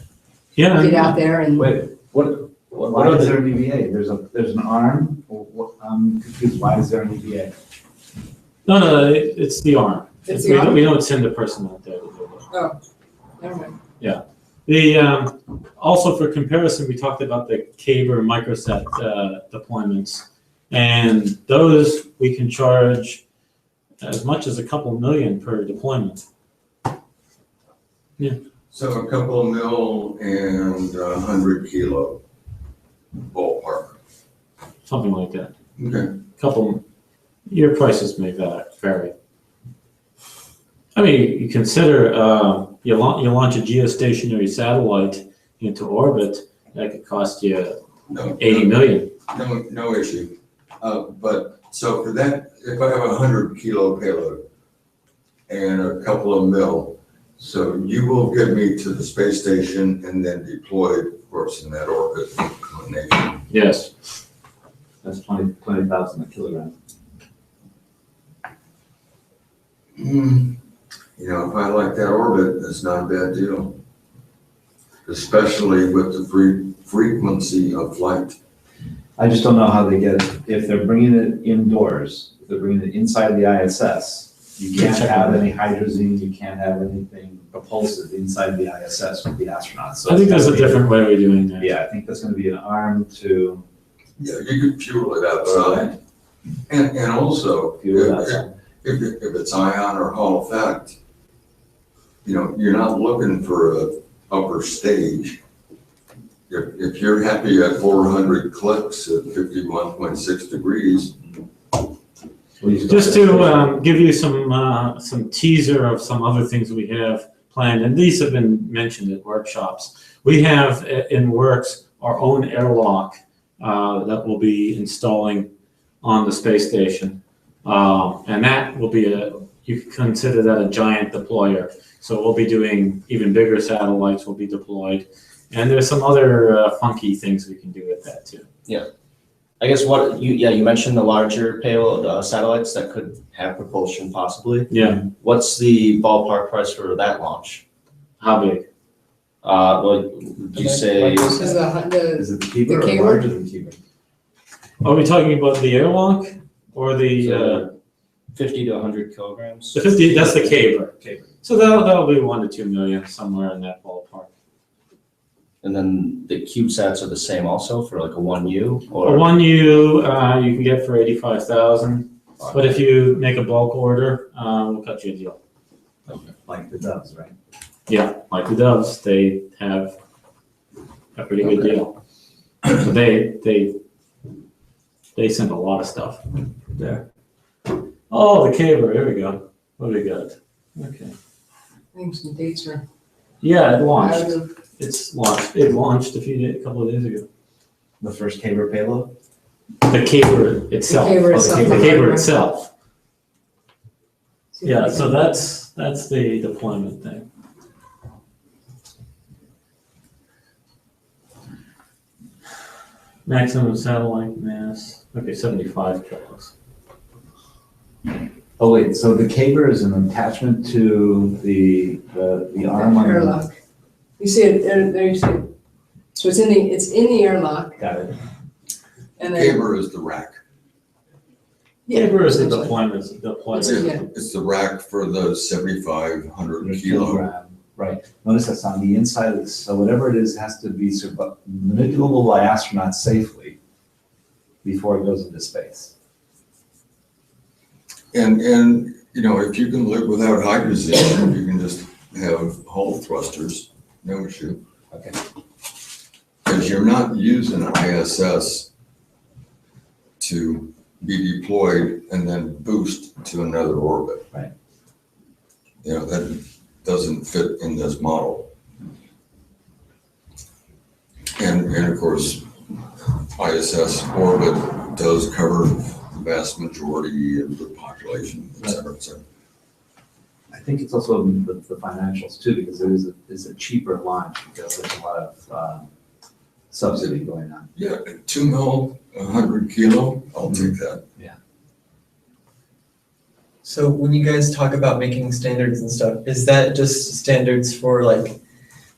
Speaker 2: yeah.
Speaker 1: get out there and.
Speaker 3: Wait, what
Speaker 5: What
Speaker 3: is
Speaker 5: are
Speaker 3: there an EVA? There's an arm? I'm confused. Why is there an EVA?
Speaker 2: No, it's the arm.
Speaker 1: It's the
Speaker 2: We
Speaker 1: arm?
Speaker 2: we don't send a person out there to do it.
Speaker 1: Oh, never mind.
Speaker 2: The, also for comparison, we talked about the Caber microsat deployments. And those, we can charge as much as a couple million per deployment.
Speaker 4: So a couple of mil and 100 kilo ballpark.
Speaker 2: Something like that.
Speaker 4: Okay.
Speaker 2: Your prices may vary. I mean, you consider, you launch a geostationary satellite into orbit, that could cost you
Speaker 4: No,
Speaker 2: 80 million.
Speaker 4: no issue. But so for that, if I have a 100 kilo payload and a couple of mil, so you will get me to the space station and then deployed, of course, in that orbit inclination.
Speaker 2: Yes.
Speaker 3: That's 20,000 a kilogram.
Speaker 4: You know, if I like that orbit, that's not a bad deal. Especially with the frequency of flight.
Speaker 3: I just don't know how they get it. If they're bringing it indoors, if they're bringing it inside the ISS, you can't have any hydrazine, you can't have anything propulsive inside the ISS with the astronauts. So
Speaker 2: I think
Speaker 3: it's
Speaker 2: there's a
Speaker 3: gotta be-
Speaker 2: different way of doing that.
Speaker 3: Yeah, I think that's gonna be an arm to
Speaker 4: Yeah, you could fuel it outside. And also,
Speaker 3: fuel it
Speaker 4: if,
Speaker 3: outside.
Speaker 4: if it's ion or Hall effect, you know, you're not looking for a upper stage. If you're happy at 400 clicks at 51.6 degrees,
Speaker 2: Just to give you some teaser of some other things we have planned, and these have been mentioned at workshops. We have in works our own airlock that we'll be installing on the space station. And that will be you can consider that a giant deployer. So we'll be doing even bigger satellites will be deployed. And there's some other funky things we can do with that too.
Speaker 5: I guess you mentioned the larger payload satellites that could have propulsion possibly.
Speaker 2: Yeah.
Speaker 5: What's the ballpark price for that launch?
Speaker 2: How big?
Speaker 5: Well, you say,
Speaker 1: This is the,
Speaker 3: Is it the keeper
Speaker 1: The
Speaker 3: or
Speaker 1: keeper?
Speaker 3: larger than keeper?
Speaker 2: Are we talking about the airlock or the
Speaker 5: 50 to 100 kilograms?
Speaker 2: 50? That's the caber.
Speaker 3: Caber.
Speaker 2: So that'll be 1 to 2 million, somewhere in that ballpark.
Speaker 5: And then the CubeSats are the same also for like a 1U
Speaker 2: A
Speaker 5: or?
Speaker 2: 1U you can get for 85,000, but if you make a bulk order, we'll cut you a deal.
Speaker 3: Like the doves, right?
Speaker 2: Yeah, like the Doves, they have a pretty good deal. So they send a lot of stuff there. Oh, the caber, here we go. What do we got? Okay.
Speaker 1: I think some dates are.
Speaker 2: Yeah, it launched.
Speaker 1: out of-
Speaker 2: It's launched. It launched a couple of days ago.
Speaker 3: The first caber payload?
Speaker 2: The caber itself.
Speaker 1: The caber
Speaker 2: Oh,
Speaker 1: itself.
Speaker 2: The caber itself. Yeah, so that's the deployment thing. Maximum satellite mass, okay, 75 kilos.
Speaker 3: Oh, wait, so the caber is an attachment to the arm on the.
Speaker 1: Airlock. You see it, there you see it. So it's in the airlock,
Speaker 3: Got it.
Speaker 1: and then,
Speaker 4: Caber is the rack.
Speaker 1: yeah.
Speaker 2: Caber is the
Speaker 1: essentially.
Speaker 2: deployment.
Speaker 1: Yeah.
Speaker 4: It's the rack for the 7,500 kilo.
Speaker 3: Kilogram. Right. Notice that's on the inside of this, so whatever it is has to be manipulable by astronauts safely before it goes into space.
Speaker 4: And, you know, if you can live without hydrogen, you can just have hull thrusters, no issue.
Speaker 3: Okay.
Speaker 4: Because you're not using ISS to be deployed and then boost to another orbit.
Speaker 3: Right.
Speaker 4: You know, that doesn't fit in this model. And of course, ISS orbit does cover the vast majority of the population, et cetera, et cetera.
Speaker 3: I think it's also the financials too, because it's a cheaper launch because there's a lot of subsidy going on.
Speaker 4: Yeah, 2 mil, 100 kilo, I'll take that.
Speaker 8: So when you guys talk about making standards and stuff, is that just standards for like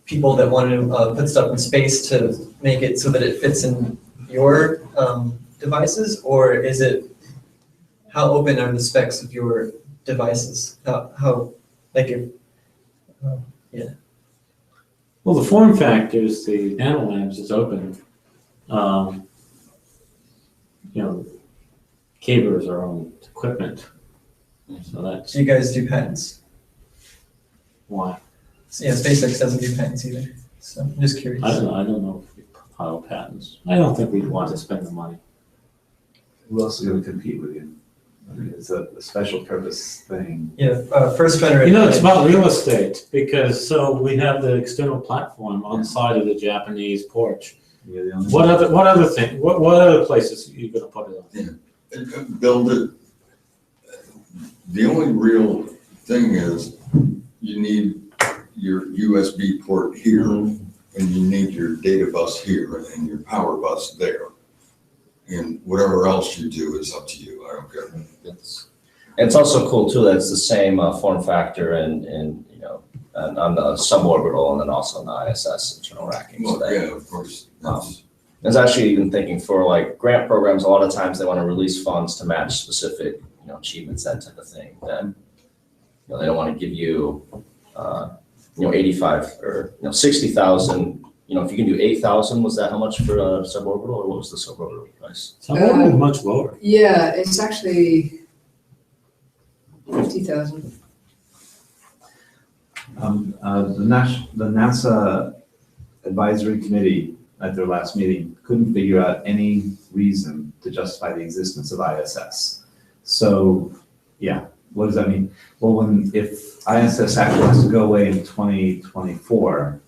Speaker 8: people that want to put stuff in space to make it so that it fits in your devices, or is it, how open are the specs of your devices? How like if, yeah.
Speaker 2: Well, the form factors, the NanoLabs is open. You know, Caber is our own equipment. So that's
Speaker 8: Do you guys do patents?
Speaker 2: why.
Speaker 8: So, yeah, SpaceX doesn't do patents either. So I'm just curious.
Speaker 2: I don't know if we file patents. I don't think we'd want to spend the money.
Speaker 3: Who else is going to compete with you? I mean, it's a special purpose thing.
Speaker 8: Yeah, first generation.
Speaker 2: You know, it's about real estate because so we have the external platform on the side of the Japanese porch.
Speaker 3: You're the only
Speaker 2: What other places are you gonna put it on?
Speaker 4: And build it. The only real thing is you need your USB port here and you need your data bus here and your power bus there. And whatever else you do is up to you, I don't care.
Speaker 5: It's also cool too that it's the same form factor and you know on the suborbital and then also on the ISS internal racking. So
Speaker 4: Well,
Speaker 5: that,
Speaker 4: yeah, of course. That's,
Speaker 5: I was actually even thinking for like grant programs, a lot of times they want to release funds to match specific, you know, achievements, that type of thing. Then, you know, they don't want to give you, you know, 85 or, you know, 60,000. You know, if you can do 8,000, was that how much for a suborbital, or what was the suborbital price?
Speaker 2: Some much lower.
Speaker 1: Yeah, it's actually 50,000.
Speaker 3: The NASA advisory committee at their last meeting couldn't figure out any reason to justify the existence of ISS. So, yeah, what does that mean? Well, if ISS actually has to go away in 2024,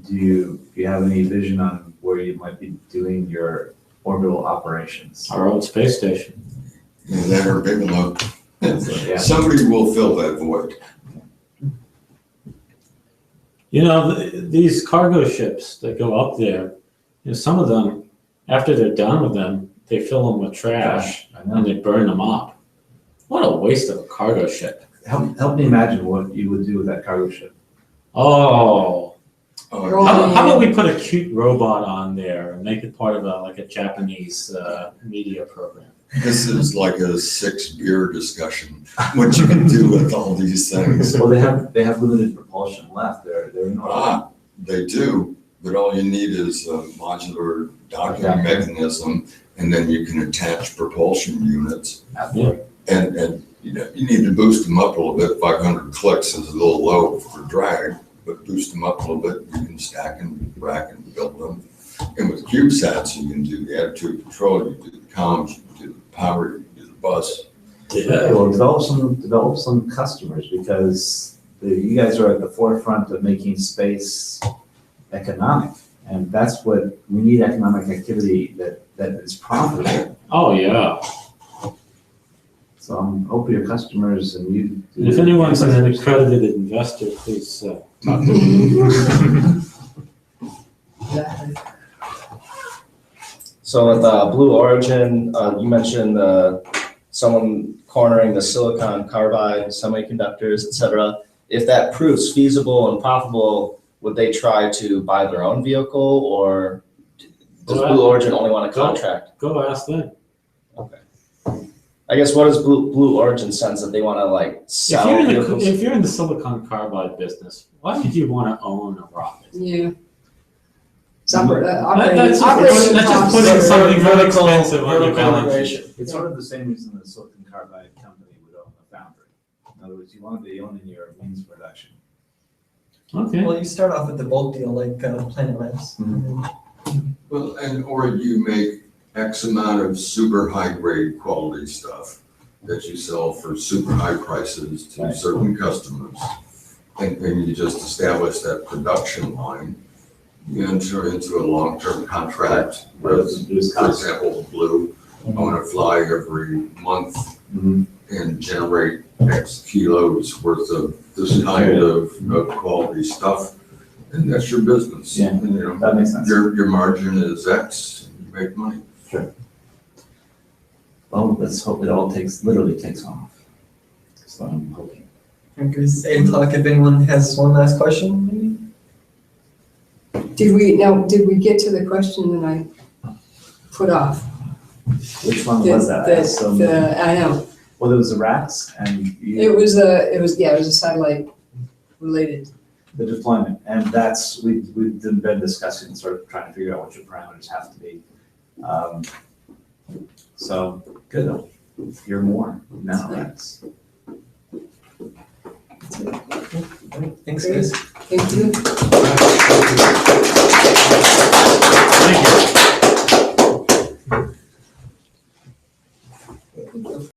Speaker 3: do you have any vision on where you might be doing your orbital operations?
Speaker 2: Our own space station.
Speaker 4: and that are big enough.
Speaker 3: Yeah.
Speaker 4: Somebody will fill that void.
Speaker 2: You know, these cargo ships that go up there, you know, some of them, after they're done with them, they fill them with trash
Speaker 3: I
Speaker 2: and
Speaker 3: know.
Speaker 2: they burn them up. What a waste of a cargo ship.
Speaker 3: Help me imagine what you would do with that cargo ship.
Speaker 2: Oh,
Speaker 4: Oh,
Speaker 2: how about we put a cute robot on there and make it part of like a Japanese media program?
Speaker 4: this is like a 6-beer discussion, what you can do with all these things.
Speaker 3: Well, they have limited propulsion left. They're in orbit.
Speaker 4: They do, but all you need is a modular docking
Speaker 3: Yeah.
Speaker 4: mechanism, and then you can attach propulsion units.
Speaker 2: Yeah.
Speaker 4: And you know, you need to boost them up a little bit. 500 clicks is a little low for drag, but boost them up a little bit. You can stack and rack and build them. And with CubeSats, you can do the attitude control, you can do the comms, you can do the power, you can do the bus.
Speaker 3: Yeah, well, develop some customers, because you guys are at the forefront of making space economic. And that's what, we need economic activity that is profitable.
Speaker 2: Oh, yeah.
Speaker 3: So I hope your customers and you.
Speaker 2: If anyone's an accredited investor, please talk to me.
Speaker 1: Exactly.
Speaker 5: So with Blue Origin, you mentioned someone cornering the silicon carbide semiconductors, et cetera. If that proves feasible and profitable, would they try to buy their own vehicle, or does Blue Origin only want to contract?
Speaker 2: Go ask them.
Speaker 5: Okay. I guess what does Blue Origin sense that they want to like sell vehicles?
Speaker 2: If you're in the silicon carbide business, why would you want to own a rocket?
Speaker 1: Yeah. It's
Speaker 2: That's just
Speaker 1: operating
Speaker 2: putting
Speaker 1: costs.
Speaker 2: something really expensive on your balance sheet.
Speaker 3: It's sort of the same reason the silicon carbide company would own a foundry. In other words, you want to be owning your means of production.
Speaker 2: Okay.
Speaker 8: Well, you start off with the bulk deal like Planet Labs.
Speaker 4: Well, or you make X amount of super high grade quality stuff that you sell for super high prices to certain customers. And you just establish that production line. You enter into a long-term contract with, for example, Blue. I want to fly every month and generate X kilos worth of this kind of quality stuff. And that's your business.
Speaker 3: Yeah,
Speaker 4: And, you know,
Speaker 3: that makes sense.
Speaker 4: your margin is X, and you make money.
Speaker 3: Sure. Well, let's hope it all literally takes off. That's what I'm hoping.
Speaker 8: It's 8 o'clock. If anyone has one last question, maybe?
Speaker 1: Did we get to the question that I put off?
Speaker 3: Which one was that?
Speaker 1: I know.
Speaker 3: Well, there was the racks and
Speaker 1: It was a satellite related.
Speaker 3: the deployment, and that's, we've been discussing, sort of trying to figure out what your parameters have to be. So, good, I'll hear more now, racks.
Speaker 8: Thanks, guys.
Speaker 1: Thank you.
Speaker 2: Thank you.